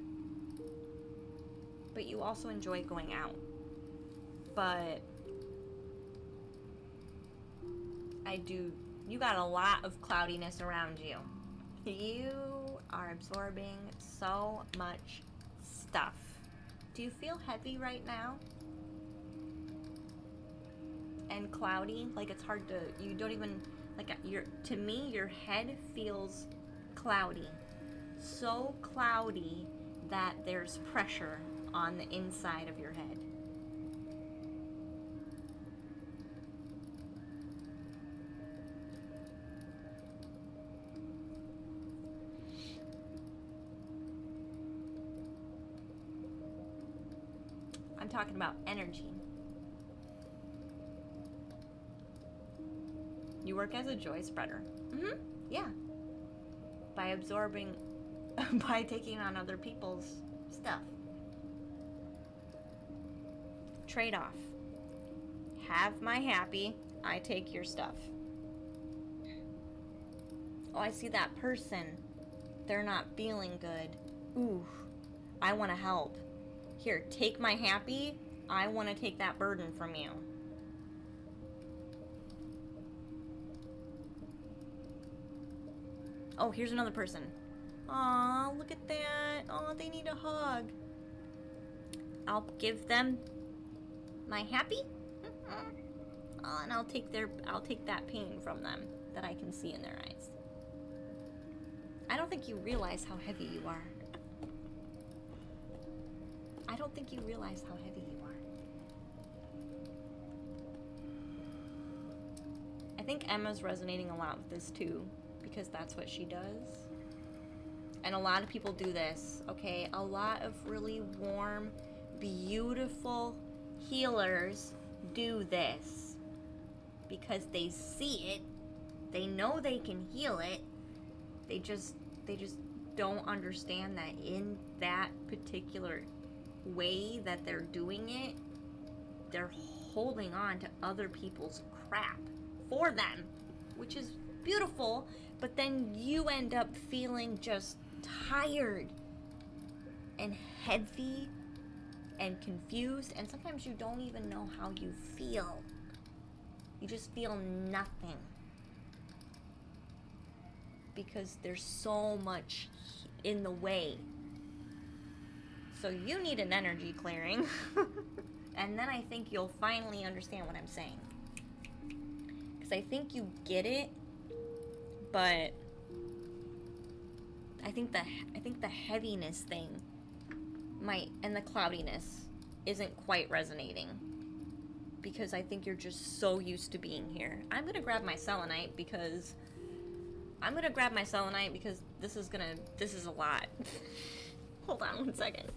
But you also enjoy going out. But you got a lot of cloudiness around you. You are absorbing so much stuff. Do you feel heavy right now? And cloudy? Like it's hard to, you don't even, like to me, your head feels cloudy. So cloudy that there's pressure on the inside of your head. I'm talking about energy. You work as a joy spreader. Yeah. By absorbing, by taking on other people's stuff. Trade-off. Have my happy, I take your stuff. Oh, I see that person. They're not feeling good. Ooh, I want to help. Here, take my happy. I want to take that burden from you. Oh, here's another person. Aw, look at that. Oh, they need a hug. I'll give them my happy. Oh, and I'll take that pain from them that I can see in their eyes. I don't think you realize how heavy you are. I don't think you realize how heavy you are. I think Emma's resonating a lot with this too, because that's what she does. And a lot of people do this, okay? A lot of really warm, beautiful healers do this because they see it, they know they can heal it, they just don't understand that in that particular way that they're doing it, they're holding on to other people's crap for them, which is beautiful, but then you end up feeling just tired and heavy and confused, and sometimes you don't even know how you feel. You just feel nothing because there's so much in the way. So you need an energy clearing. And then I think you'll finally understand what I'm saying. Because I think you get it, but I think the heaviness thing might, and the cloudiness isn't quite resonating. Because I think you're just so used to being here. I'm gonna grab my selenite because this is a lot. Hold on one second.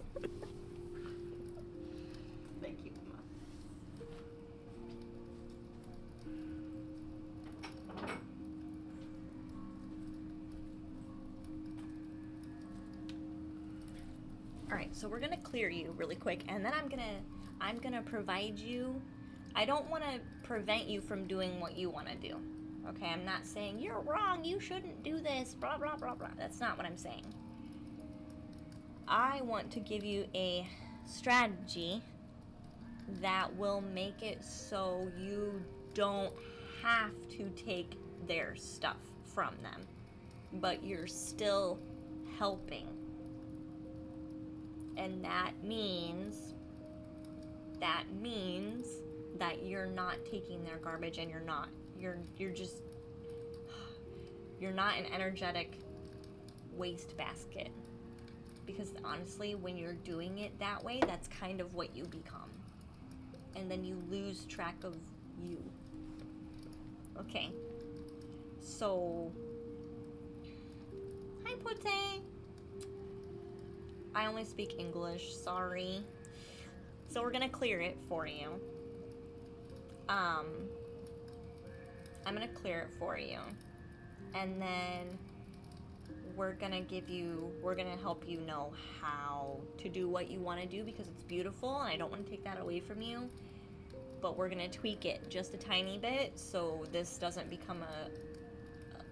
Thank you, Emma. Alright, so we're gonna clear you really quick, and then I'm gonna provide you. I don't want to prevent you from doing what you want to do. Okay, I'm not saying you're wrong, you shouldn't do this, blah, blah, blah, blah. That's not what I'm saying. I want to give you a strategy that will make it so you don't have to take their stuff from them, but you're still helping. And that means that you're not taking their garbage, and you're not an energetic waste basket. Because honestly, when you're doing it that way, that's kind of what you become. And then you lose track of you. Okay. So, hi Pote. I only speak English, sorry. So we're gonna clear it for you. I'm gonna clear it for you. And then we're gonna help you know how to do what you wanna do, because it's beautiful and I don't wanna take that away from you. But we're gonna tweak it just a tiny bit so this doesn't become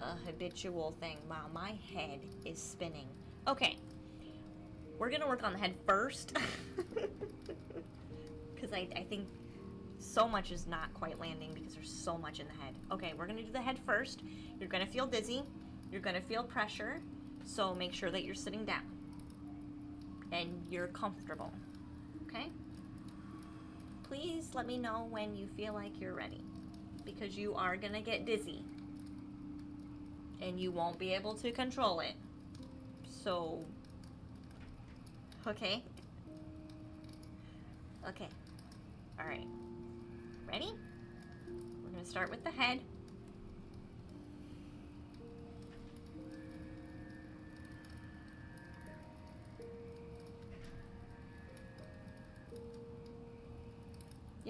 a habitual thing. Wow, my head is spinning. Okay. We're gonna work on the head first. Because I think so much is not quite landing because there's so much in the head. Okay, we're gonna do the head first. You're gonna feel dizzy. You're gonna feel pressure. So make sure that you're sitting down. And you're comfortable. Okay? Please let me know when you feel like you're ready. Because you are gonna get dizzy. And you won't be able to control it. So... Okay. Okay. Alright. Ready? We're going to start with the head.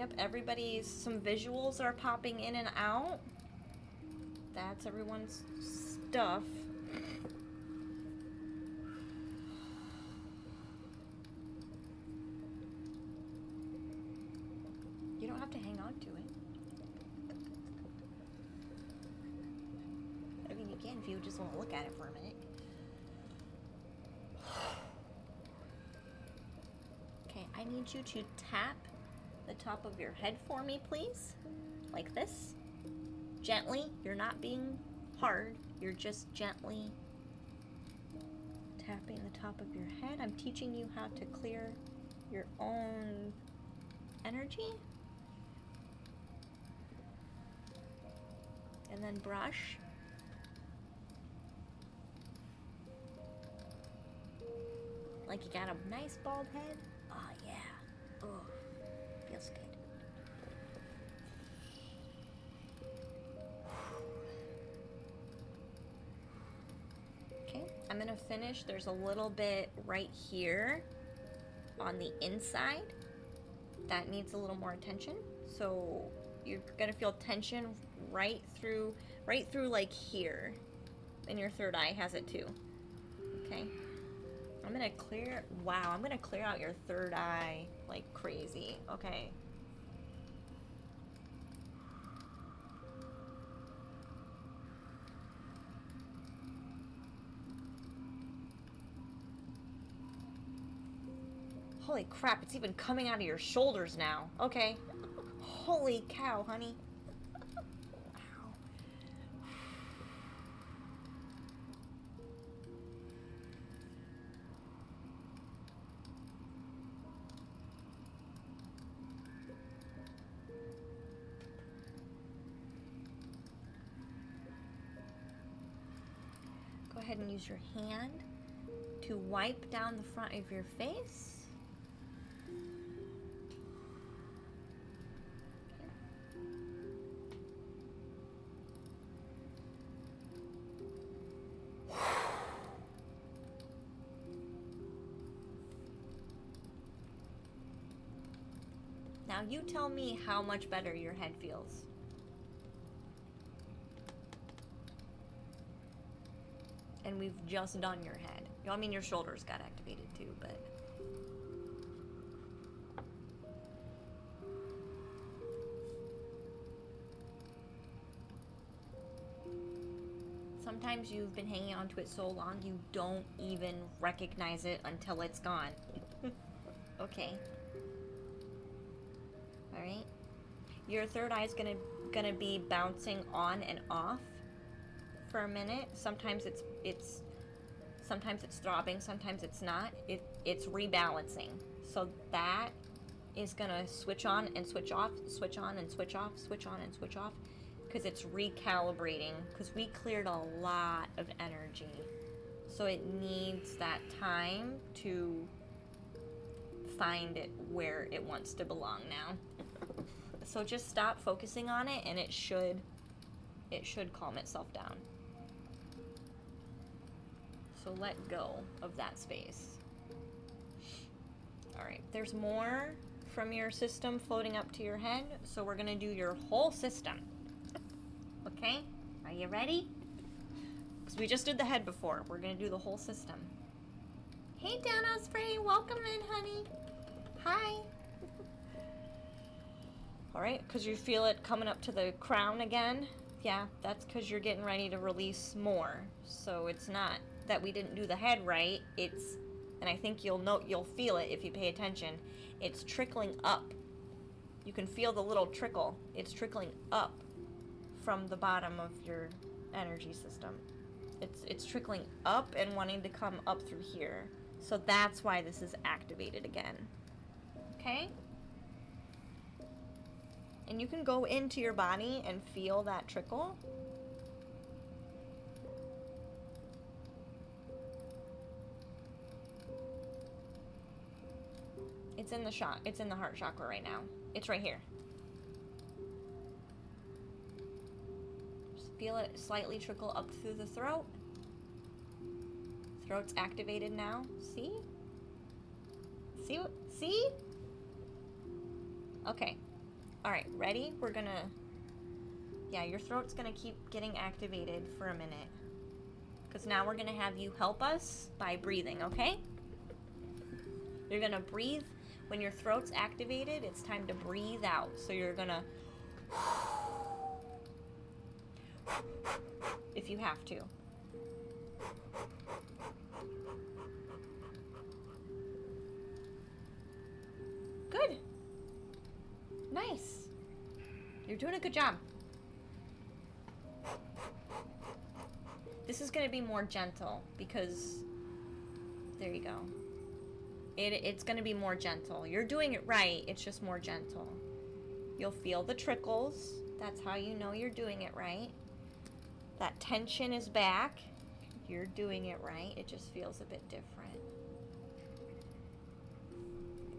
Yep, everybody's, some visuals are popping in and out. That's everyone's stuff. You don't have to hang on to it. I mean, you can if you just want to look at it for a minute. Okay, I need you to tap the top of your head for me, please. Like this. Gently. You're not being hard. You're just gently tapping the top of your head. I'm teaching you how to clear your own energy. And then brush. Like you got a nice bald head. Oh yeah. Oh, feels good. Okay, I'm gonna finish. There's a little bit right here on the inside that needs a little more attention. So you're gonna feel tension right through like here. And your third eye has it too. Okay. I'm gonna clear, wow, I'm gonna clear out your third eye like crazy. Okay. Holy crap, it's even coming out of your shoulders now. Okay. Holy cow, honey. Go ahead and use your hand to wipe down the front of your face. Now you tell me how much better your head feels. And we've just done your head. I mean, your shoulders got activated too, but... Sometimes you've been hanging on to it so long you don't even recognize it until it's gone. Okay. Alright. Your third eye is gonna be bouncing on and off for a minute. Sometimes it's throbbing, sometimes it's not. It's rebalancing. So that is gonna switch on and switch off, switch on and switch off, switch on and switch off, because it's recalibrating, because we cleared a lot of energy. So it needs that time to find it where it wants to belong now. So just stop focusing on it and it should calm itself down. So let go of that space. All right, there's more from your system floating up to your head, so we're gonna do your whole system. Okay, are you ready? Because we just did the head before. We're gonna do the whole system. Hey, Dan Osprey, welcome in, honey. Hi. All right, because you feel it coming up to the crown again. Yeah, that's because you're getting ready to release more. So it's not that we didn't do the head right. It's, and I think you'll feel it if you pay attention. It's trickling up. You can feel the little trickle. It's trickling up from the bottom of your energy system. It's trickling up and wanting to come up through here. So that's why this is activated again. Okay? And you can go into your body and feel that trickle. It's in the heart chakra right now. It's right here. Just feel it slightly trickle up through the throat. Throat's activated now. See? See? Okay. All right, ready? We're gonna, yeah, your throat's gonna keep getting activated for a minute. Because now we're gonna have you help us by breathing, okay? You're gonna breathe. When your throat's activated, it's time to breathe out. So you're gonna, if you have to. Good. Nice. You're doing a good job. This is going to be more gentle because, there you go. It's going to be more gentle. You're doing it right. It's just more gentle. You'll feel the trickles. That's how you know you're doing it right. That tension is back. You're doing it right. It just feels a bit different.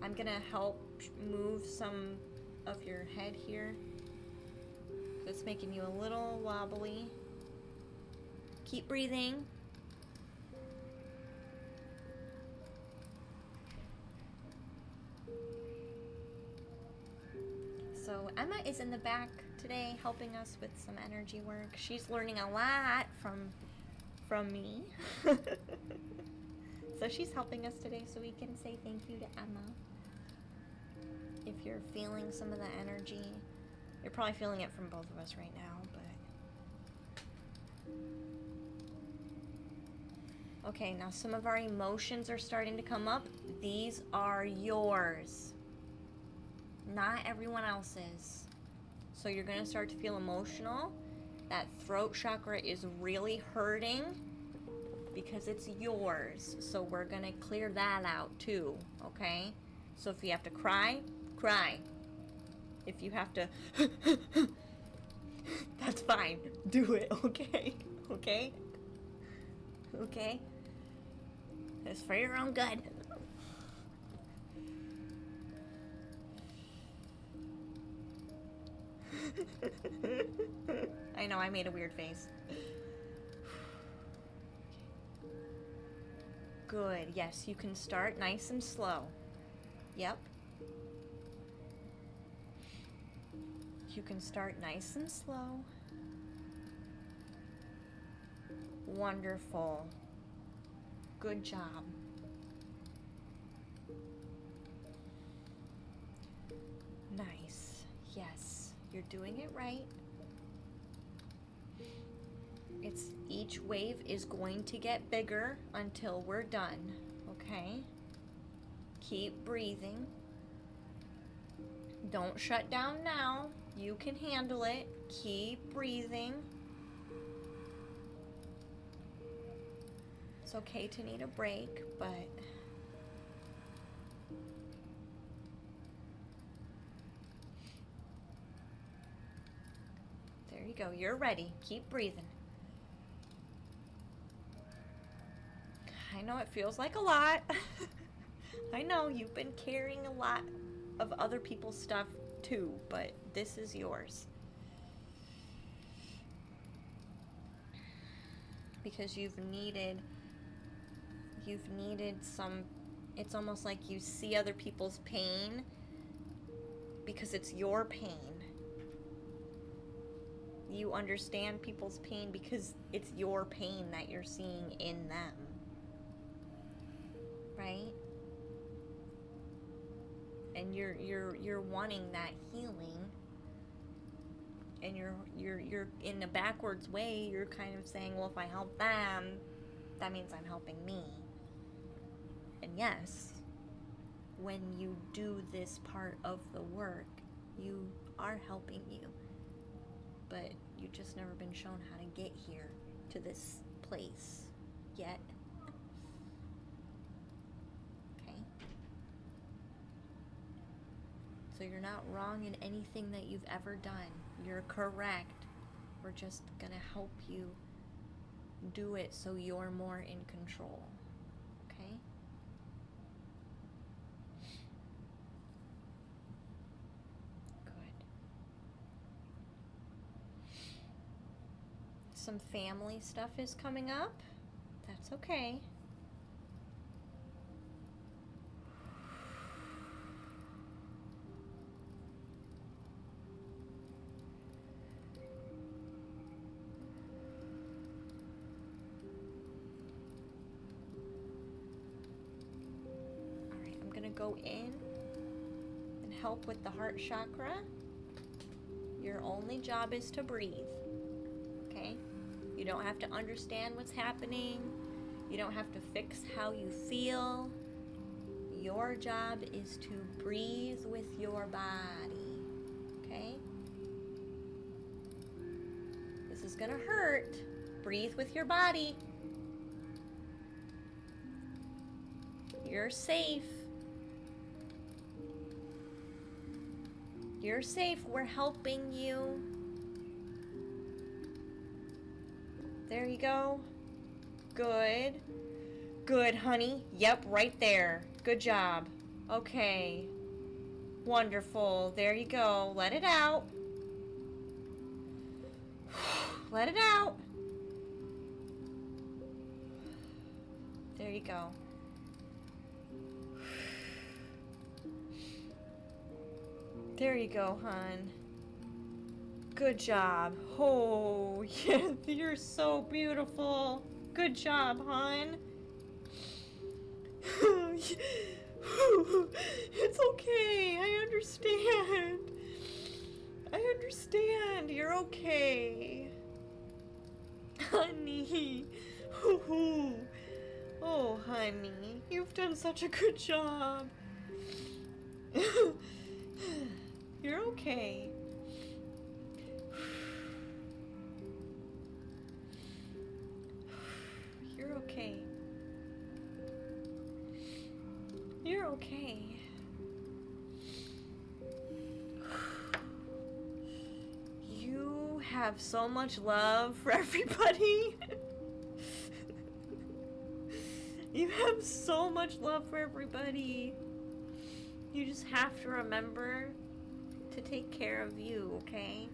I'm going to help move some of your head here. It's making you a little wobbly. Keep breathing. So Emma is in the back today helping us with some energy work. She's learning a lot from me. So she's helping us today so we can say thank you to Emma. If you're feeling some of the energy, you're probably feeling it from both of us right now, but okay, now some of our emotions are starting to come up. These are yours, not everyone else's. So you're going to start to feel emotional. That throat chakra is really hurting because it's yours. So we're going to clear that out too, okay? So if you have to cry, cry. If you have to, that's fine. Do it, okay? Okay? Okay? It's for your own good. I know, I made a weird face. Good, yes, you can start nice and slow. Yep. You can start nice and slow. Wonderful. Good job. Nice. Yes, you're doing it right. Each wave is going to get bigger until we're done, okay? Keep breathing. Don't shut down now. You can handle it. Keep breathing. It's okay to need a break, but there you go. You're ready. Keep breathing. I know it feels like a lot. I know you've been carrying a lot of other people's stuff too, but this is yours. Because you've needed some, it's almost like you see other people's pain because it's your pain. You understand people's pain because it's your pain that you're seeing in them. Right? And you're wanting that healing, and you're in a backwards way. You're kind of saying, well, if I help them, that means I'm helping me. And yes, when you do this part of the work, you are helping you, but you've just never been shown how to get here to this place yet. So you're not wrong in anything that you've ever done. You're correct. We're just gonna help you do it so you're more in control. Okay? Good. Some family stuff is coming up. That's okay. go in and help with the heart chakra. Your only job is to breathe. Okay? You don't have to understand what's happening. You don't have to fix how you feel. Your job is to breathe with your body. Okay? This is gonna hurt. Breathe with your body. You're safe. You're safe. We're helping you. There you go. Good. Good, honey. Yep, right there. Good job. Okay. Wonderful. There you go. Let it out. Let it out. There you go. There you go, hon. Good job. Oh, yeah, you're so beautiful. Good job, hon. It's okay. I understand. I understand. You're okay. Honey. Oh, honey. You've done such a good job. You're okay. You're okay. You're okay. You have so much love for everybody. You have so much love for everybody. You just have to remember to take care of you, okay?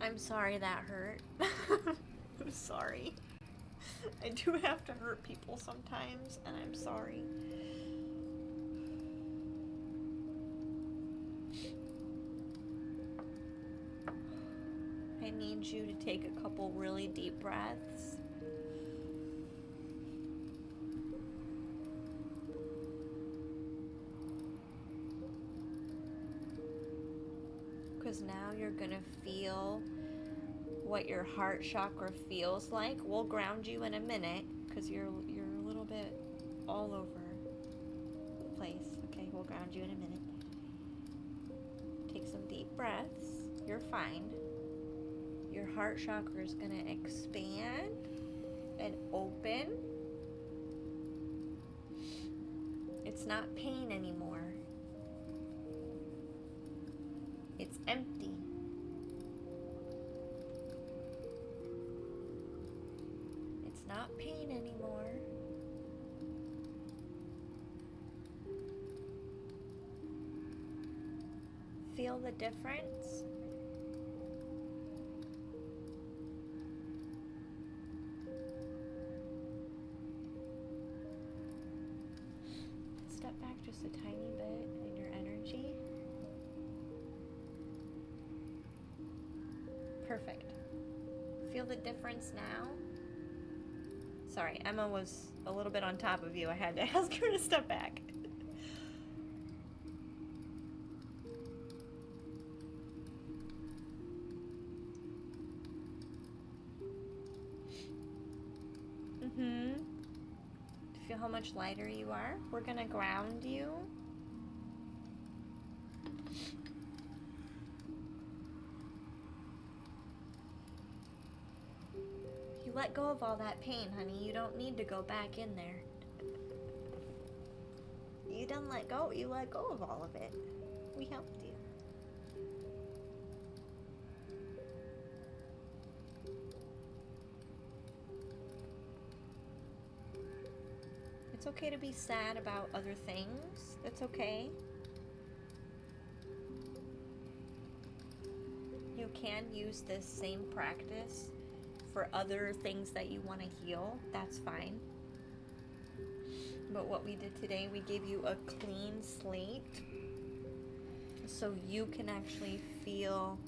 I'm sorry that hurt. I'm sorry. I do have to hurt people sometimes, and I'm sorry. I need you to take a couple really deep breaths. Because now you're gonna feel what your heart chakra feels like. We'll ground you in a minute because you're a little bit all over the place. Okay, we'll ground you in a minute. Take some deep breaths. You're fine. Your heart chakra is gonna expand and open. It's not pain anymore. It's empty. It's not pain anymore. Feel the difference? Step back just a tiny bit in your energy. Perfect. Feel the difference now? Sorry, Emma was a little bit on top of you. I had to ask her to step back. Feel how much lighter you are? We're gonna ground you. You let go of all that pain, honey. You don't need to go back in there. You done let go. You let go of all of it. We helped you. It's okay to be sad about other things. That's okay. You can use this same practice for other things that you want to heal. That's fine. But what we did today, we gave you a clean slate so you can actually feel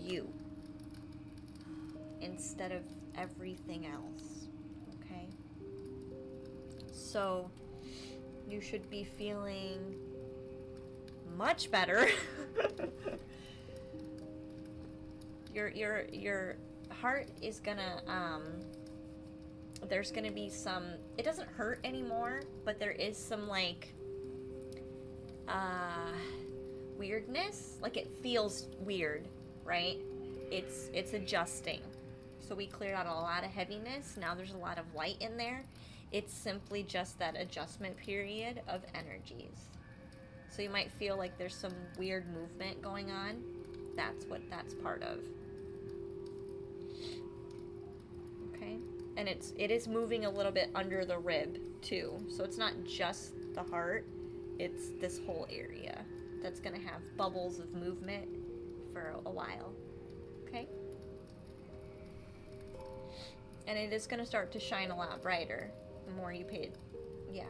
you instead of everything else, okay? So you should be feeling much better. Your heart is gonna there's gonna be some, it doesn't hurt anymore, but there is some like weirdness, like it feels weird, right? It's adjusting. So we cleared out a lot of heaviness. Now there's a lot of light in there. It's simply just that adjustment period of energies. So you might feel like there's some weird movement going on. That's what that's part of. Okay? And it is moving a little bit under the rib too. So it's not just the heart. It's this whole area that's going to have bubbles of movement for a while. Okay? And it is going to start to shine a lot brighter the more you pay it. Yeah.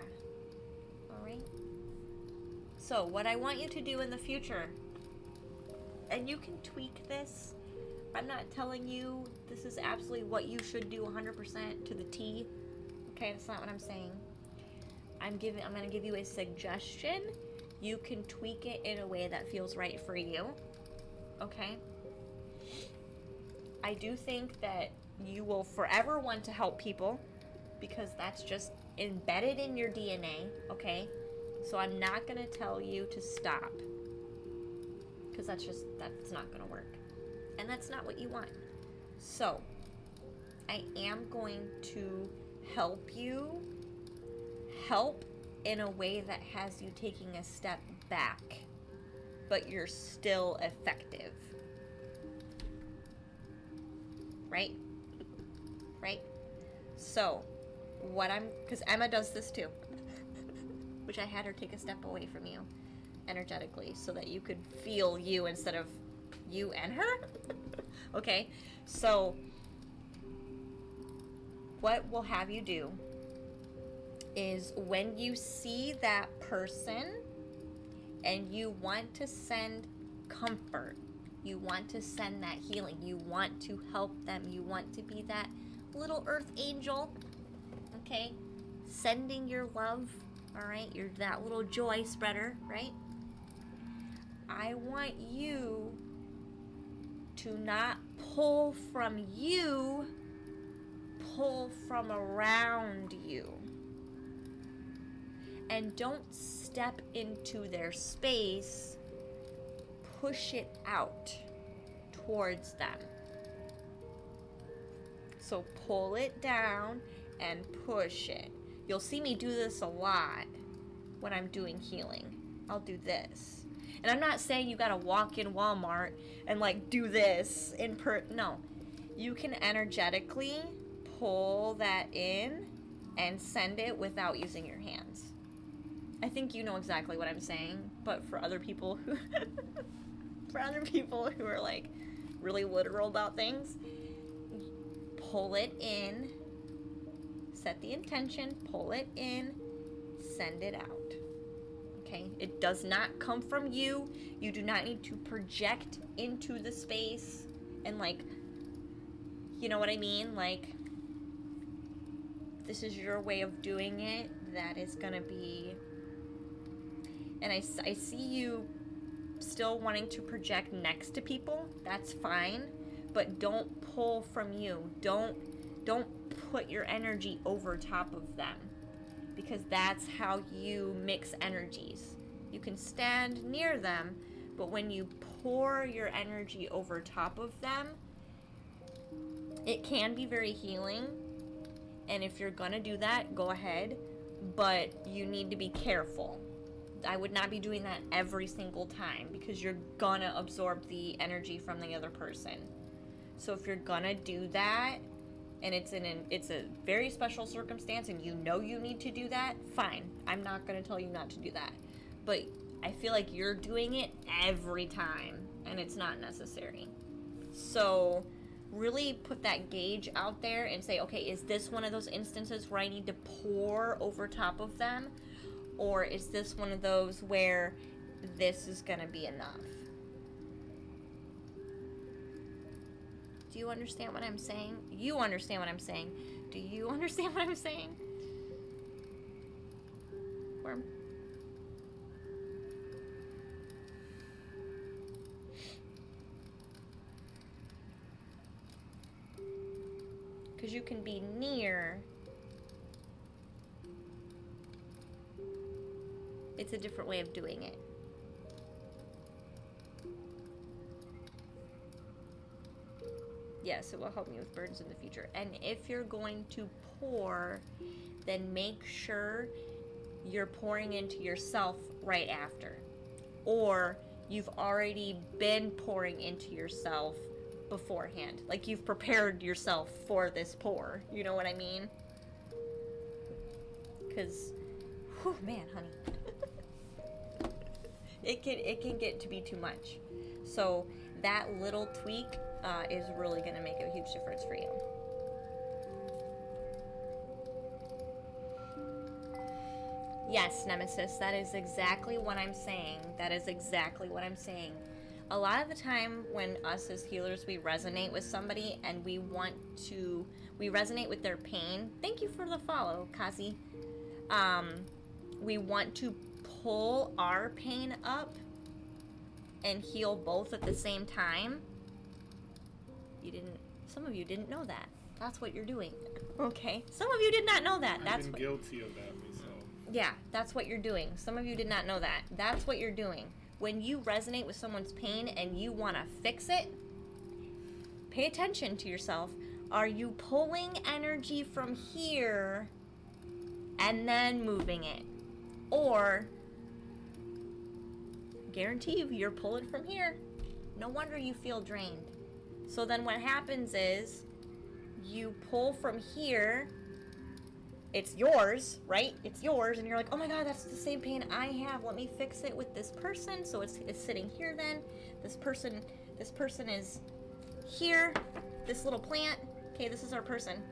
All right? So, what I want you to do in the future, and you can tweak this. I'm not telling you this is absolutely what you should do 100% to the T. Okay, that's not what I'm saying. I'm going to give you a suggestion. You can tweak it in a way that feels right for you. Okay? I do think that you will forever want to help people because that's just embedded in your DNA, okay? So I'm not going to tell you to stop because that's not going to work. And that's not what you want. So I am going to help you help in a way that has you taking a step back, but you're still effective. Right? Right? So, because Emma does this too, which I had her take a step away from you energetically so that you could feel you instead of you and her. Okay? So, what we'll have you do is when you see that person and you want to send comfort, you want to send that healing, you want to help them, you want to be that little earth angel, okay? Sending your love, all right? You're that little joy spreader, right? I want you to not pull from you, pull from around you. And don't step into their space, push it out towards them. So pull it down and push it. You'll see me do this a lot when I'm doing healing. I'll do this. And I'm not saying you gotta walk in Walmart and like do this no. You can energetically pull that in and send it without using your hands. I think you know exactly what I'm saying, but for other people who are like really literal about things, pull it in, set the intention, pull it in, send it out. Okay? It does not come from you. You do not need to project into the space and like, you know what I mean? Like, this is your way of doing it. That is gonna be, and I see you still wanting to project next to people. That's fine, but don't pull from you. Don't put your energy over top of them, because that's how you mix energies. You can stand near them, but when you pour your energy over top of them, it can be very healing. And if you're gonna do that, go ahead, but you need to be careful. I would not be doing that every single time because you're gonna absorb the energy from the other person. So if you're gonna do that and it's a very special circumstance and you know you need to do that, fine. I'm not gonna tell you not to do that. But I feel like you're doing it every time and it's not necessary. So really put that gauge out there and say, okay, is this one of those instances where I need to pour over top of them? Or is this one of those where this is going to be enough? Do you understand what I'm saying? You understand what I'm saying. Do you understand what I'm saying? Worm. Because you can be near. It's a different way of doing it. Yes, it will help me with burdens in the future. And if you're going to pour, then make sure you're pouring into yourself right after. Or you've already been pouring into yourself beforehand. Like you've prepared yourself for this pour. You know what I mean? Because, whew, man, honey. it can get to be too much. So that little tweak is really going to make a huge difference for you. Yes, Nemesis, that is exactly what I'm saying. That is exactly what I'm saying. A lot of the time when us as healers, we resonate with somebody and we resonate with their pain. Thank you for the follow, Kazi. We want to pull our pain up and heal both at the same time. Some of you didn't know that. That's what you're doing. Okay? Some of you did not know that. I've been guilty of that myself. Yeah, that's what you're doing. Some of you did not know that. That's what you're doing. When you resonate with someone's pain and you want to fix it, pay attention to yourself. Are you pulling energy from here and then moving it? Or, guarantee you're pulling from here. No wonder you feel drained. So then what happens is, you pull from here, it's yours, right? It's yours, and you're like, oh my god, that's the same pain I have. Let me fix it with this person. So it's sitting here then. This person is here. This little plant. Okay, this is our person.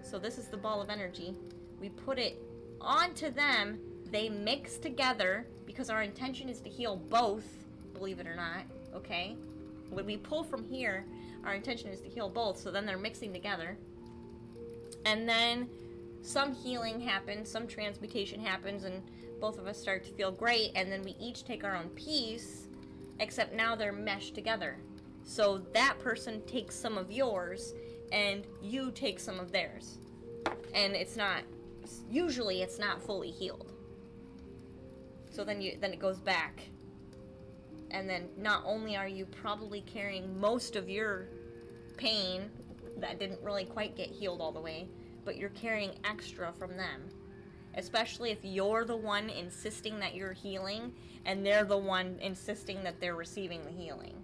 So this is the ball of energy. We put it onto them. They mix together because our intention is to heal both, believe it or not, okay? When we pull from here, our intention is to heal both, so then they're mixing together. And then some healing happens, some transmutation happens, and both of us start to feel great, and then we each take our own piece, except now they're meshed together. So that person takes some of yours, and you take some of theirs. And usually it's not fully healed. So then it goes back. And then not only are you probably carrying most of your pain that didn't really quite get healed all the way, but you're carrying extra from them. Especially if you're the one insisting that you're healing and they're the one insisting that they're receiving the healing.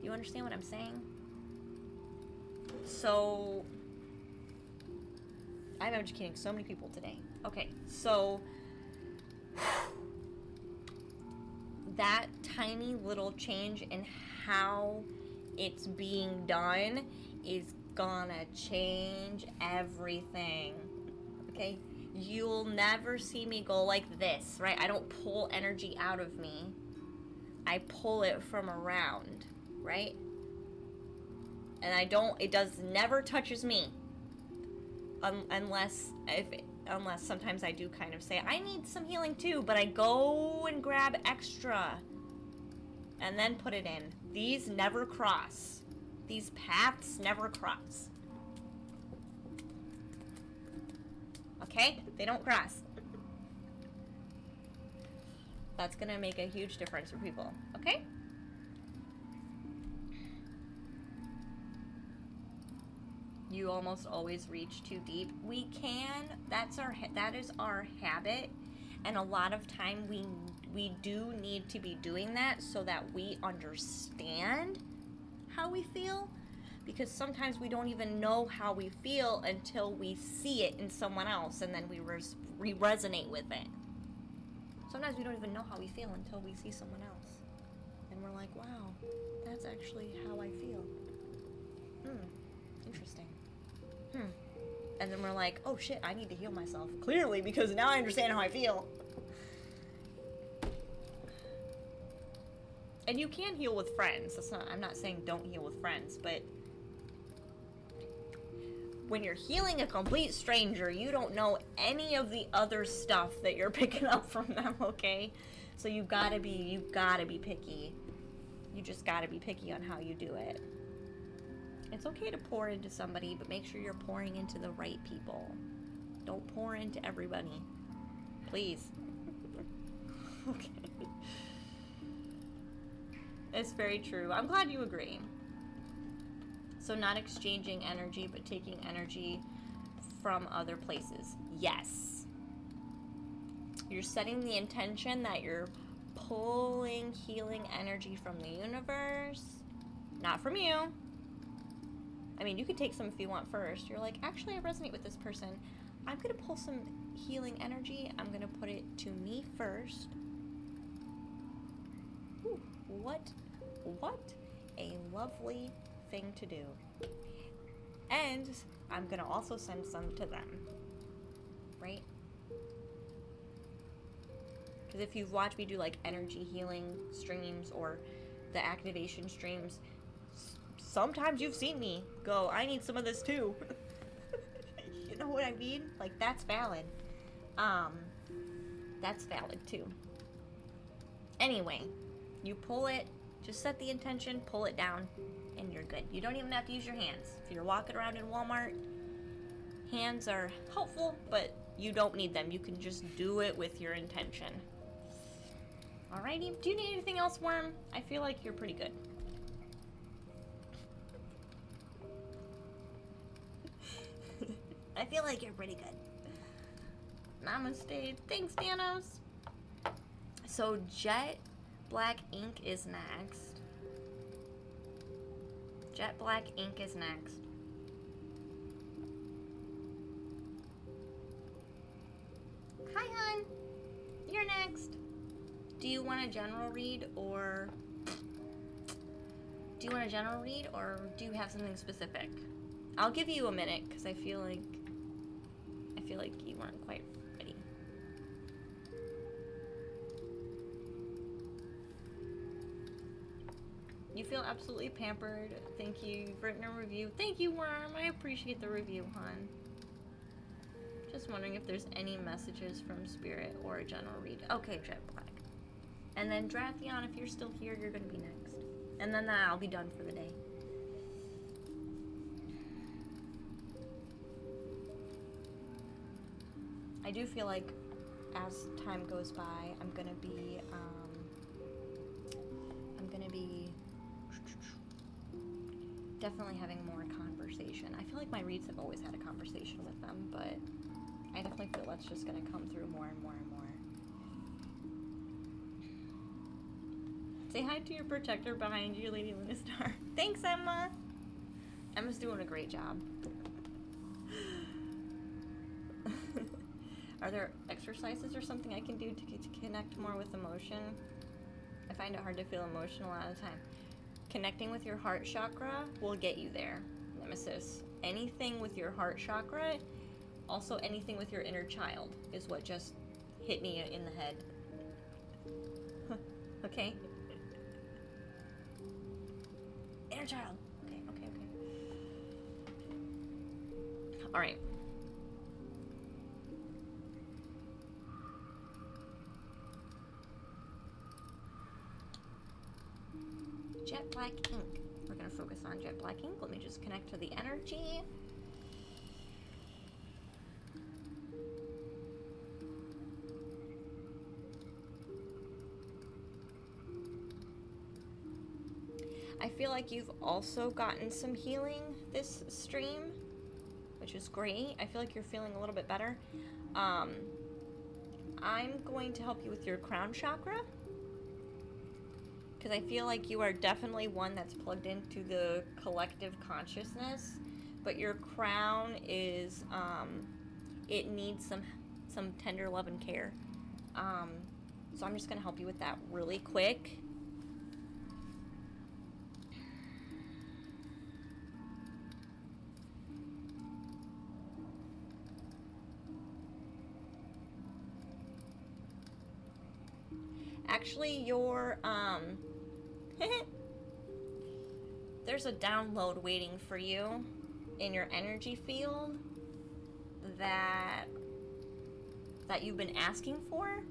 You understand what I'm saying? So, I'm educating so many people today. Okay, so that tiny little change in how it's being done is gonna change everything. Okay? You'll never see me go like this, right? I don't pull energy out of me. I pull it from around, right? And never touches me. Unless sometimes I do kind of say, I need some healing too, but I go and grab extra and then put it in. These never cross. These paths never cross. Okay? They don't cross. That's gonna make a huge difference for people. Okay? You almost always reach too deep. We can. That is our habit, and a lot of time we do need to be doing that so that we understand how we feel, because sometimes we don't even know how we feel until we see it in someone else, and then we resonate with it. Sometimes we don't even know how we feel until we see someone else, and we're like, wow, that's actually how I feel. Interesting. And then we're like, oh shit, I need to heal myself. Clearly, because now I understand how I feel. And you can heal with friends. I'm not saying don't heal with friends, but when you're healing a complete stranger, you don't know any of the other stuff that you're picking up from them, okay? So you gotta be picky. You just gotta be picky on how you do it. It's okay to pour into somebody, but make sure you're pouring into the right people. Don't pour into everybody. Please. Okay. It's very true. I'm glad you agree. So not exchanging energy, but taking energy from other places. Yes. You're setting the intention that you're pulling healing energy from the universe, not from you. I mean, you could take some if you want first. You're like, actually, I resonate with this person. I'm going to pull some healing energy. I'm going to put it to me first. Ooh, what a lovely thing to do. And I'm going to also send some to them. Right? Because if you've watched me do like energy healing streams or the activation streams, sometimes you've seen me go, I need some of this too. You know what I mean? Like, that's valid. That's valid too. Anyway, you pull it, just set the intention, pull it down, and you're good. You don't even have to use your hands. If you're walking around in Walmart, hands are helpful, but you don't need them. You can just do it with your intention. Alrighty, do you need anything else, Worm? I feel like you're pretty good. I feel like you're pretty good. Namaste. Thanks, Danos. So, Jet Black Ink is next. Jet Black Ink is next. Hi, hon. You're next. Do you want a general read or... Do you you have something specific? I'll give you a minute because I feel like you weren't quite ready. You feel absolutely pampered. Thank you. You've written a review. Thank you, Worm. I appreciate the review, hon. Just wondering if there's any messages from Spirit or a general read. Okay, Jet Black. And then Drathion, if you're still here, you're going to be next. And then I'll be done for the day. I do feel like as time goes by, I'm gonna be definitely having more conversation. I feel like my reads have always had a conversation with them, but I definitely feel that's just gonna come through more and more and more. Say hi to your protector behind you, Lady Luna Star. Thanks, Emma. Emma's doing a great job. Are there exercises or something I can do to connect more with emotion? I find it hard to feel emotional all the time. Connecting with your heart chakra will get you there, Nemesis. Anything with your heart chakra, also anything with your inner child is what just hit me in the head. Okay? Inner child. Okay. All right. Jet Black Ink. We're going to focus on Jet Black Ink. Let me just connect to the energy. I feel like you've also gotten some healing this stream, which is great. I feel like you're feeling a little bit better. I'm going to help you with your crown chakra, because I feel like you are definitely one that's plugged into the collective consciousness, but your crown is, it needs some tender love and care. So I'm just going to help you with that really quick. Actually, your, there's a download waiting for you. in your energy field that you've been asking for.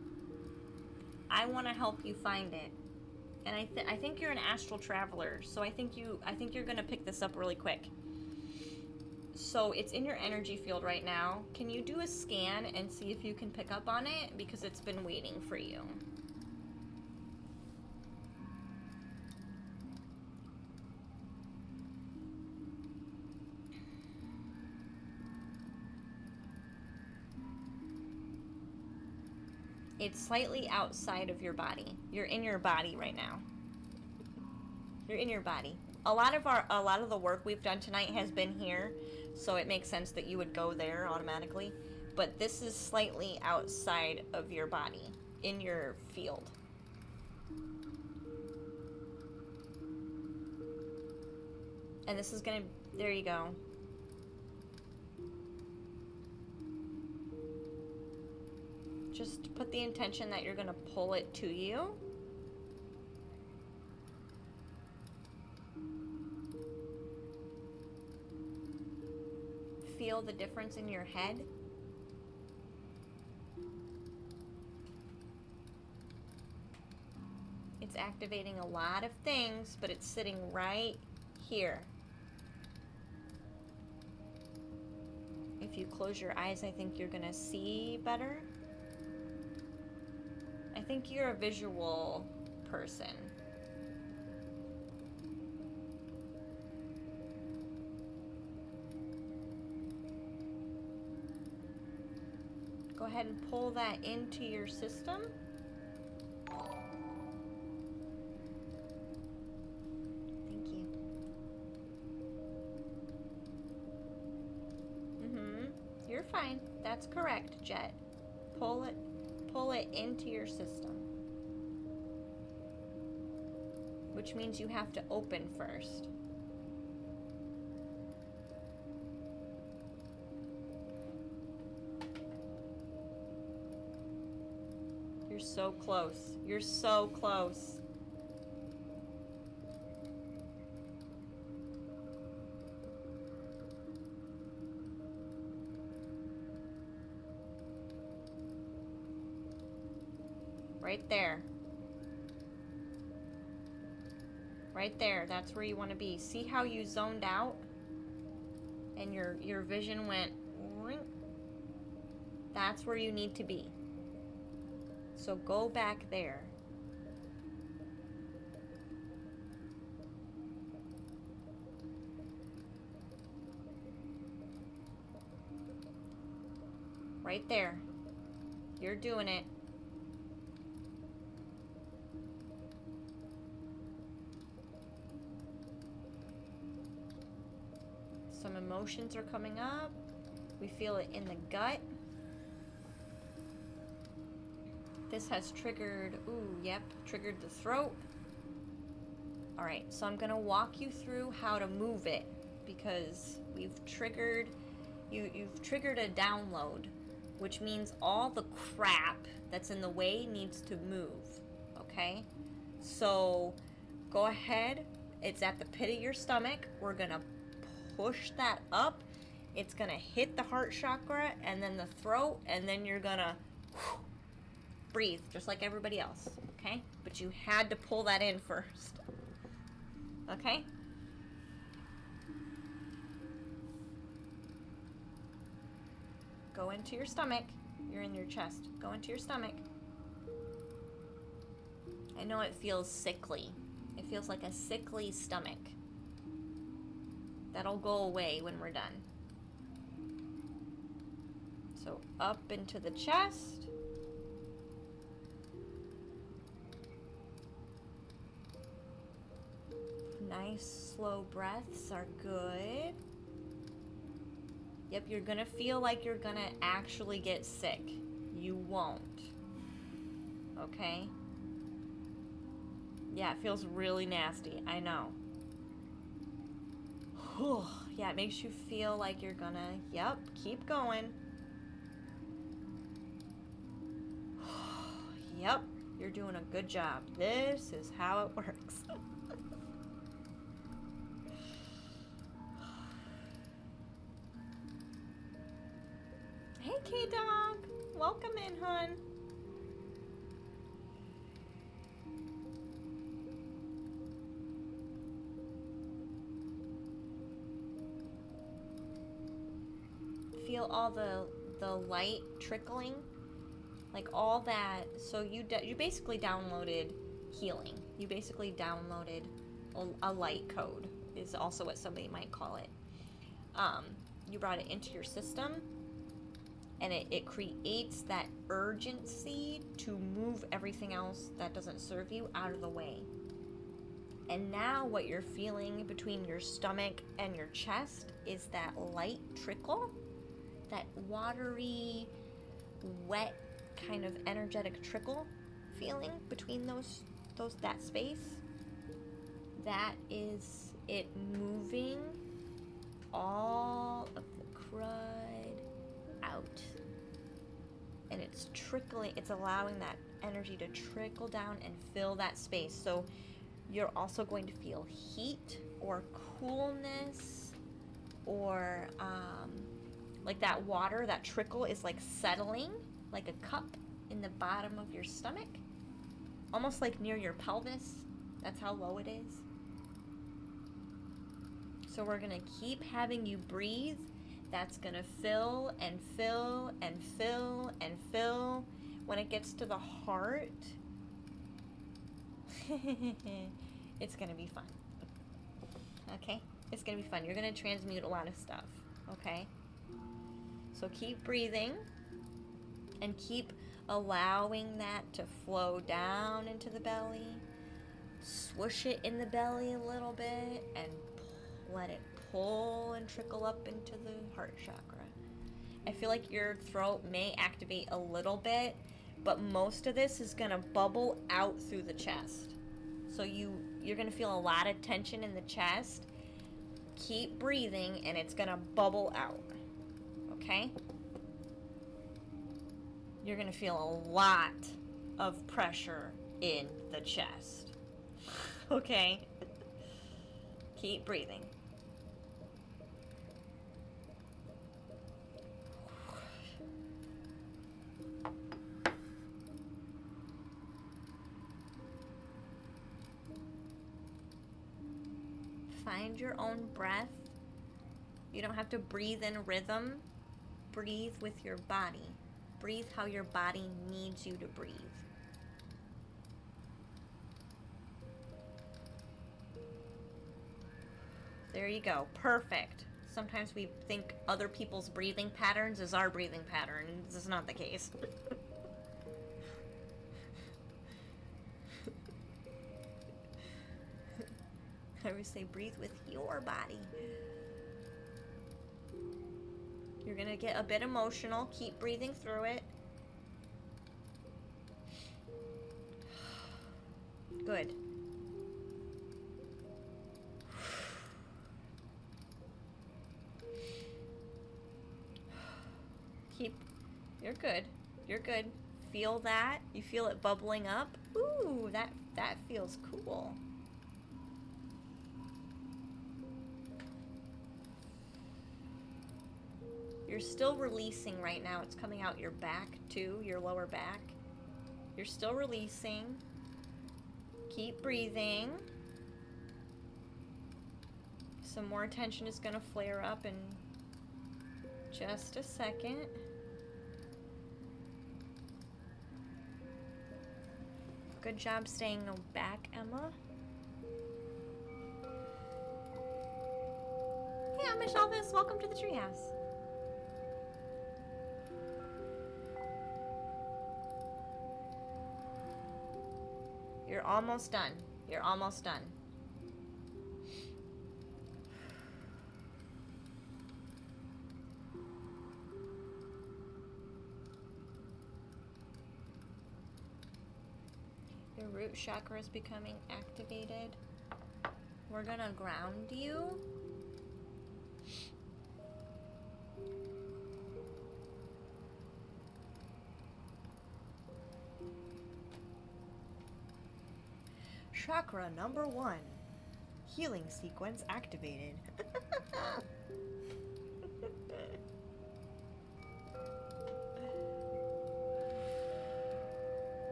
I want to help you find it. And I think you're an astral traveler, so I think you're going to pick this up really quick. So it's in your energy field right now. Can you do a scan and see if you can pick up on it? Because it's been waiting for you. It's slightly outside of your body. You're in your body right now. You're in your body. A lot of the work we've done tonight has been here, so it makes sense that you would go there automatically. But this is slightly outside of your body, in your field. And this is gonna, there you go. Just put the intention that you're gonna pull it to you. Feel the difference in your head. It's activating a lot of things, but it's sitting right here. If you close your eyes, I think you're gonna see better. I think you're a visual person. Go ahead and pull that into your system. Thank you. You're fine. That's correct, Jet. Pull it into your system. Which means you have to open first. You're so close. You're so close. Right there. Right there. That's where you want to be. See how you zoned out? And your vision went ring? That's where you need to be. So go back there. Right there. You're doing it. Some emotions are coming up. We feel it in the gut. This has triggered, triggered the throat. All right, so I'm gonna walk you through how to move it because you've triggered a download, which means all the crap that's in the way needs to move, okay? So go ahead, it's at the pit of your stomach. We're gonna push that up. It's gonna hit the heart chakra and then the throat, and then you're gonna breathe just like everybody else, okay? But you had to pull that in first, okay? Go into your stomach. You're in your chest. Go into your stomach. I know it feels sickly. It feels like a sickly stomach. That'll go away when we're done. So up into the chest. Nice slow breaths are good. Yep, you're gonna feel like you're gonna actually get sick. You won't. Okay? Yeah, it feels really nasty. I know. Yeah, it makes you feel like you're gonna, yep, keep going. Yep, you're doing a good job. This is how it works. Hey, K-Dog. Welcome in, hon. Feel all the light trickling, like all that. So you basically downloaded healing. You basically downloaded a light code, is also what somebody might call it. You brought it into your system, and it creates that urgency to move everything else that doesn't serve you out of the way. And now what you're feeling between your stomach and your chest is that light trickle, that watery, wet kind of energetic trickle feeling between that space. That is it moving all of the crud out. And it's trickling, it's allowing that energy to trickle down and fill that space. So you're also going to feel heat or coolness, or like that water, that trickle is like settling like a cup in the bottom of your stomach, almost like near your pelvis. That's how low it is. So we're gonna keep having you breathe. That's gonna fill and fill and fill and fill. When it gets to the heart, it's gonna be fun. Okay? It's gonna be fun. You're gonna transmute a lot of stuff. Okay? So keep breathing and keep allowing that to flow down into the belly. Swoosh it in the belly a little bit and let it pull and trickle up into the heart chakra. I feel like your throat may activate a little bit, but most of this is gonna bubble out through the chest. So you're gonna feel a lot of tension in the chest. Keep breathing and it's gonna bubble out. Okay? You're gonna feel a lot of pressure in the chest. Okay? Keep breathing. Find your own breath. You don't have to breathe in rhythm. Breathe with your body. Breathe how your body needs you to breathe. There you go. Perfect. Sometimes we think other people's breathing patterns is our breathing pattern. This is not the case. I always say breathe with your body. You're going to get a bit emotional. Keep breathing through it. Good. You're good. You're good. Feel that. You feel it bubbling up. Ooh, that feels cool. You're still releasing right now. It's coming out your back too, your lower back. You're still releasing. Keep breathing. Some more tension is going to flare up in just a second. Good job staying back, Emma. Hey, I'm Miss Elvis. Welcome to the treehouse. You're almost done. You're almost done. Your root chakra is becoming activated. We're gonna ground you. Chakra number 1. Healing sequence activated.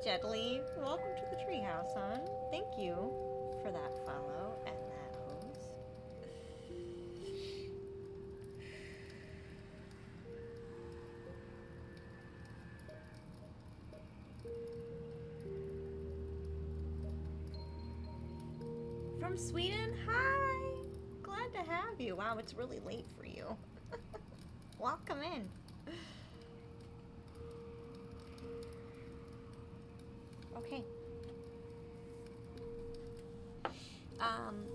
Jetly. Welcome to the treehouse, hon. Thank you for that follow and that host. From Sweden? Hi! Glad to have you. Wow, it's really late for you. Welcome in. Okay.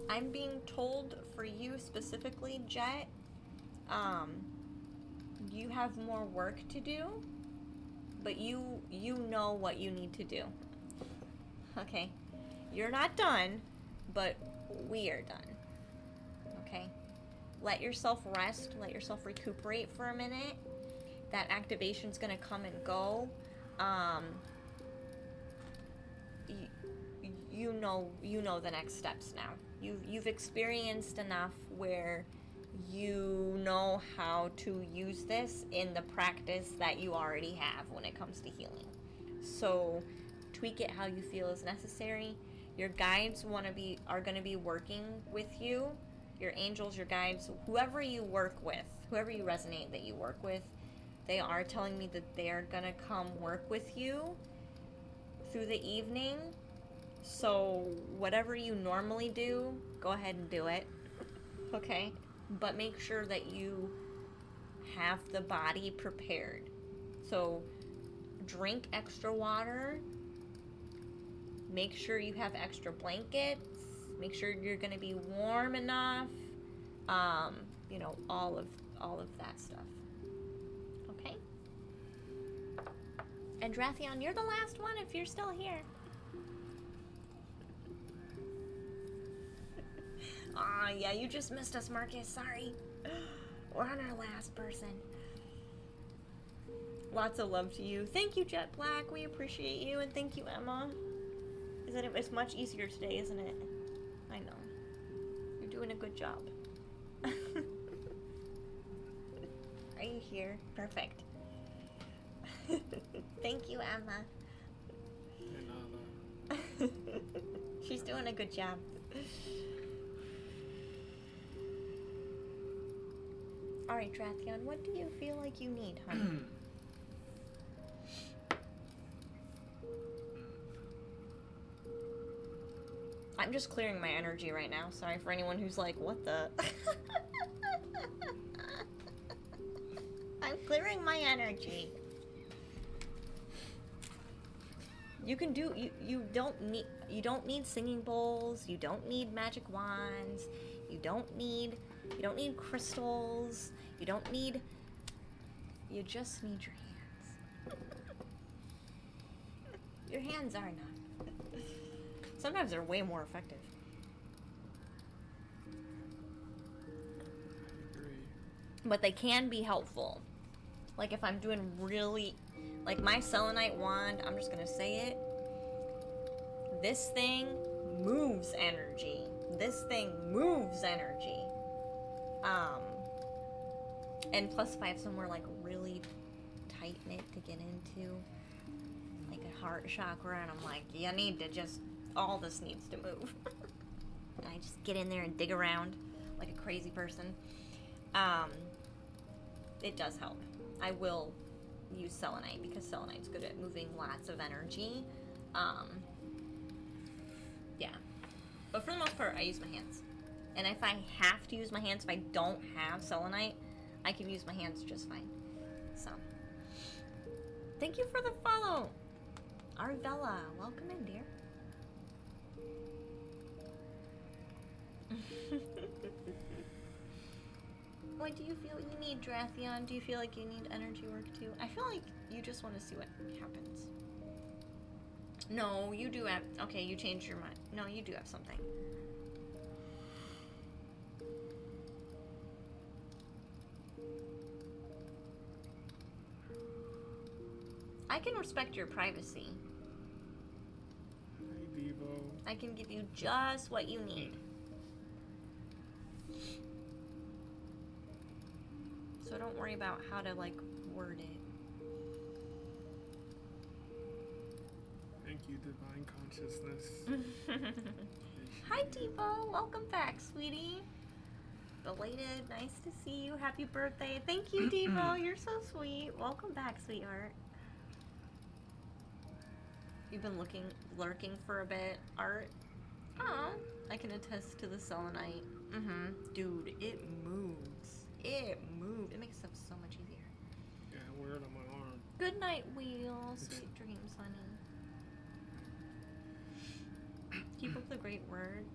I'm being told for you specifically, Jet, you have more work to do, but you know what you need to do. Okay? You're not done, but we are done. Okay? Let yourself rest, let yourself recuperate for a minute. That activation's gonna come and go. You know the next steps now. You've experienced enough where you know how to use this in the practice that you already have when it comes to healing. So tweak it how you feel is necessary. Your guides are going to be working with you. Your angels, your guides, whoever you work with, whoever you resonate that you work with, they are telling me that they are going to come work with you through the evening. So whatever you normally do, go ahead and do it. Okay? But make sure that you have the body prepared. So drink extra water. Make sure you have extra blankets. Make sure you're going to be warm enough. You know, all of that stuff. Okay? And Drathion, you're the last one if you're still here. Aw, yeah, you just missed us, Marcus. Sorry. We're on our last person. Lots of love to you. Thank you, Jet Black. We appreciate you. And thank you, Emma. It's much easier today, isn't it? I know. You're doing a good job. Are you here? Perfect. Thank you, Emma. She's doing a good job. Alright, Drathion, what do you feel like you need, honey? I'm just clearing my energy right now. Sorry for anyone who's like, what the? I'm clearing my energy. You can do, you don't need singing bowls, you don't need magic wands, you don't need crystals, you just need your hands. Your hands are enough. Sometimes they're way more effective. I agree. But they can be helpful. Like if I'm doing really, like my selenite wand, I'm just gonna say it. This thing moves energy. This thing moves energy. And plus if I have somewhere like really tight knit to get into, like a heart chakra, and I'm like, you need to just, all this needs to move. And I just get in there and dig around like a crazy person. It does help. I will use selenite because selenite's good at moving lots of energy. Yeah. But for the most part, I use my hands. And if I have to use my hands, if I don't have selenite, I can use my hands just fine. So, thank you for the follow. Arvella, welcome in, dear. What do you feel you need, Drathion? Do you feel like you need energy work too? I feel like you just want to see what happens. No, you do have... Okay, you changed your mind. No, you do have something. I can respect your privacy. Hi, Devo. I can give you just what you need. So don't worry about how to, like, word it. you, Divine Consciousness. Hi, Deepa. Welcome back, sweetie. Belated. Nice to see you. Happy birthday. Thank you, Deepa. You're so sweet. Welcome back, sweetheart. You've been lurking for a bit, Art. Oh, I can attest to the selenite. Dude, it moves. It moved. It makes stuff so much easier. Yeah, I wear it on my arm. Good night, Wheel. Sweet dreams, honey. Keep up the great work.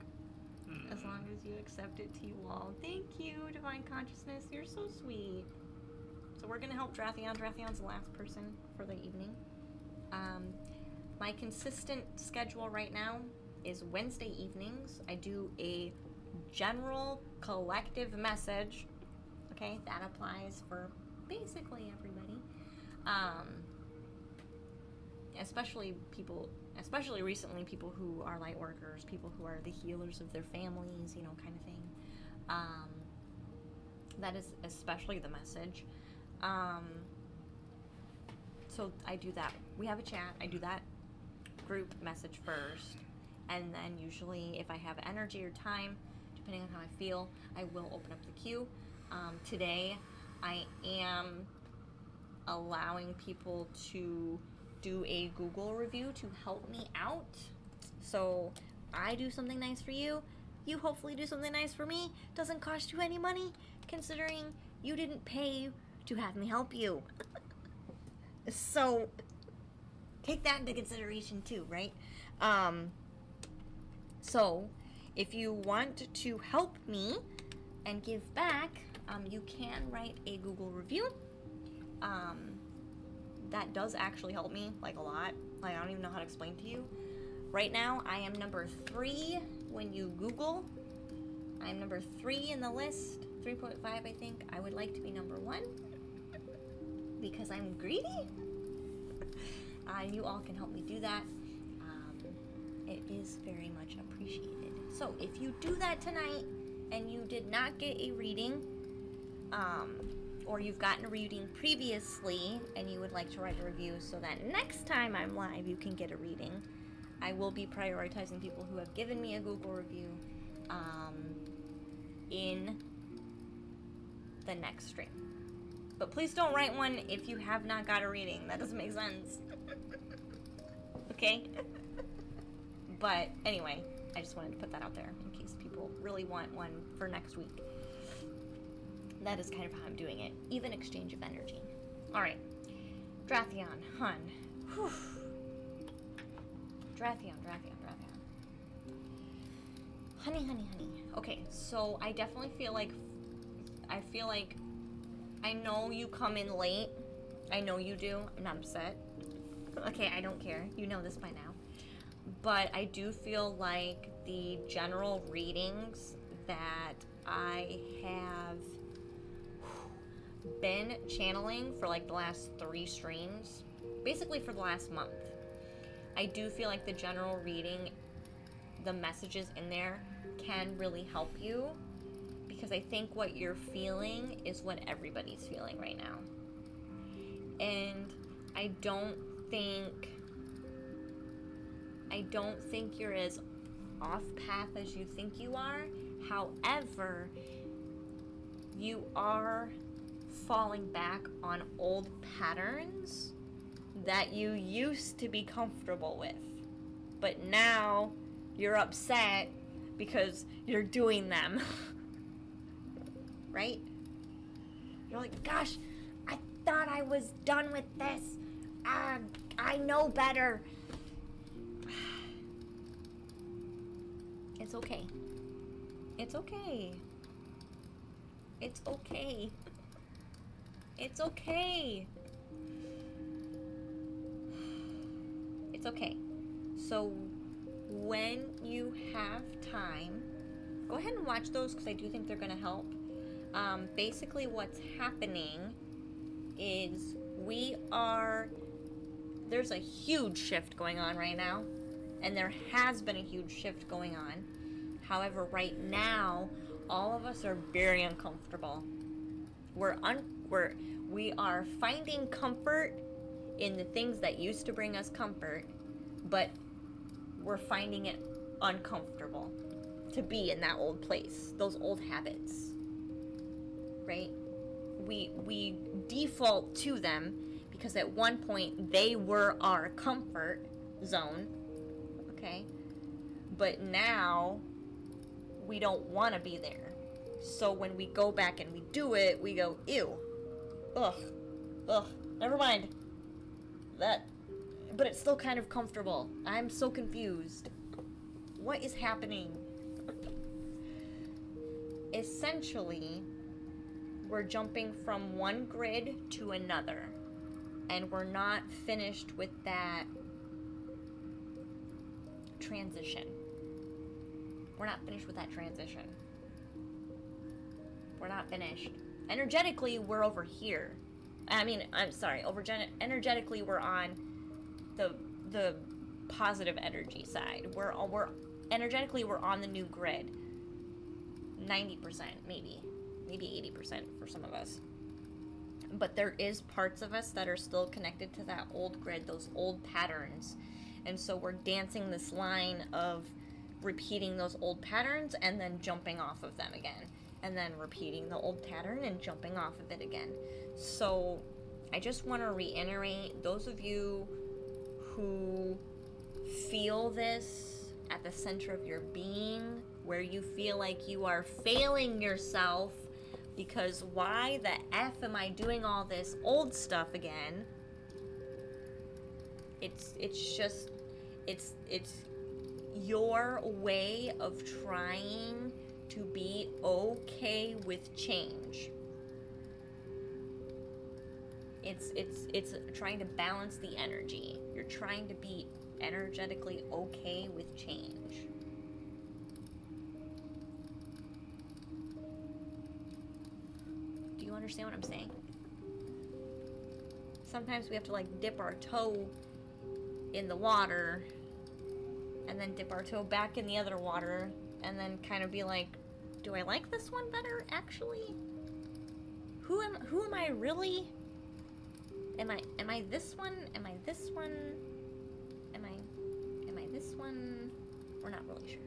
As long as you accept it to you all. Thank you, Divine Consciousness. You're so sweet. So we're going to help Drathion. Drathion's the last person for the evening. My consistent schedule right now is Wednesday evenings. I do a general collective message. Okay, that applies for basically everybody. Especially recently, people who are light workers, people who are the healers of their families, you know, kind of thing. That is especially the message. So I do that. We have a chat. I do that group message first, and then usually if I have energy or time, depending on how I feel, I will open up the queue. Today I am allowing people to do a Google review to help me out. So I do something nice for you, you hopefully do something nice for me. Doesn't cost you any money, considering you didn't pay to have me help you. So take that into consideration too, right? So if you want to help me and give back, you can write a Google review. That does actually help me, like, a lot. Like, I don't even know how to explain to you. Right now, I am number 3 when you Google. I'm number 3 in the list, 3.5, I think. I would like to be number 1 because I'm greedy. You all can help me do that. It is very much appreciated. So if you do that tonight and you did not get a reading, or you've gotten a reading previously and you would like to write a review so that next time I'm live you can get a reading, I will be prioritizing people who have given me a Google review in the next stream. But please don't write one if you have not got a reading. That doesn't make sense. Okay? But anyway, I just wanted to put that out there in case people really want one for next week. That is kind of how I'm doing it. Even exchange of energy. Alright. Drathion, hun. Whew. Drathion. Honey. Okay, so I definitely feel like I know you come in late. I know you do. I'm not upset. Okay, I don't care. You know this by now. But I do feel like the general readings that I have been channeling for like the last 3 streams, basically for the last month, I do feel like the general reading, the messages in there can really help you, because I think what you're feeling is what everybody's feeling right now. And I don't think you're as off path as you think you are. However, you are falling back on old patterns that you used to be comfortable with, but now you're upset because you're doing them. Right? You're like, gosh, I thought I was done with this. I know better. It's okay. It's okay. It's okay. It's okay. It's okay. So when you have time, go ahead and watch those because I do think they're going to help. Basically what's happening is there's a huge shift going on right now, and there has been a huge shift going on. However, right now, all of us are very uncomfortable. We are finding comfort in the things that used to bring us comfort, but we're finding it uncomfortable to be in that old place, those old habits, right? We default to them because at one point they were our comfort zone, okay? But now we don't want to be there. So when we go back and we do it, we go, ew, ugh, never mind. But it's still kind of comfortable. I'm so confused. What is happening? Essentially, we're jumping from one grid to another, and we're not finished with that transition. We're not finished with that transition. We're not finished. Energetically, we're over here. Energetically, we're on the positive energy side. We're energetically, we're on the new grid. 90%, maybe 80% for some of us. But there is parts of us that are still connected to that old grid, those old patterns. And so we're dancing this line of repeating those old patterns and then jumping off of them again. And then repeating the old pattern and jumping off of it again. So I just want to reiterate, those of you who feel this at the center of your being, where you feel like you are failing yourself because why the F am I doing all this old stuff again? It's your way of trying to be okay with change. It's trying to balance the energy. You're trying to be energetically okay with change. Do you understand what I'm saying? Sometimes we have to like dip our toe in the water and then dip our toe back in the other water and then kind of be like, do I like this one better actually? Who am I really? Am I this one? Am I this one? Am I this one? We're not really sure.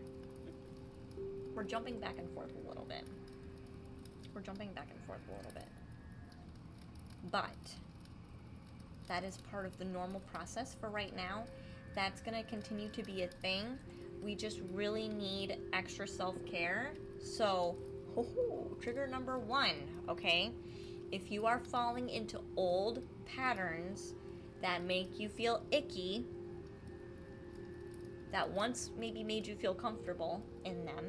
We're jumping back and forth a little bit. But that is part of the normal process for right now. That's going to continue to be a thing. We just really need extra self-care. So, trigger number 1, okay? If you are falling into old patterns that make you feel icky, that once maybe made you feel comfortable in them,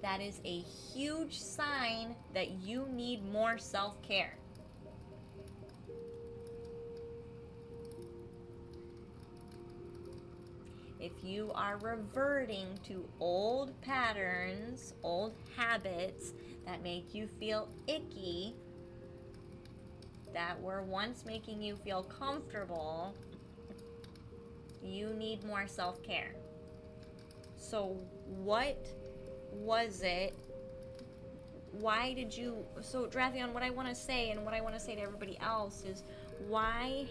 that is a huge sign that you need more self-care. If you are reverting to old patterns, old habits that make you feel icky, that were once making you feel comfortable, you need more self-care. So what was it? Why did you... So, Drathion, what I want to say and what I want to say to everybody else is why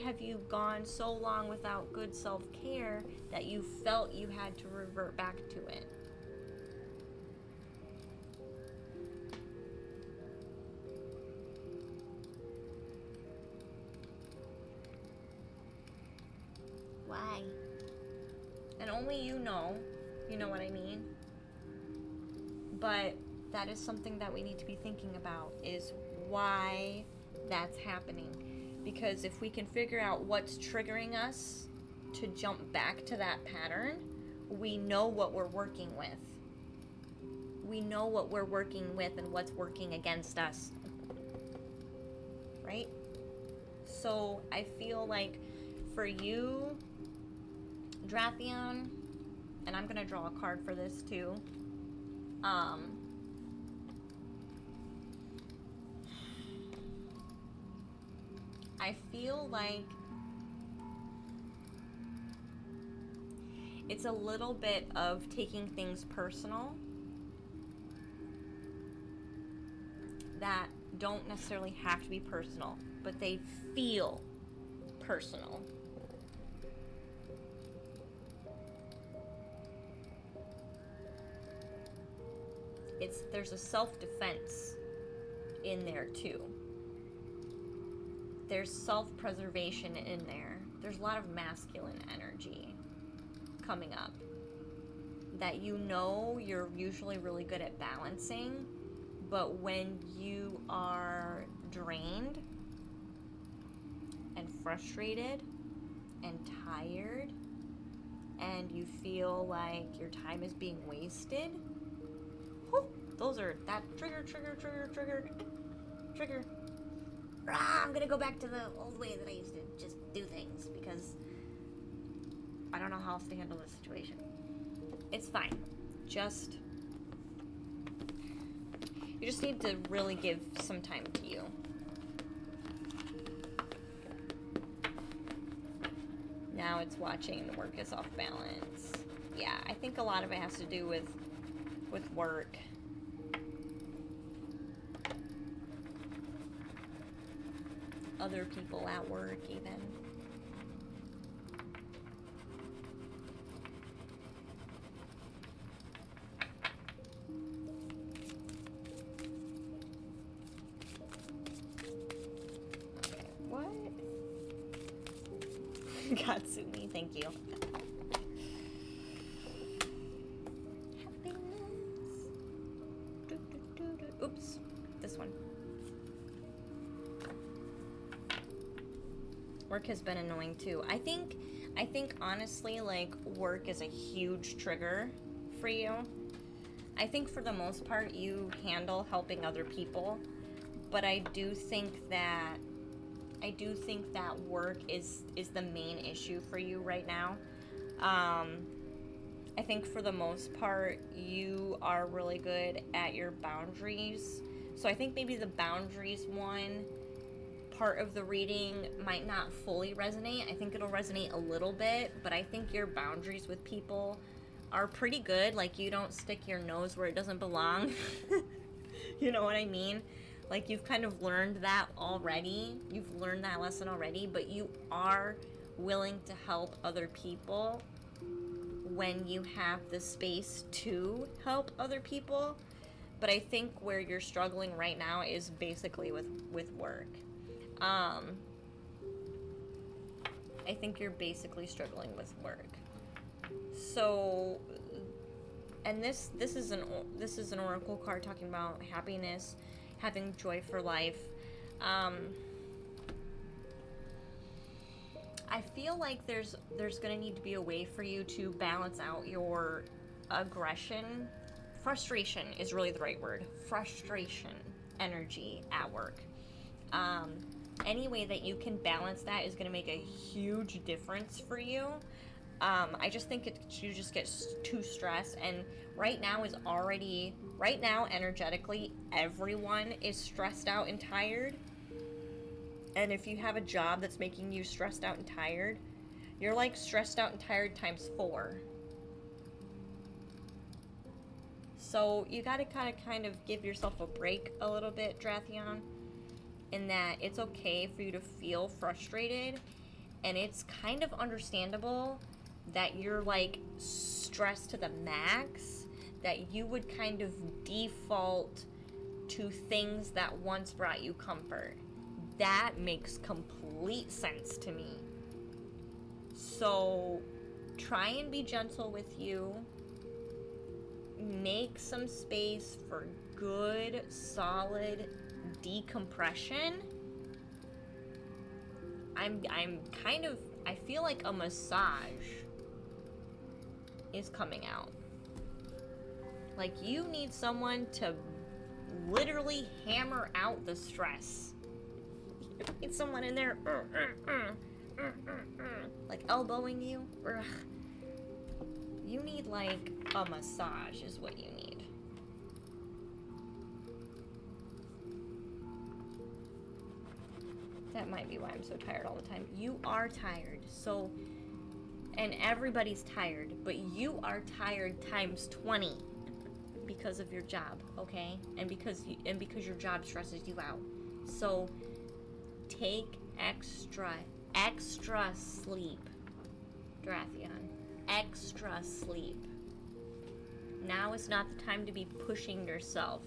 have you gone so long without good self-care that you felt you had to revert back to it? Why? And only you know what I mean? But that is something that we need to be thinking about, is why that's happening. Because if we can figure out what's triggering us to jump back to that pattern, we know what we're working with. We know what we're working with and what's working against us. Right? So I feel like for you, Drathion, and I'm going to draw a card for this too. I feel like it's a little bit of taking things personal that don't necessarily have to be personal, but they feel personal. there's a self-defense in there too. There's self-preservation in there. There's a lot of masculine energy coming up that you know you're usually really good at balancing, but when you are drained and frustrated and tired and you feel like your time is being wasted, whew, those are that trigger. I'm gonna go back to the old way that I used to just do things because I don't know how else to handle this situation. It's fine. You just need to really give some time to you. Now it's watching the work is off balance. Yeah, I think a lot of it has to do with work. Other people at work even. Okay, what? Gatsumi, thank you. Happiness. Oops, this one. Work has been annoying too. I think honestly, like, work is a huge trigger for you. I think for the most part you handle helping other people, but I do think that work is the main issue for you right now. I think for the most part you are really good at your boundaries. So I think maybe the boundaries one part of the reading might not fully resonate. I think it'll resonate a little bit, but I think your boundaries with people are pretty good. Like, you don't stick your nose where it doesn't belong. You know what I mean? Like, you've kind of learned that already. You've learned that lesson already, but you are willing to help other people when you have the space to help other people. But I think where you're struggling right now is basically with work. I think you're basically struggling with work. So, and this is an oracle card talking about happiness, having joy for life. I feel like there's gonna need to be a way for you to balance out your aggression. Frustration is really the right word. Frustration energy at work. Any way that you can balance that is going to make a huge difference for you. I just think you just get too stressed, and right now energetically everyone is stressed out and tired. And if you have a job that's making you stressed out and tired, you're like stressed out and tired times 4. So you got to kind of give yourself a break a little bit, Drathion. In that it's okay for you to feel frustrated, and it's kind of understandable that you're like stressed to the max, that you would kind of default to things that once brought you comfort. That makes complete sense to me. So try and be gentle with you. Make some space for good, solid decompression. I feel like a massage is coming out. Like, you need someone to literally hammer out the stress. You need someone in there like elbowing you. You need like a massage is what you need. That might be why I'm so tired all the time. You are tired. So, and everybody's tired, but you are tired times 20 because of your job, okay? And because your job stresses you out. So, take extra sleep, Drathion. Extra sleep. Now is not the time to be pushing yourself.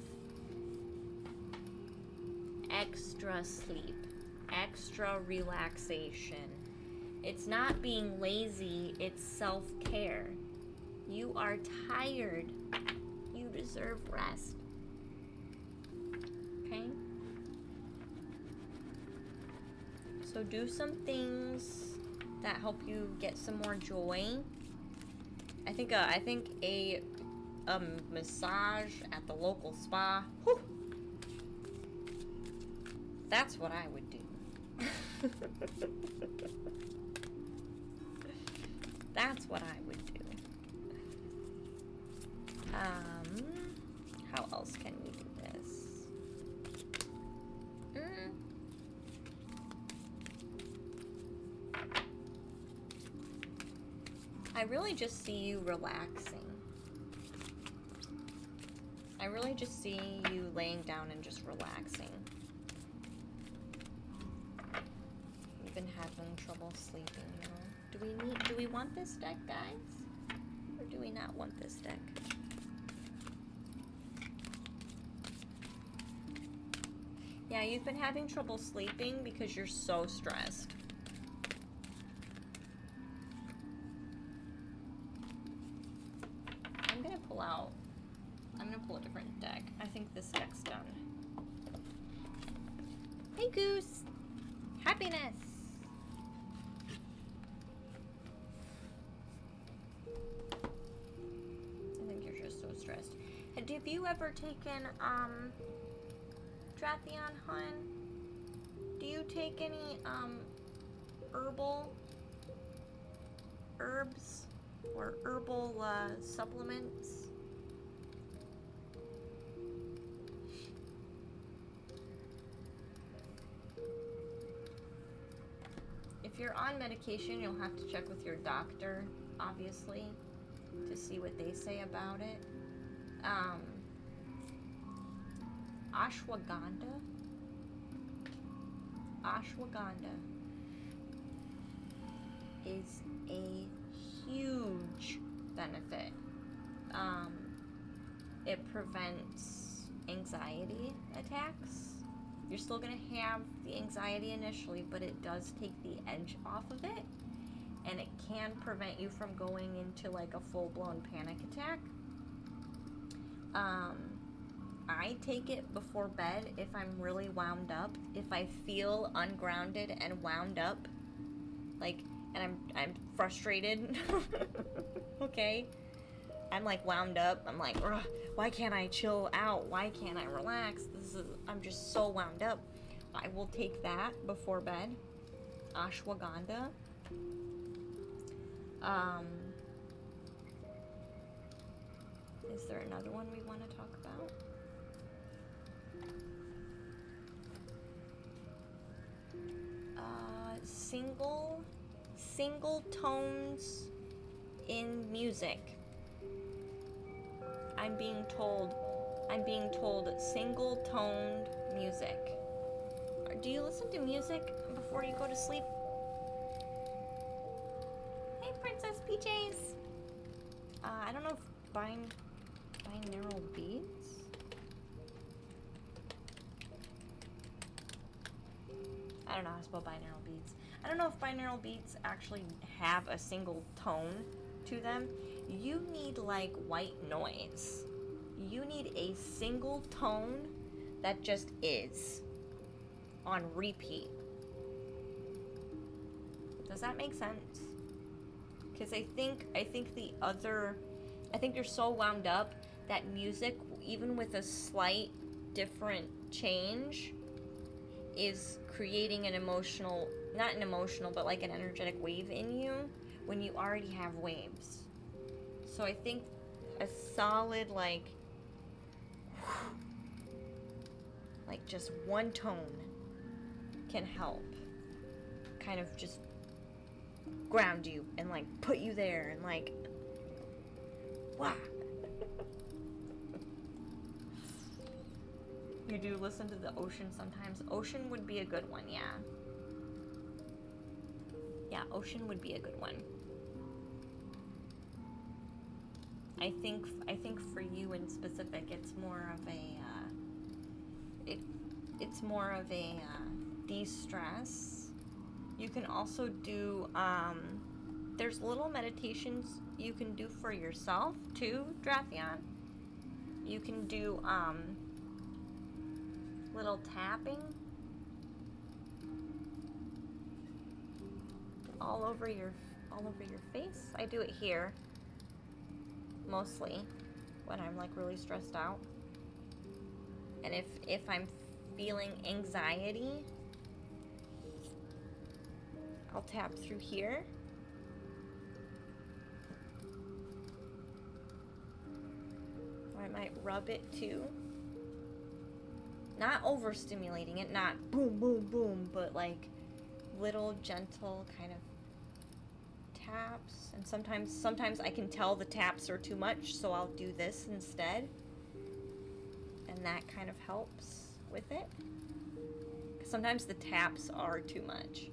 Extra sleep, extra relaxation. It's not being lazy, it's self-care. You are tired. You deserve rest. Okay? So do some things that help you get some more joy. I think a massage at the local spa. Whew, that's what I would do. That's what I would do. How else can we do this? I really just see you relaxing. I really just see you laying down and just relaxing. You've been having trouble sleeping, you know. Do we want this deck, guys? Or do we not want this deck? Yeah, you've been having trouble sleeping because you're so stressed. I'm gonna pull a different deck. I think this deck's done. Hey, Goose! Happiness! I think you're just so stressed. Have you ever taken, Drathion, hun? Do you take any, herbs or herbal, supplements? If you're on medication, you'll have to check with your doctor, obviously, to see what they say about it. Ashwagandha. Ashwagandha is a huge benefit. It prevents anxiety attacks. You're still gonna have the anxiety initially, but it does take the edge off of it, and it can prevent you from going into like a full-blown panic attack. I take it before bed if I'm really wound up. If I feel ungrounded and wound up, like, and I'm frustrated, okay? I'm like wound up. I'm like, why can't I chill out? Why can't I relax? I'm just so wound up. I will take that before bed. Ashwagandha. Is there another one we want to talk about? Single tones in music. I'm being told single toned music. Do you listen to music before you go to sleep? Hey, Princess PJs. I don't know if binaural beats. I don't know how to spell binaural beats. I don't know if binaural beats actually have a single tone to them. You need like white noise. You need a single tone that just is on repeat. Does that make sense? Because I think you're so wound up that music, even with a slight different change, is creating an emotional, not an emotional, but like an energetic wave in you when you already have waves. So I think a solid like just one tone can help kind of just ground you and like put you there and like wow. You do listen to the ocean sometimes. Ocean would be a good one, yeah. Yeah, ocean would be a good one. I think for you in specific, it's more of a it's more of a de-stress. You can also do there's little meditations you can do for yourself too, Drathion. You can do little tapping all over your face. I do it here mostly when I'm like really stressed out. And if I'm feeling anxiety, I'll tap through here. Or I might rub it too. Not overstimulating it, not boom, boom, boom, but like little gentle kind of taps. And sometimes I can tell the taps are too much, so I'll do this instead. And that kind of helps with it. 'Cause sometimes the taps are too much.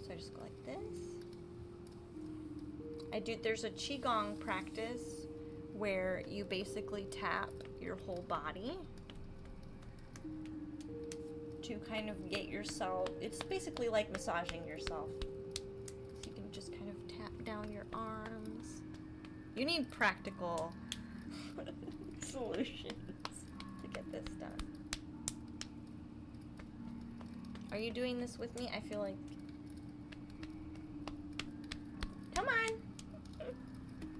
So I just go like this. There's a Qigong practice where you basically tap your whole body to kind of get yourself, it's basically like massaging yourself. So you can just kind of tap down your arms. You need practical solutions to get this done. Are you doing this with me? I feel like... Come on!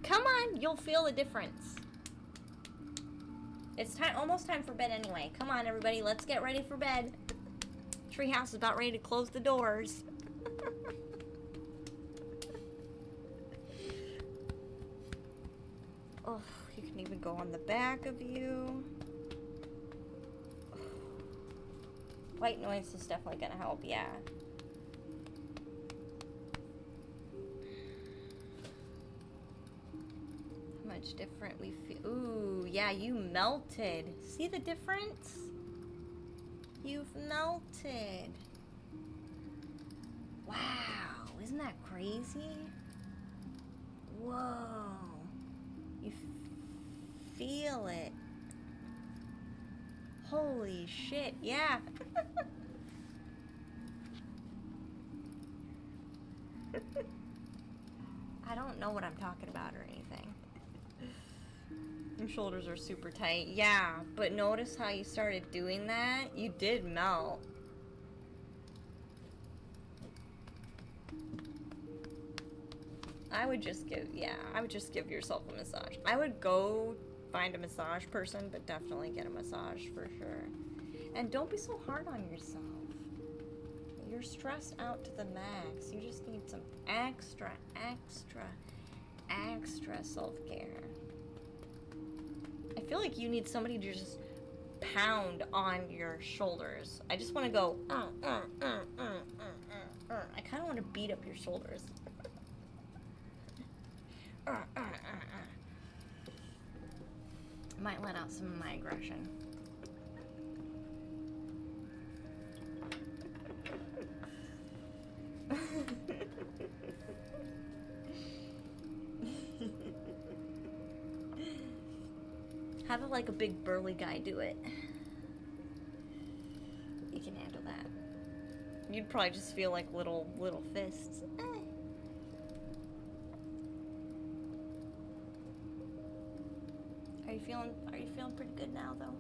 Come on! You'll feel the difference. It's almost time for bed anyway. Come on, everybody, let's get ready for bed. Treehouse is about ready to close the doors. Oh, you can even go on the back of you. White noise is definitely gonna help, yeah. How much different we feel. Ooh, yeah, you melted. See the difference? You've melted. Wow, isn't that crazy? Whoa. You feel it. Holy shit, yeah. I don't know what I'm talking about or anything. Your shoulders are super tight. Yeah, but notice how you started doing that? You did melt. I would just give yourself a massage. I would go find a massage person, but definitely get a massage for sure. And don't be so hard on yourself. You're stressed out to the max. You just need some extra self-care. I feel like you need somebody to just pound on your shoulders. I just want to go, I kind of want to beat up your shoulders. Might let out some of my aggression. Have it like a big burly guy do it. You can handle that. You'd probably just feel like little fists. Are you feeling pretty good now though?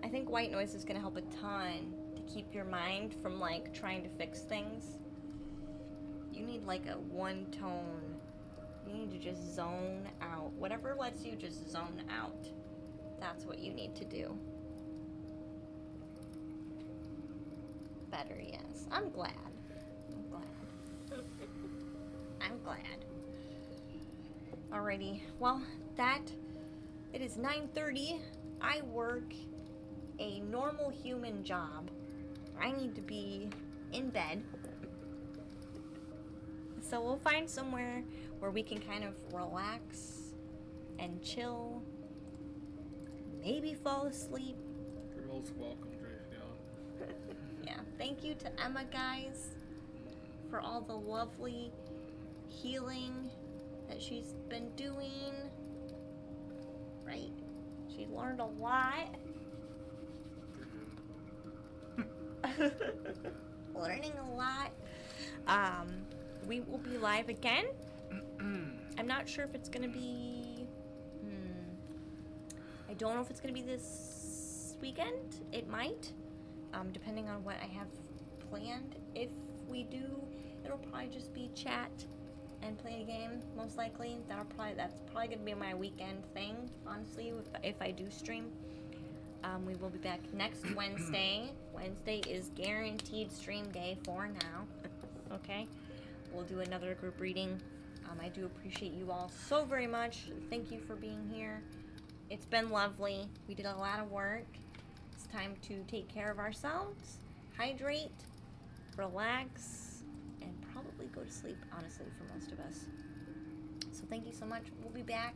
I think white noise is gonna help a ton to keep your mind from like trying to fix things. You need like a one tone. You need to just zone out. Whatever lets you just zone out. That's what you need to do. Better, yes. I'm glad. I'm glad. Alrighty. Well, it is 9:30. I work a normal human job. I need to be in bed. So we'll find somewhere where we can kind of relax and chill. Maybe fall asleep. You're most welcome, Dravion. Yeah. Thank you to Emma, guys, for all the lovely healing that she's been doing. Right? She learned a lot. Learning a lot. We will be live again. I'm not sure if it's gonna be. I don't know if it's gonna be this weekend. It might, depending on what I have planned. If we do, it'll probably just be chat and play a game. Most likely, that's probably gonna be my weekend thing. Honestly, if I do stream. We will be back next Wednesday. Wednesday is guaranteed stream day for now. Okay? We'll do another group reading. I do appreciate you all so very much. Thank you for being here. It's been lovely. We did a lot of work. It's time to take care of ourselves, hydrate, relax, and probably go to sleep, honestly, for most of us. So thank you so much. We'll be back.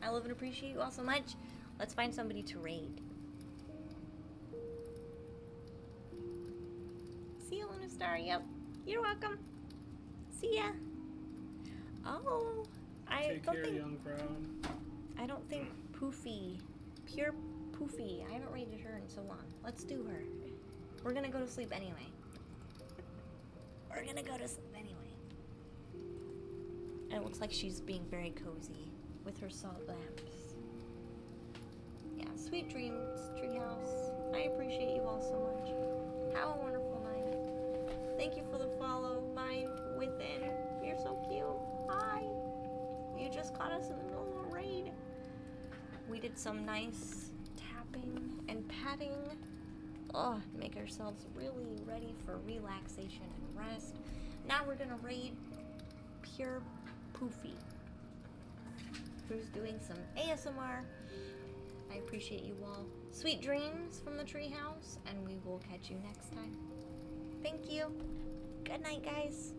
I love and appreciate you all so much. Let's find somebody to raid. See you, Luna Star. Yep. You're welcome. See ya. Oh, Take care, young crowd. I don't think Poofy, pure Poofy. I haven't rated her in so long. Let's do her. We're gonna go to sleep anyway. We're gonna go to sleep anyway. And it looks like she's being very cozy with her salt lamps. Yeah, sweet dreams, treehouse. I appreciate you all so much. Have a wonderful night. Thank you for the follow, Mind Within. You're so cute. Hi. You just caught us in the middle of a raid. We did some nice tapping and patting. Oh, make ourselves really ready for relaxation and rest. Now we're gonna raid Pure Poofy, who's doing some ASMR. I appreciate you all. Sweet dreams from the treehouse, and we will catch you next time. Thank you. Good night, guys.